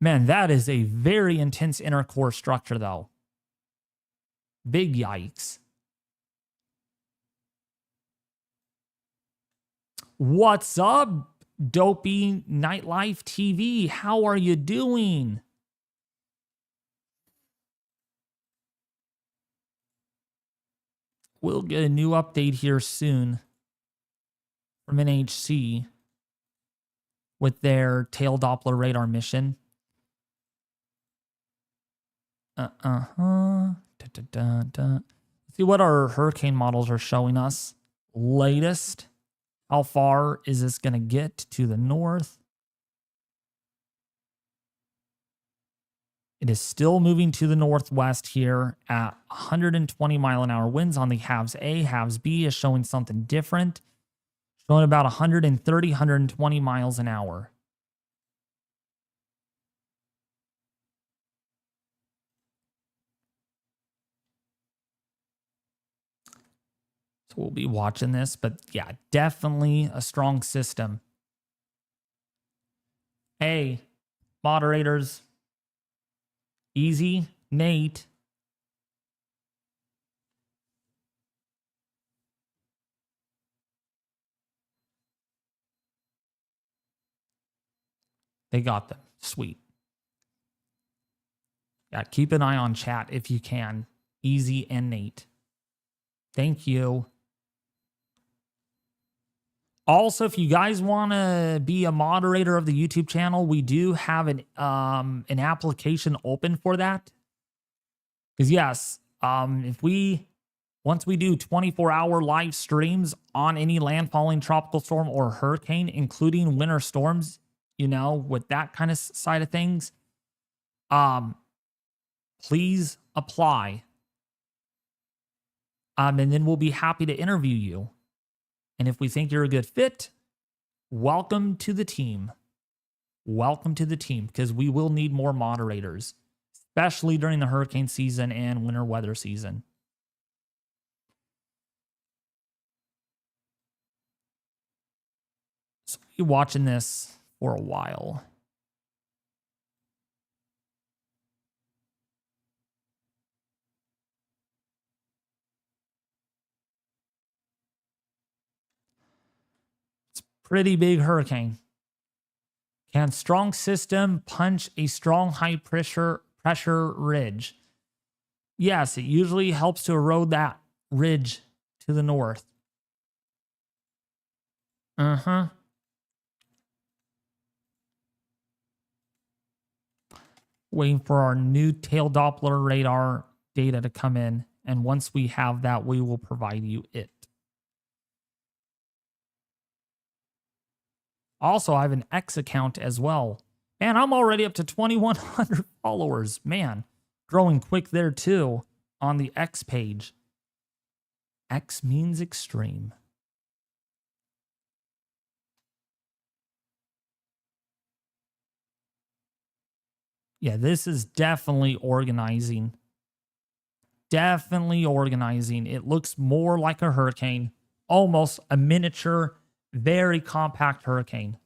Man, that is a very intense inner core structure, though. Big yikes. What's up, Dopey Nightlife TV? How are you doing? We'll get a new update here soon from NHC with their tail Doppler radar mission. Let's see what our hurricane models are showing us. Latest. How far is this going to get to the north? It is still moving to the northwest here at 120 mile an hour winds on the halves A. Halves B is showing something different, showing about 130, 120 miles an hour. So we'll be watching this, but yeah, definitely a strong system. Hey, moderators. Easy, Nate. They got them. Sweet. Yeah, keep an eye on chat if you can. Easy and Nate. Thank you. Also, if you guys want to be a moderator of the YouTube channel, we do have an application open for that. Because yes, once we do 24-hour live streams on any landfalling tropical storm or hurricane, including winter storms, you know, with that kind of side of things, please apply. And then we'll be happy to interview you. And if we think you're a good fit, welcome to the team. Welcome to the team, because we will need more moderators, especially during the hurricane season and winter weather season. So we'll be watching this for a while. Pretty big hurricane. Can strong system punch a strong high pressure ridge? Yes, it usually helps to erode that ridge to the north. Waiting for our new tail Doppler radar data to come in. And once we have that, we will provide you it. Also, I have an X account as well. And I'm already up to 2,100 followers. Man, growing quick there too on the X page. X means extreme. Yeah, this is definitely organizing. Definitely organizing. It looks more like a hurricane. Almost a miniature, very compact hurricane.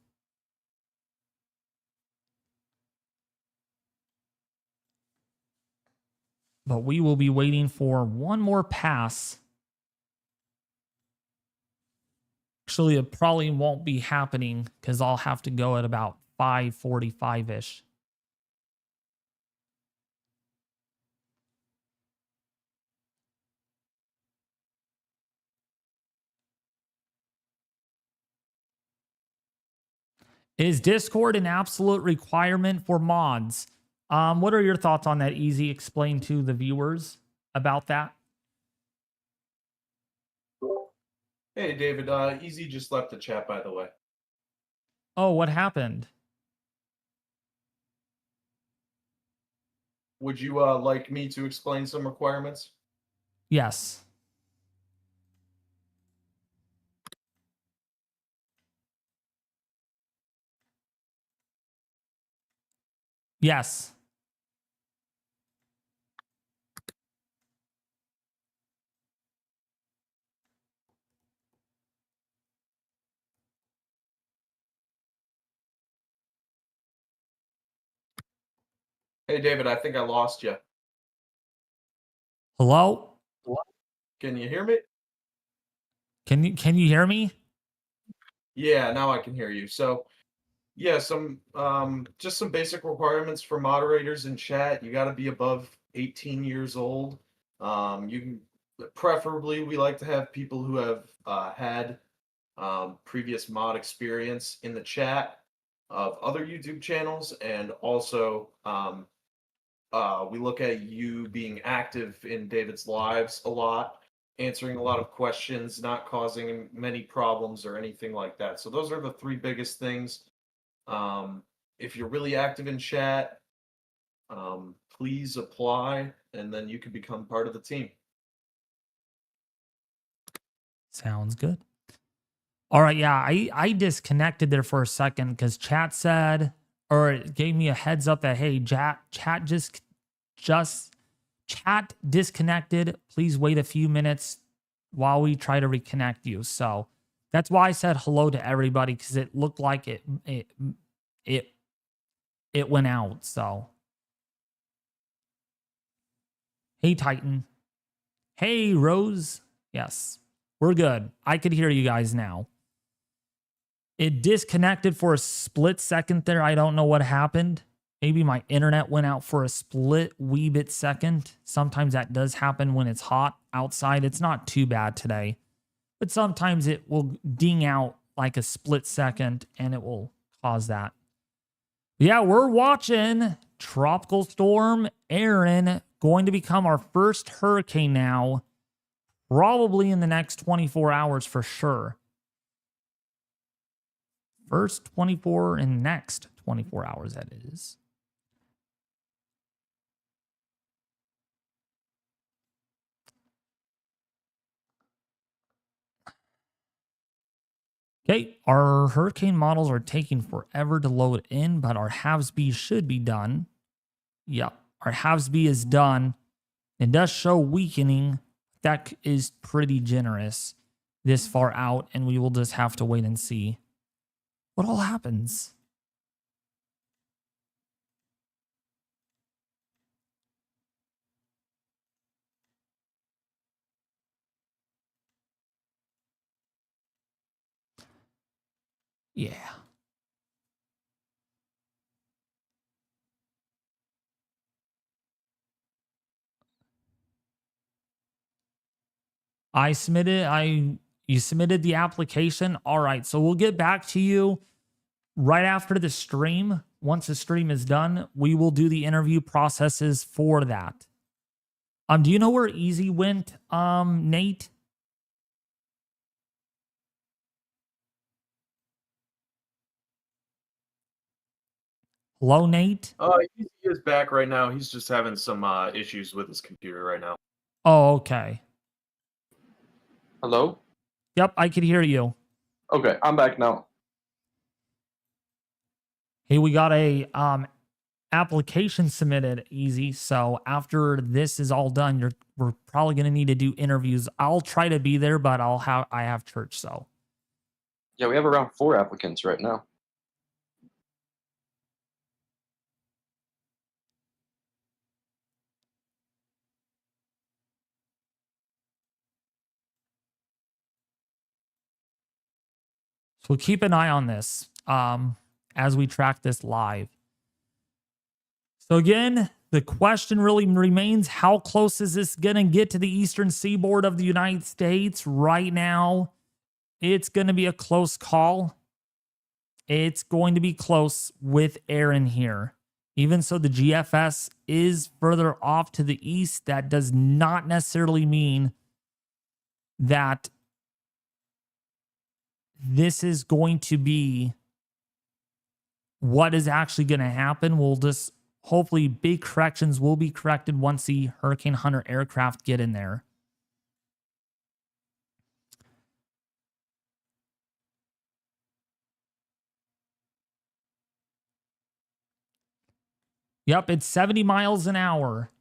But we will be waiting for one more pass. Actually, it probably won't be happening because I'll have to go at about 5:45-ish. Is Discord an absolute requirement for mods? What are your thoughts on that? Easy, explain to the viewers about that. Hey, David. Easy just left the chat, by the way. Oh, what happened? Would you like me to explain some requirements? Yes. Yes. Hey, David. I think I lost you. Hello? Can you hear me? Can you hear me? Yeah, now I can hear you. So, yeah, just some basic requirements for moderators in chat. You got to be above 18 years old. You can preferably we like to have people who have had previous mod experience in the chat of other YouTube channels, and also we look at you being active in David's lives a lot, answering a lot of questions, not causing many problems or anything like that. So those are the three biggest things. If you're really active in chat, please apply, and then you can become part of the team. Sounds good. All right, yeah, I disconnected there for a second because chat said, or it gave me a heads up that hey, chat disconnected. Please wait a few minutes while we try to reconnect you. So that's why I said hello to everybody, because it looked like it went out. So hey, Titan. Hey, Rose. Yes, we're good. I could hear you guys now. It disconnected for a split second there. I don't know what happened. Maybe my internet went out for a split wee bit second. Sometimes that does happen when it's hot outside. It's not too bad today, but sometimes it will ding out like a split second and it will cause that. Yeah, we're watching Tropical Storm Erin going to become our first hurricane now, probably in the next 24 hours for sure. First 24 and next 24 hours, that is. Okay, our hurricane models are taking forever to load in, but our HAVSB should be done. Yep, our HAVSB is done. It does show weakening. That is pretty generous this far out, and we will just have to wait and see what all happens. Yeah. You submitted the application. All right, so we'll get back to you right after the stream. Once the stream is done, we will do the interview processes for that. Do you know where Easy went, Nate? Hello, Nate? He is back right now. He's just having some issues with his computer right now. Oh, okay. Hello? Yep, I could hear you. Okay, I'm back now. Hey, we got a application submitted, Easy. So after this is all done, we're probably gonna need to do interviews. I'll try to be there, but I have church, so. Yeah, we have around 4 applicants right now. So keep an eye on this as we track this live. So again, the question really remains, how close is this going to get to the eastern seaboard of the United States? Right now, it's going to be a close call. It's going to be close with Erin here. Even so, the GFS is further off to the east. That does not necessarily mean that this is going to be what is actually going to happen. We'll just hopefully big corrections will be corrected once the Hurricane Hunter aircraft get in there. Yep, it's 70 miles an hour.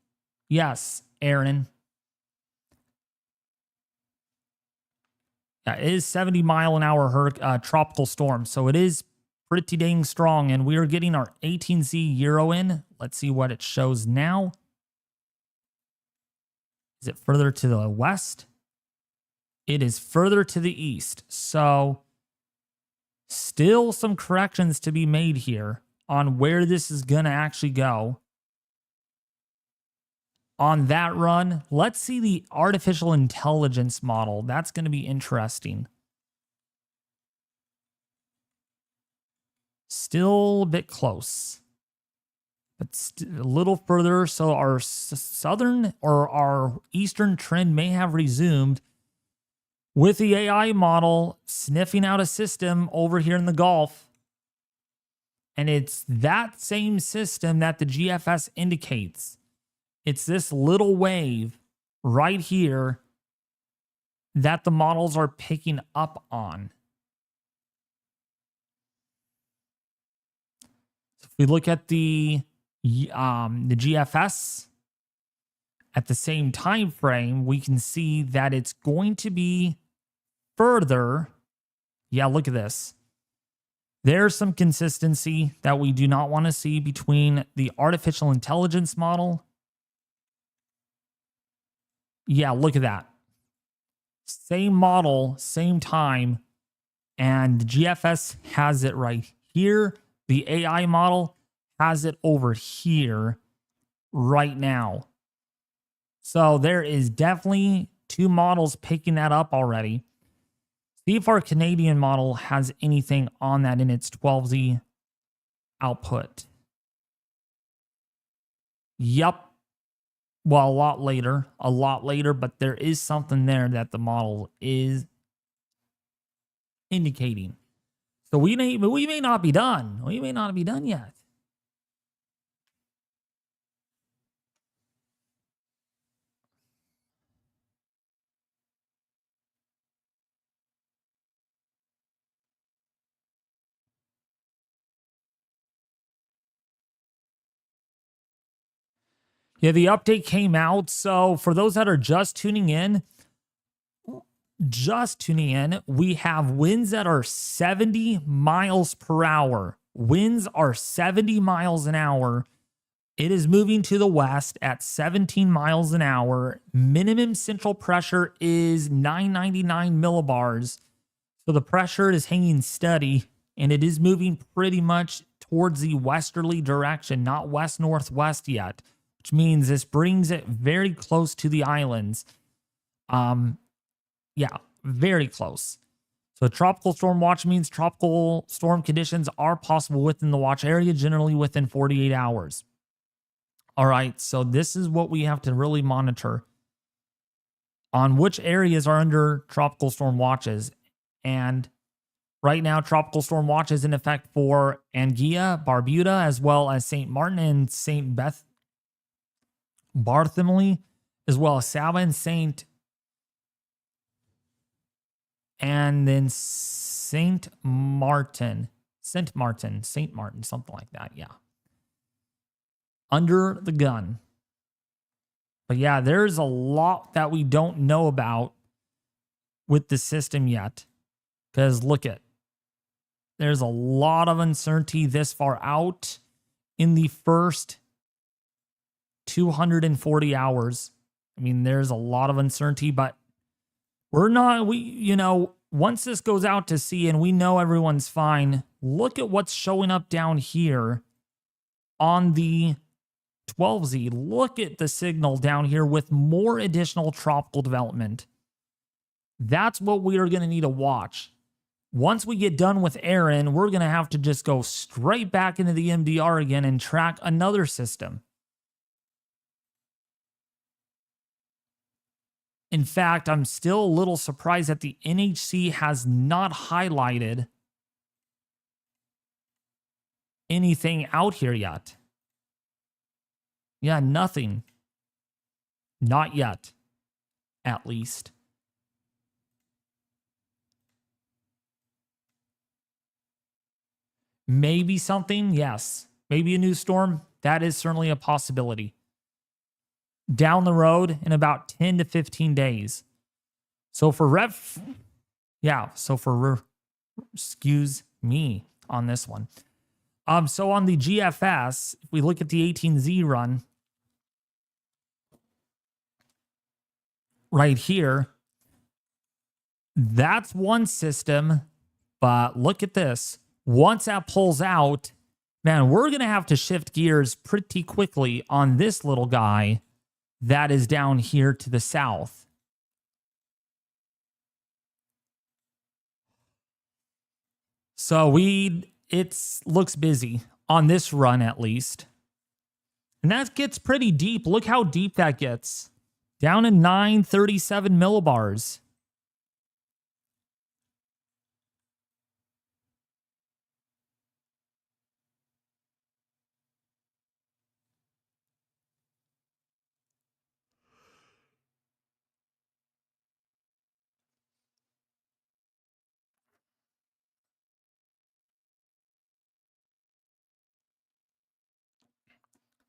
Yes, Erin. Yeah, it is 70 mile an hour tropical storm. So it is pretty dang strong. And we are getting our 18Z Euro in. Let's see what it shows now. Is it further to the west? It is further to the east. So still some corrections to be made here on where this is going to actually go. On that run, let's see the artificial intelligence model. That's going to be interesting. Still a bit close, but a little further. So our southern or our eastern trend may have resumed with the AI model sniffing out a system over here in the Gulf. And it's that same system that the GFS indicates. It's this little wave right here that the models are picking up on. If we look at the GFS at the same time frame, we can see that it's going to be further. Yeah, look at this. There's some consistency that we do not want to see between the artificial intelligence model. Yeah, look at that. Same model, same time. And the GFS has it right here. The AI model has it over here right now. So there is definitely two models picking that up already. See if our Canadian model has anything on that in its 12Z output. Yep. Well, a lot later, but there is something there that the model is indicating. So we may not be done. We may not be done yet. Yeah, the update came out. So for those that are just tuning in, we have winds that are 70 miles per hour. Winds are 70 miles an hour. It is moving to the west at 17 miles an hour. Minimum central pressure is 999 millibars. So the pressure is hanging steady, and it is moving pretty much towards the westerly direction, not west-northwest yet, which means this brings it very close to the islands. Yeah, very close. So tropical storm watch means tropical storm conditions are possible within the watch area, generally within 48 hours. All right, so this is what we have to really monitor on which areas are under tropical storm watches. And right now, tropical storm watch is in effect for Anguilla, Barbuda, as well as St. Martin and St. Bartholomew, as well as Saba and St. And then St. Martin, something like that. Yeah. Under the gun. But yeah, there's a lot that we don't know about with the system yet. Because look at, there's a lot of uncertainty this far out in the first 240 hours. I mean, there's a lot of uncertainty, but once this goes out to sea and we know everyone's fine, look at what's showing up down here on the 12Z. Look at the signal down here with more additional tropical development. That's what we are going to need to watch. Once we get done with Erin, we're going to have to just go straight back into the MDR again and track another system. In fact, I'm still a little surprised that the NHC has not highlighted anything out here yet. Yeah, nothing. Not yet, at least. Maybe something, yes. Maybe a new storm. That is certainly a possibility. Down the road in about 10 to 15 days. So for excuse me on this one. So on the GFS, if we look at the 18Z run right here, that's one system, but look at this. Once that pulls out, man, we're going to have to shift gears pretty quickly on this little guy that is down here to the south. So it looks busy on this run at least. And that gets pretty deep. Look how deep that gets. Down in 937 millibars.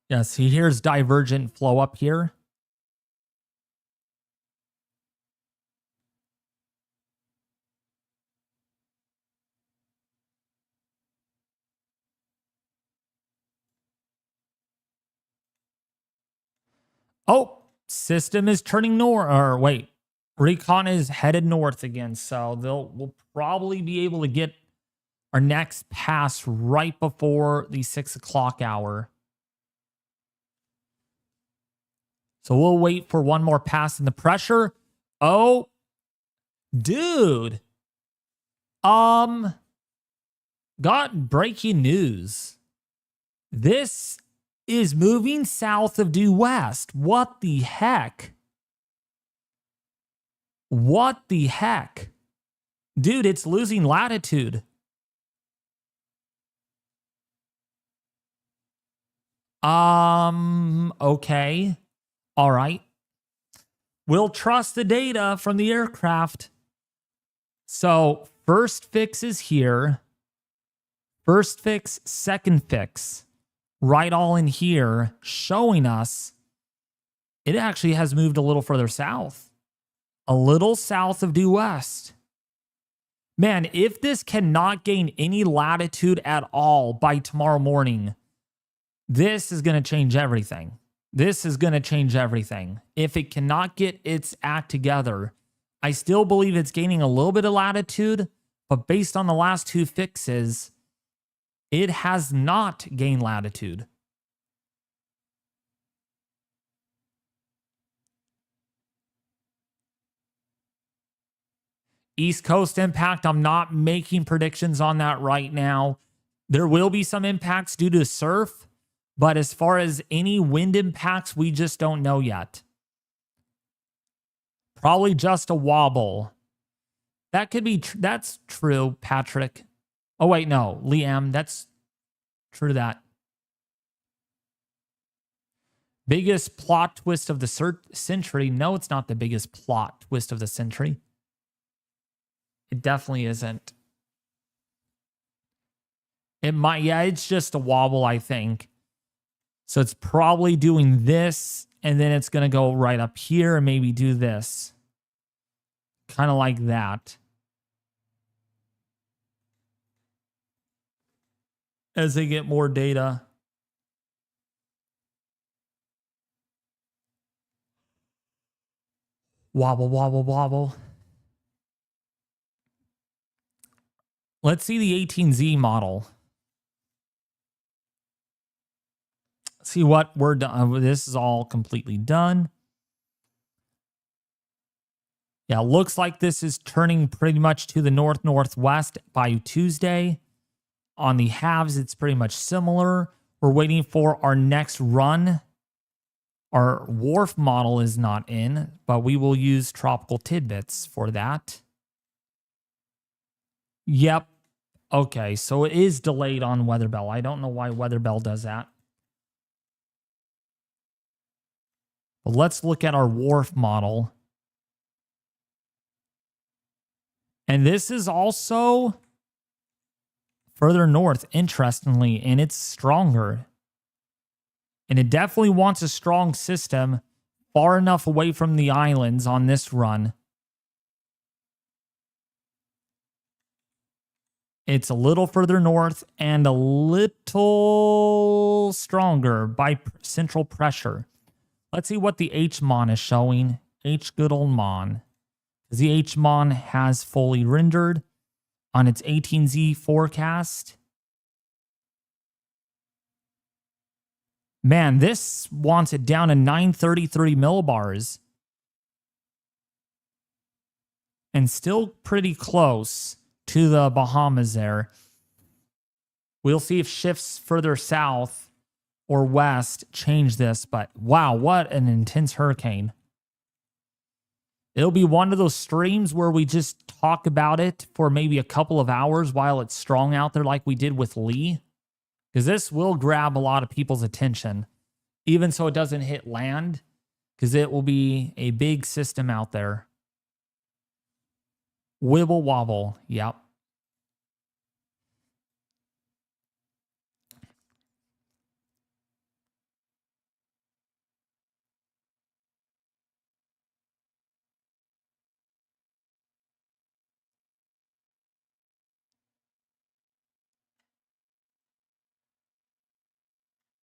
Yeah, see, here's divergent flow up here. Oh, system is turning north. Or wait, Recon is headed north again. So we'll probably be able to get our next pass right before the 6 o'clock hour. So we'll wait for one more pass in the pressure. Oh, dude. Got breaking news. This is moving south of due west. What the heck? What the heck? Dude, it's losing latitude. Okay. All right. We'll trust the data from the aircraft. So first fix is here. First fix, second fix. Right all in here, showing us it actually has moved a little further south. A little south of due west. Man, if this cannot gain any latitude at all by tomorrow morning, this is going to change everything. This is going to change everything. If it cannot get its act together, I still believe it's gaining a little bit of latitude, but based on the last two fixes, it has not gained latitude. East Coast impact, I'm not making predictions on that right now. There will be some impacts due to surf, but as far as any wind impacts, we just don't know yet. Probably just a wobble. That could be, that's true, Patrick. Oh, wait, no, Liam, that's true to that. Biggest plot twist of the century. No, it's not the biggest plot twist of the century. It definitely isn't. It might, yeah, it's just a wobble, I think. So it's probably doing this, and then it's going to go right up here and maybe do this. Kind of like that. As they get more data. Wobble, wobble, wobble. Let's see the 18Z model. See what we're done. This is all completely done. Yeah, looks like this is turning pretty much to the north-northwest by Tuesday. On the halves, it's pretty much similar. We're waiting for our next run. Our wharf model is not in, but we will use tropical tidbits for that. Yep. Okay, so it is delayed on Weatherbell. I don't know why Weatherbell does that. But let's look at our wharf model. And this is also further north, interestingly, and it's stronger. And it definitely wants a strong system far enough away from the islands on this run. It's a little further north and a little stronger by central pressure. Let's see what the HMON is showing. Good old Mon. The HMON has fully rendered on its 18Z forecast. Man, this wants it down to 933 millibars. And still pretty close to the Bahamas there. We'll see if shifts further south or west change this, but wow, what an intense hurricane. It'll be one of those streams where we just talk about it for maybe a couple of hours while it's strong out there like we did with Lee. Because this will grab a lot of people's attention, even so it doesn't hit land, because it will be a big system out there. Wibble wobble, yep.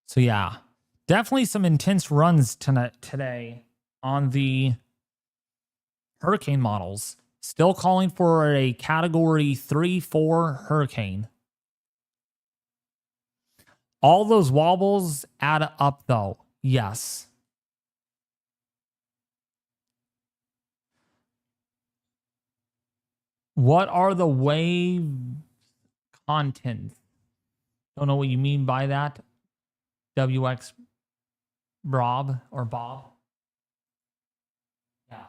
So yeah, definitely some intense runs today on the hurricane models. Still calling for a category 3-4 hurricane. All those wobbles add up though. Yes. What are the wave contents? Don't know what you mean by that. WX Bob or Bob. Yeah.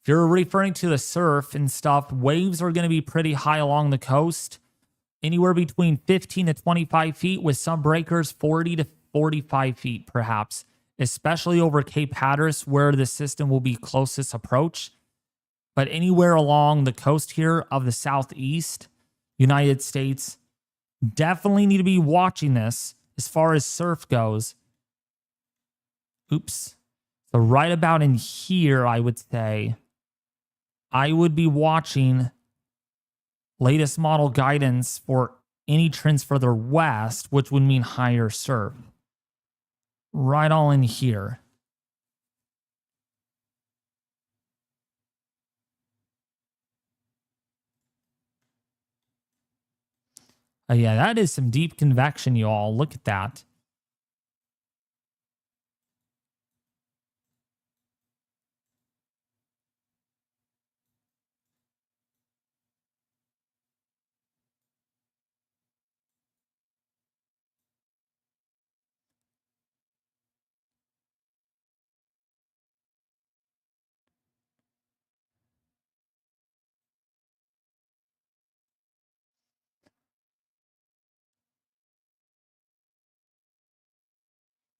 If you're referring to the surf and stuff, waves are going to be pretty high along the coast. Anywhere between 15 to 25 feet with some breakers 40 to 45 feet perhaps, especially over Cape Hatteras where the system will be closest approach. But anywhere along the coast here of the Southeast United States, definitely need to be watching this as far as surf goes. Oops. So right about in here, I would say, I would be watching latest model guidance for any trends further west, which would mean higher surf. Right all in here. Yeah, that is some deep convection, you all. Look at that.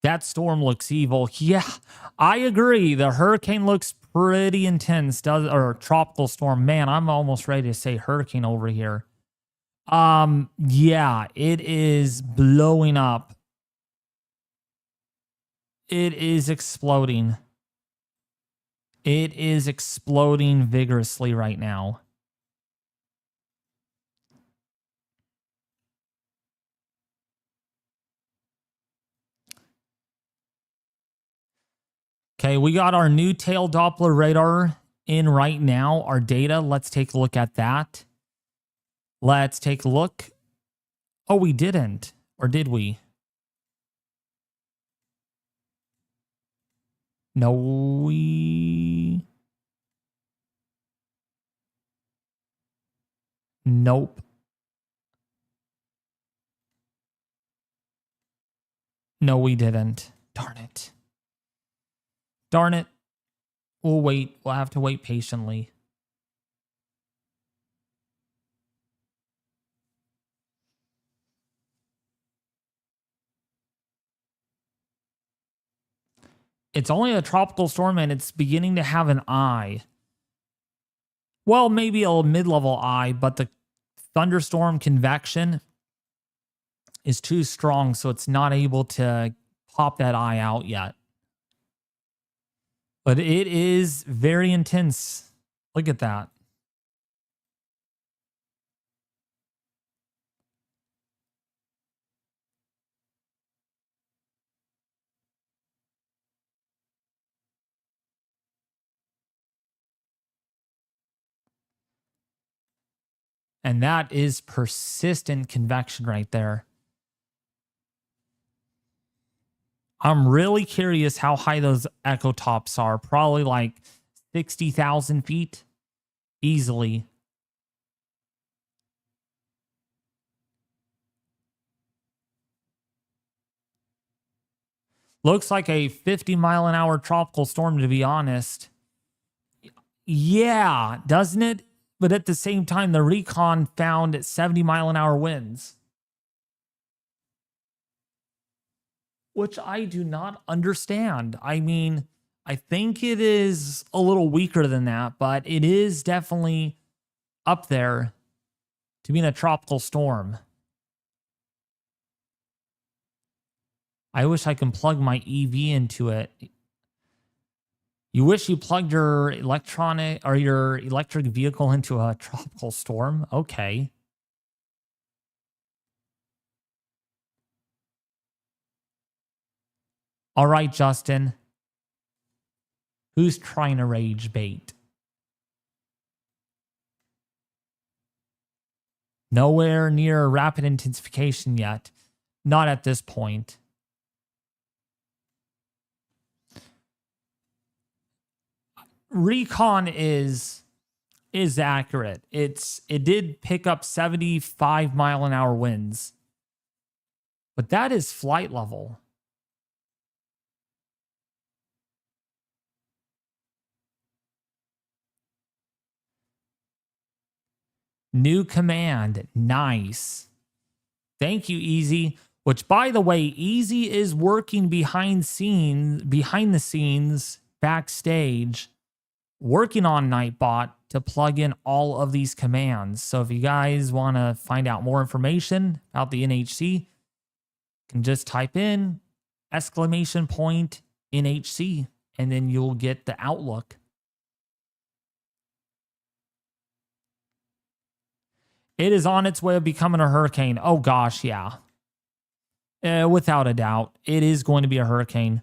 That storm looks evil. Yeah, I agree. The hurricane looks pretty intense, or tropical storm. Man, I'm almost ready to say hurricane over here. Yeah, it is blowing up. It is exploding. It is exploding vigorously right now. Okay, we got our new tail Doppler radar in right now, our data. Let's take a look at that. Let's take a look. Oh, we didn't. Or did we? No, we... Nope. No, we didn't. Darn it. Darn it. We'll wait. We'll have to wait patiently. It's only a tropical storm and it's beginning to have an eye. Well, maybe a mid-level eye, but the thunderstorm convection is too strong, so it's not able to pop that eye out yet. But it is very intense. Look at that. And that is persistent convection right there. I'm really curious how high those echo tops are. Probably like 60,000 feet easily. Looks like a 50-mile-an-hour tropical storm, to be honest. Yeah, doesn't it? But at the same time, the Recon found 70-mile-an-hour winds. Which I do not understand. I mean, I think it is a little weaker than that, but it is definitely up there to being a tropical storm. I wish I can plug my EV into it. You wish you plugged your electronic or your electric vehicle into a tropical storm? Okay. All right, Justin. Who's trying to rage bait? Nowhere near rapid intensification yet. Not at this point. Recon is accurate. It did pick up 75-mile-an-hour winds. But that is flight level. New command. Nice. Thank you, Easy. Which, by the way, Easy is working behind the scenes, backstage, working on Nightbot to plug in all of these commands. So if you guys want to find out more information about the NHC, you can just type in !NHC, and then you'll get the outlook. It is on its way of becoming a hurricane. Oh gosh, yeah. Without a doubt, it is going to be a hurricane.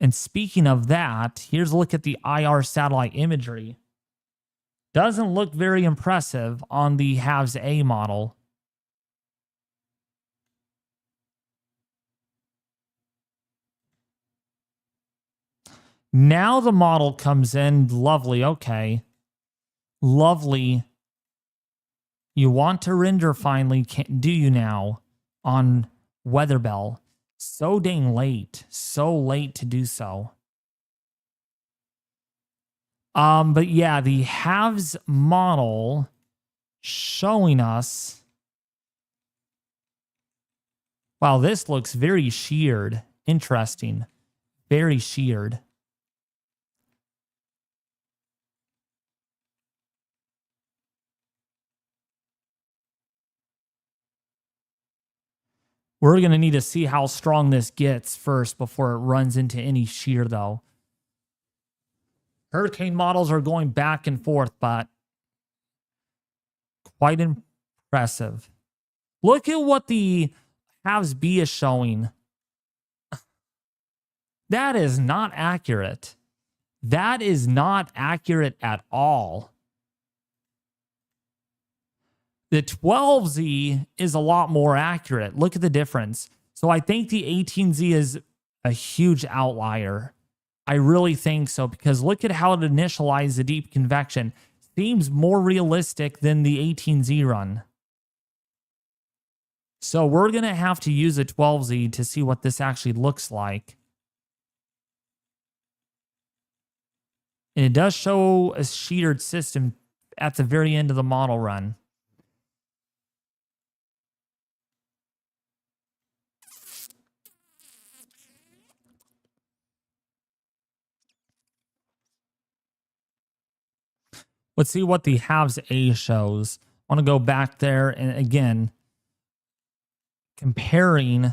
And speaking of that, here's a look at the IR satellite imagery. Doesn't look very impressive on the HAVS A model. Now the model comes in. Lovely. Okay. Lovely. You want to render finally, do you now, on Weatherbell? So dang late. So late to do so. But yeah, the HAVS model showing us. Wow, this looks very sheared. Interesting. Very sheared. We're going to need to see how strong this gets first before it runs into any shear, though. Hurricane models are going back and forth, but quite impressive. Look at what the HAVS B is showing. That is not accurate. That is not accurate at all. The 12Z is a lot more accurate. Look at the difference. So I think the 18Z is a huge outlier. I really think so, because look at how it initialized the deep convection. seems more realistic than the 18Z run. So we're going to have to use a 12Z to see what this actually looks like. And it does show a sheared system at the very end of the model run. Let's see what the halves A shows. I want to go back there and again, comparing.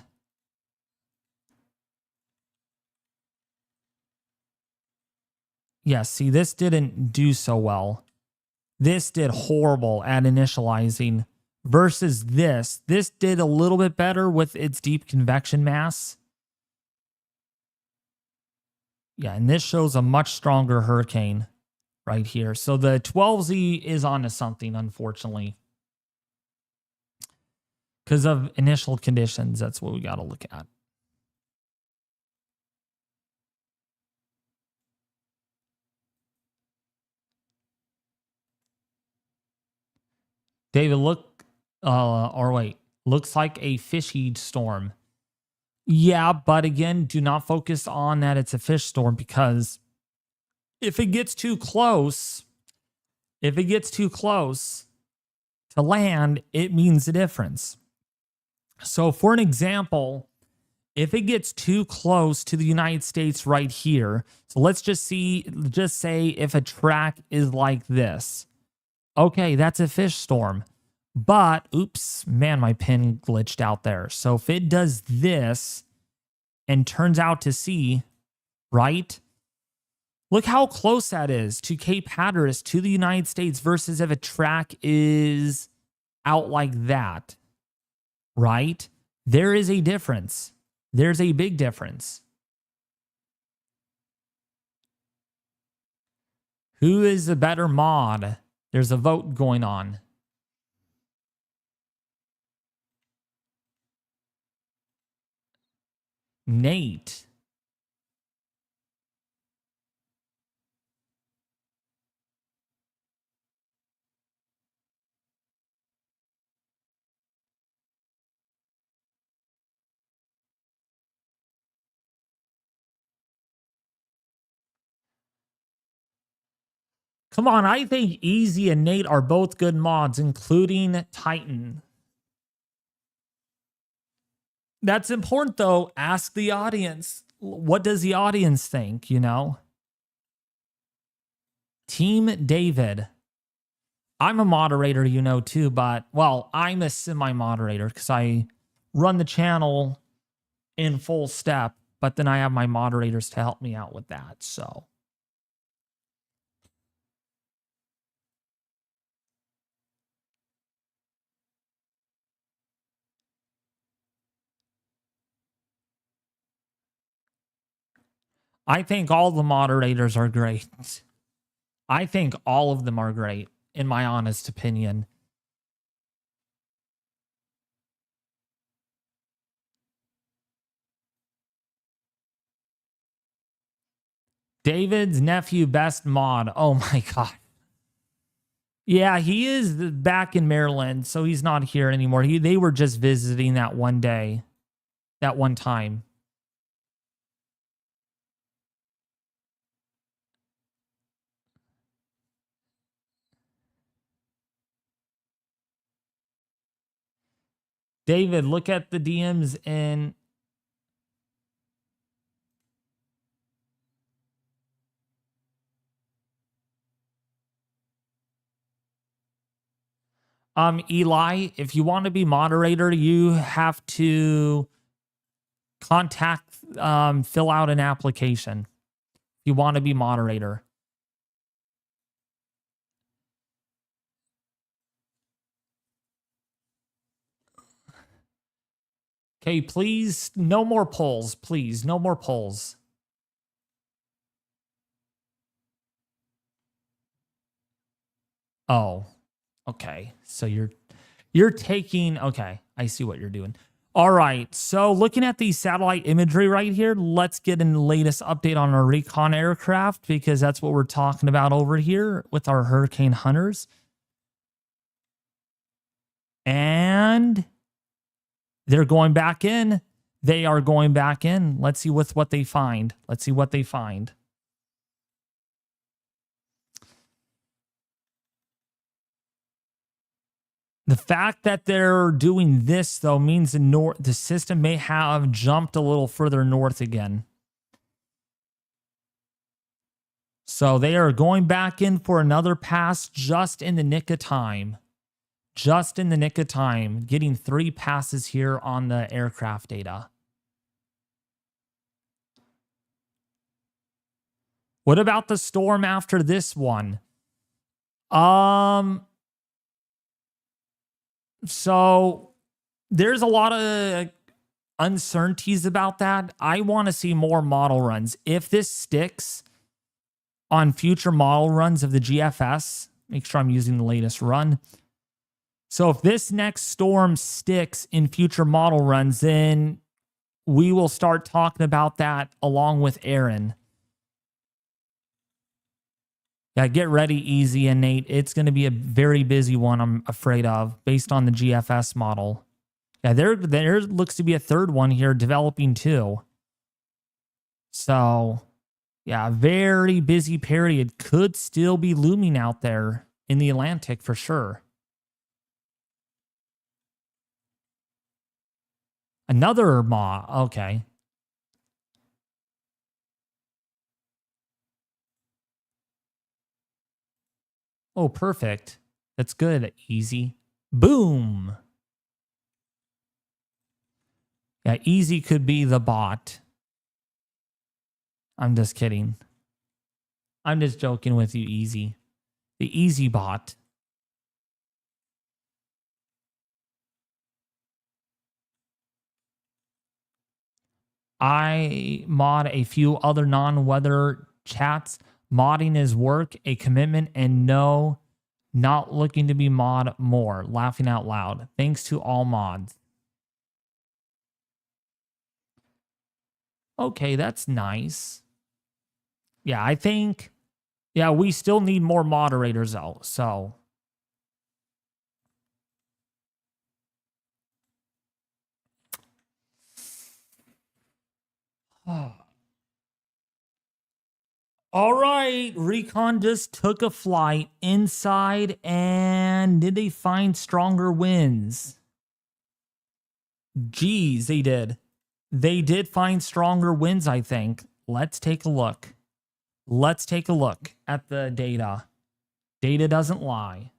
Yeah, see, this didn't do so well. This did horrible at initializing versus this. This did a little bit better with its deep convection mass. Yeah, and this shows a much stronger hurricane right here. So the 12Z is onto something, unfortunately. Because of initial conditions, that's what we got to look at. David, looks like a fishy storm. Yeah, but again, do not focus on that it's a fish storm, because if it gets too close, to land, it means a difference. So for an example, if it gets too close to the United States right here, so let's just say if a track is like this. Okay, that's a fish storm. But, oops, man, my pin glitched out there. So if it does this and turns out to sea, right? Look how close that is to Cape Hatteras, to the United States, versus if a track is out like that, right? There is a difference. There's a big difference. Who is the better mod? There's a vote going on. Nate. Come on, I think Easy and Nate are both good mods, including Titan. That's important, though. Ask the audience. What does the audience think, you know? Team David. I'm a moderator, you know, too, but, well, I'm a semi-moderator because I run the channel in full step, but then I have my moderators to help me out with that, so. I think all the moderators are great. I think all of them are great, in my honest opinion. David's nephew, best mod. Oh my God. Yeah, he is back in Maryland, so he's not here anymore. They were just visiting that one day, that one time. David, look at the DMs in. Eli, if you want to be moderator, you have to fill out an application. If you want to be moderator. Okay, please, no more polls, please, no more polls. Oh, okay. So you're taking, okay, I see what you're doing. All right, so looking at the satellite imagery right here, let's get in the latest update on our Recon aircraft because that's what we're talking about over here with our Hurricane Hunters. And they're going back in. They are going back in. Let's see what they find. Let's see what they find. The fact that they're doing this, though, means the system may have jumped a little further north again. So they are going back in for another pass just in the nick of time. Just in the nick of time. Getting 3 passes here on the aircraft data. What about the storm after this one? So there's a lot of uncertainties about that. I want to see more model runs. If this sticks on future model runs of the GFS, make sure I'm using the latest run. So if this next storm sticks in future model runs, then we will start talking about that along with Erin. Yeah, get ready, Easy and Nate. It's going to be a very busy one, I'm afraid of, based on the GFS model. Yeah, there looks to be a third one here developing too. So, yeah, very busy period. Could still be looming out there in the Atlantic for sure. Another okay. Oh, perfect. That's good. Easy. Boom. Yeah, Easy could be the bot. I'm just kidding. I'm just joking with you, Easy. The Easy bot. I mod a few other non-weather chats. Modding is work, a commitment, and no, not looking to be mod more. Laughing out loud. Thanks to all mods. Okay, that's nice. Yeah, I think, yeah, we still need more moderators though, so. All right, Recon just took a flight inside, and did they find stronger winds? Geez, they did. They did find stronger winds, I think. Let's take a look. Let's take a look at the data. Data doesn't lie.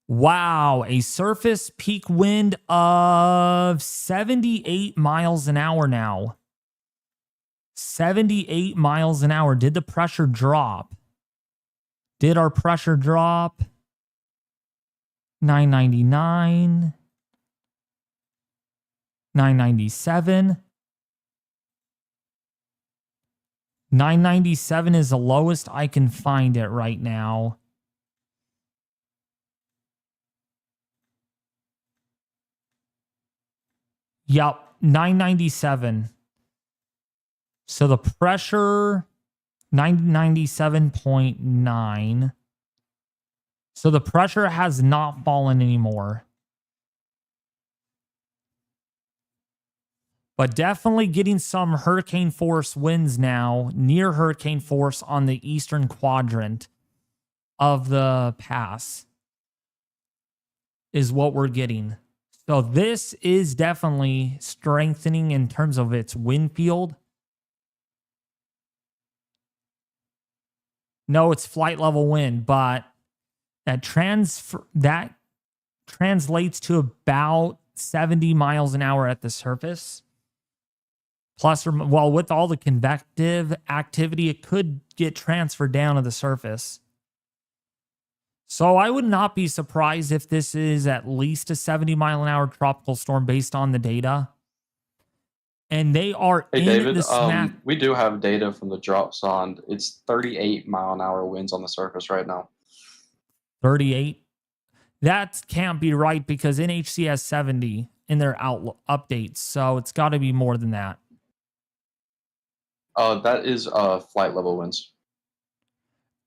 Wow, a surface peak wind of 78 miles an hour now. 78 miles an hour. Did the pressure drop? Did our pressure drop? 999. 997. 997 is the lowest I can find it right now. Yep, 997. So the pressure, 997.9. So the pressure has not fallen anymore. But definitely getting some hurricane force winds now, near hurricane force on the eastern quadrant of the pass is what we're getting. So this is definitely strengthening in terms of its wind field. No, it's flight level wind, but that translates to about 70 miles an hour at the surface. Plus, or well, with all the convective activity, it could get transferred down to the surface. So I would not be surprised if this is at least a 70 mile an hour tropical storm based on the data. And they are Hey, in David, the smack. we do have data from the drop zone. It's 38 mile an hour winds on the surface right now. 38. That can't be right because NHC has 70 in their updates. So it's got to be more than that. That is flight level winds.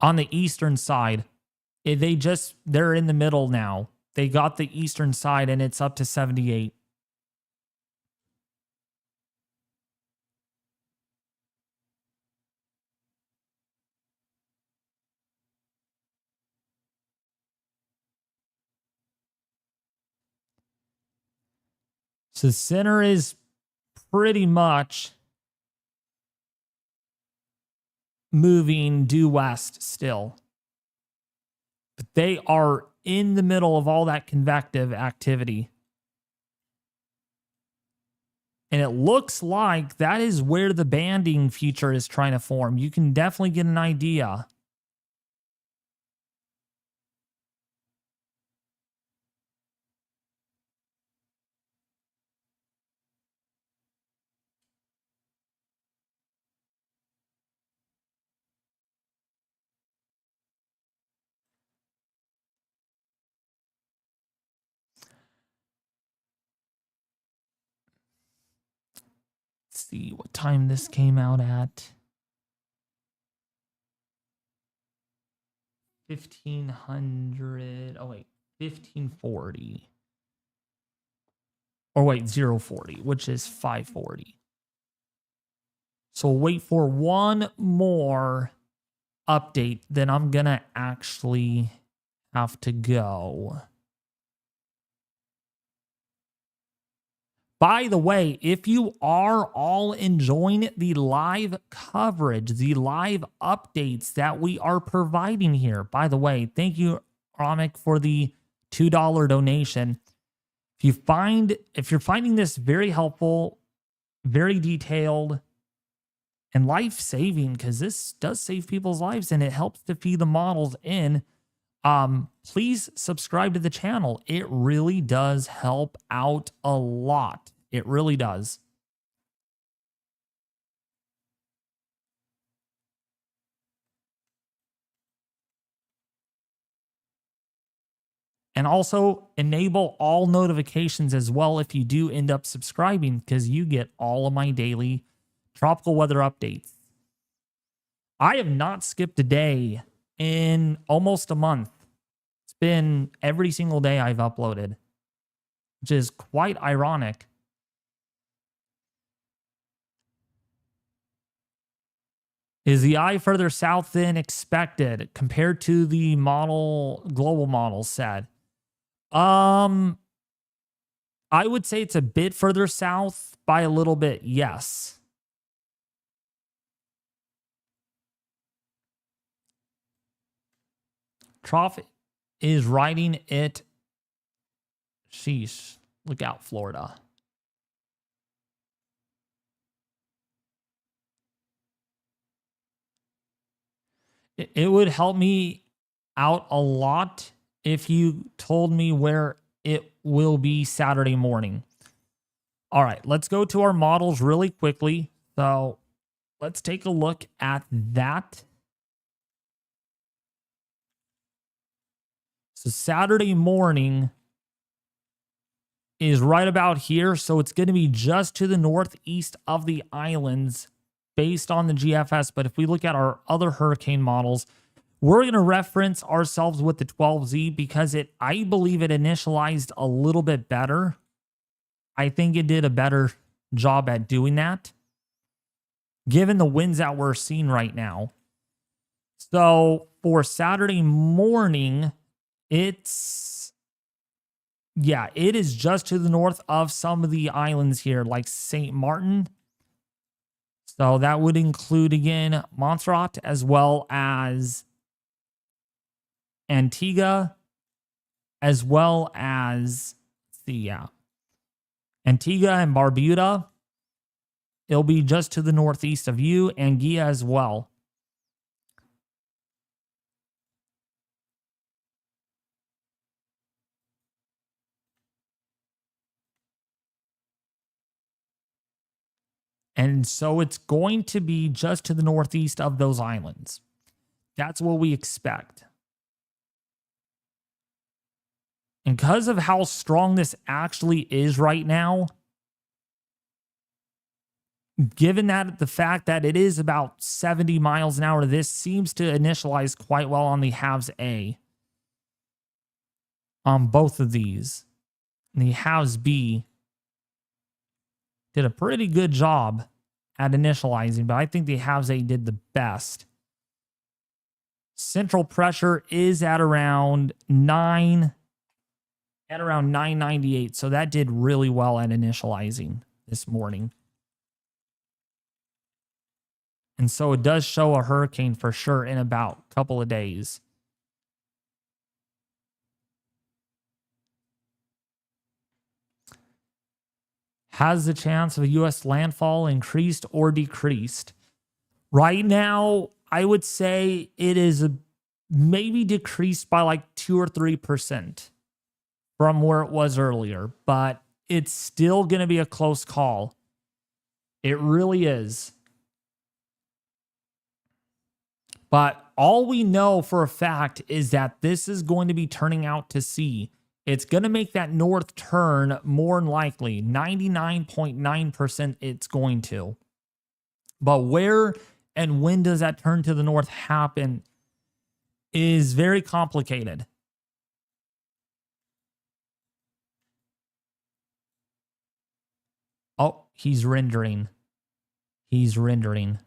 On the eastern side, they're in the middle now. They got the eastern side and it's up to 78. So the center is pretty much moving due west still. But they are in the middle of all that convective activity. And it looks like that is where the banding feature is trying to form. You can definitely get an idea. Let's see what time this came out at. 1500. Oh, wait. 1540. Or wait, 040, which is 540. So wait for one more update, then I'm going to actually have to go. By the way, if you are all enjoying the live coverage, the live updates that we are providing here, by the way, thank you, Ramik, for the $2 donation. If you're finding this very helpful, very detailed, and life-saving, because this does save people's lives and it helps to feed the models in, please subscribe to the channel. It really does help out a lot. It really does. And also enable all notifications as well if you do end up subscribing, because you get all of my daily tropical weather updates. I have not skipped a day in almost a month. It's been every single day I've uploaded, which is quite ironic. Is the eye further south than expected compared to the global model said? I would say it's a bit further south by a little bit, yes. Trough is riding it. Sheesh. Look out, Florida. It would help me out a lot if you told me where it will be Saturday morning. All right, let's go to our models really quickly. So let's take a look at that. So Saturday morning is right about here. So it's going to be just to the northeast of the islands based on the GFS. But if we look at our other hurricane models, we're going to reference ourselves with the 12Z because I believe it initialized a little bit better. I think it did a better job at doing that, given the winds that we're seeing right now. So for Saturday morning, it is just to the north of some of the islands here, like St. Martin. So that would include, again, Montserrat as well as Antigua, as well as, Antigua and Barbuda. It'll be just to the northeast of you, and Anguilla as well. And so it's going to be just to the northeast of those islands. That's what we expect. And because of how strong this actually is right now, given that the fact that it is about 70 miles an hour, this seems to initialize quite well on the halves A. On both of these. And the halves B did a pretty good job at initializing, but I think the halves A did the best. Central pressure is at around 998. So that did really well at initializing this morning. And so it does show a hurricane for sure in about a couple of days. Has the chance of a U.S. landfall increased or decreased? Right now, I would say it is maybe decreased by like 2 or 3% from where it was earlier, but it's still going to be a close call. It really is. But all we know for a fact is that this is going to be turning out to sea. It's going to make that north turn more than likely. 99.9% it's going to. But where and when does that turn to the north happen is very complicated. Oh, he's rendering. He's rendering.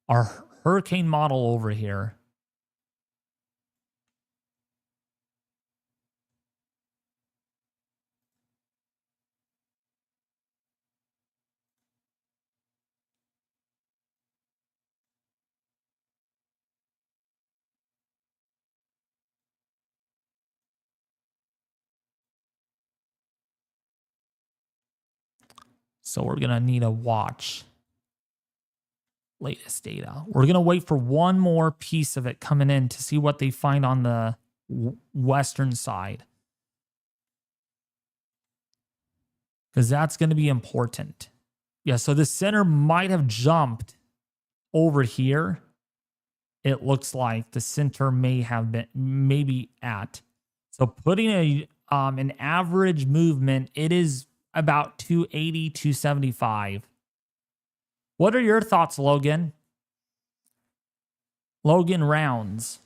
Our hurricane model over here. So we're going to need a watch. Latest data. We're going to wait for one more piece of it coming in to see what they find on the western side. Because that's going to be important. Yeah, so the center might have jumped over here. It looks like the center may have been maybe at. So putting an average movement, it is about 280, 275. What are your thoughts, Logan? Logan Rounds.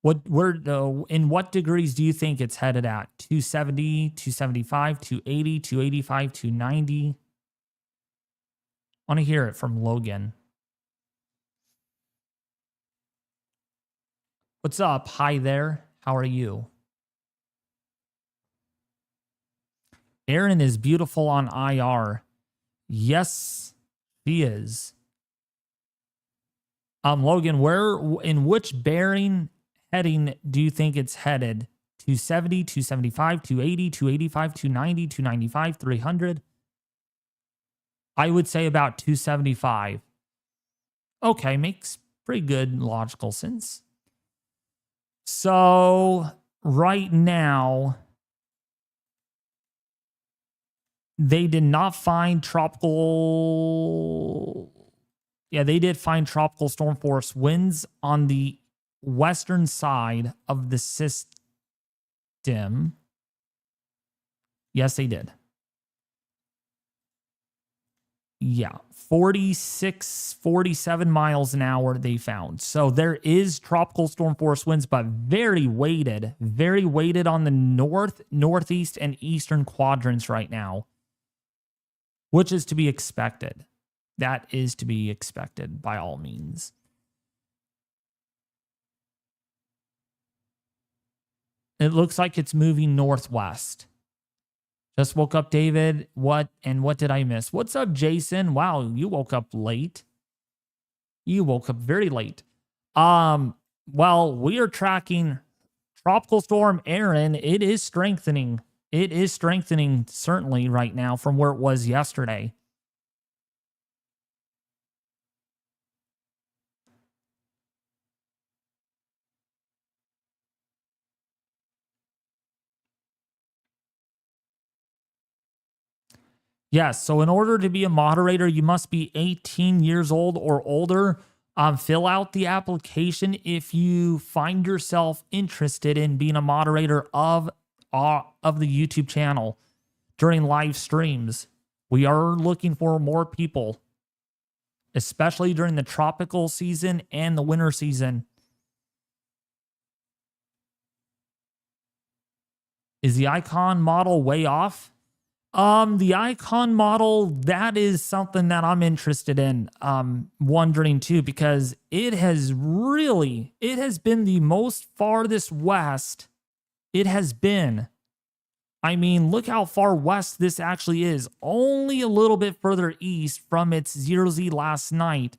In what degrees do you think it's headed at? 270, 275, 280, 285, 290? I want to hear it from Logan. What's up? Hi there. How are you? Erin is beautiful on IR. Yes, he is. Logan, in which bearing heading do you think it's headed? 270, 275, 280, 285, 290, 295, 300? I would say about 275. Okay, makes pretty good logical sense. So right now, they did not find tropical. Yeah, they did find tropical storm force winds on the western side of the system. Yes, they did. Yeah, 46, 47 miles an hour they found. So there is tropical storm force winds, but very weighted on the north, northeast, and eastern quadrants right now, which is to be expected. That is to be expected by all means. It looks like it's moving northwest. Just woke up, David. What did I miss? What's up, Jason? Wow, you woke up late. You woke up very late. Well, we are tracking Tropical Storm Erin. It is strengthening. It is strengthening certainly right now from where it was yesterday. Yes, so in order to be a moderator, you must be 18 years old or older. Fill out the application if you find yourself interested in being a moderator of the YouTube channel during live streams. We are looking for more people, especially during the tropical season and the winter season. Is the icon model way off? The icon model, that is something that I'm interested in, wondering too, because it has been the most farthest west it has been. I mean, look how far west this actually is. Only a little bit further east from its 0Z last night.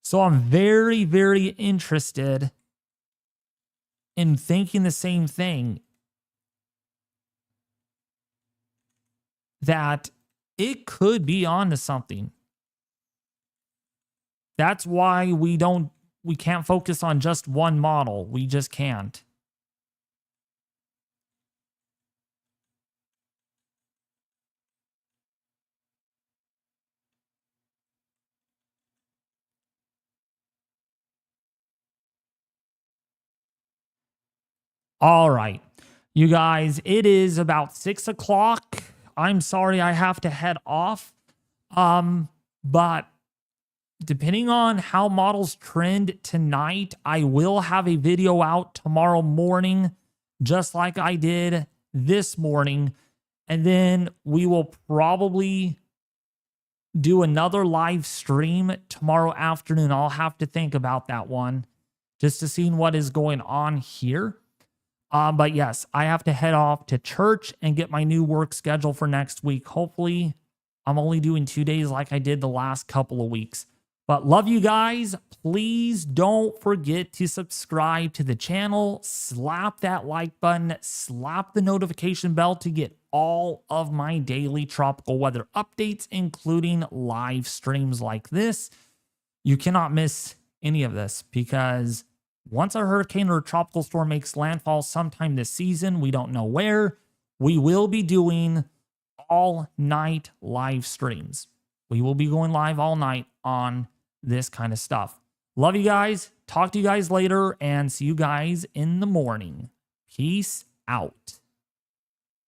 So I'm very, very interested in thinking the same thing. That it could be onto something. That's why we can't focus on just one model. We just can't. All right, you guys, it is about 6 o'clock. I'm sorry I have to head off. But depending on how models trend tonight, I will have a video out tomorrow morning, just like I did this morning. And then we will probably do another live stream tomorrow afternoon. I'll have to think about that one just to see what is going on here. But yes, I have to head off to church and get my new work schedule for next week. Hopefully, I'm only doing 2 days like I did the last couple of weeks. But love you guys. Please don't forget to subscribe to the channel. Slap that like button. Slap the notification bell to get all of my daily tropical weather updates, including live streams like this. You cannot miss any of this because once a hurricane or a tropical storm makes landfall sometime this season, we don't know where, we will be doing all-night live streams. We will be going live all night on this kind of stuff. Love you guys. Talk to you guys later and see you guys in the morning. Peace out.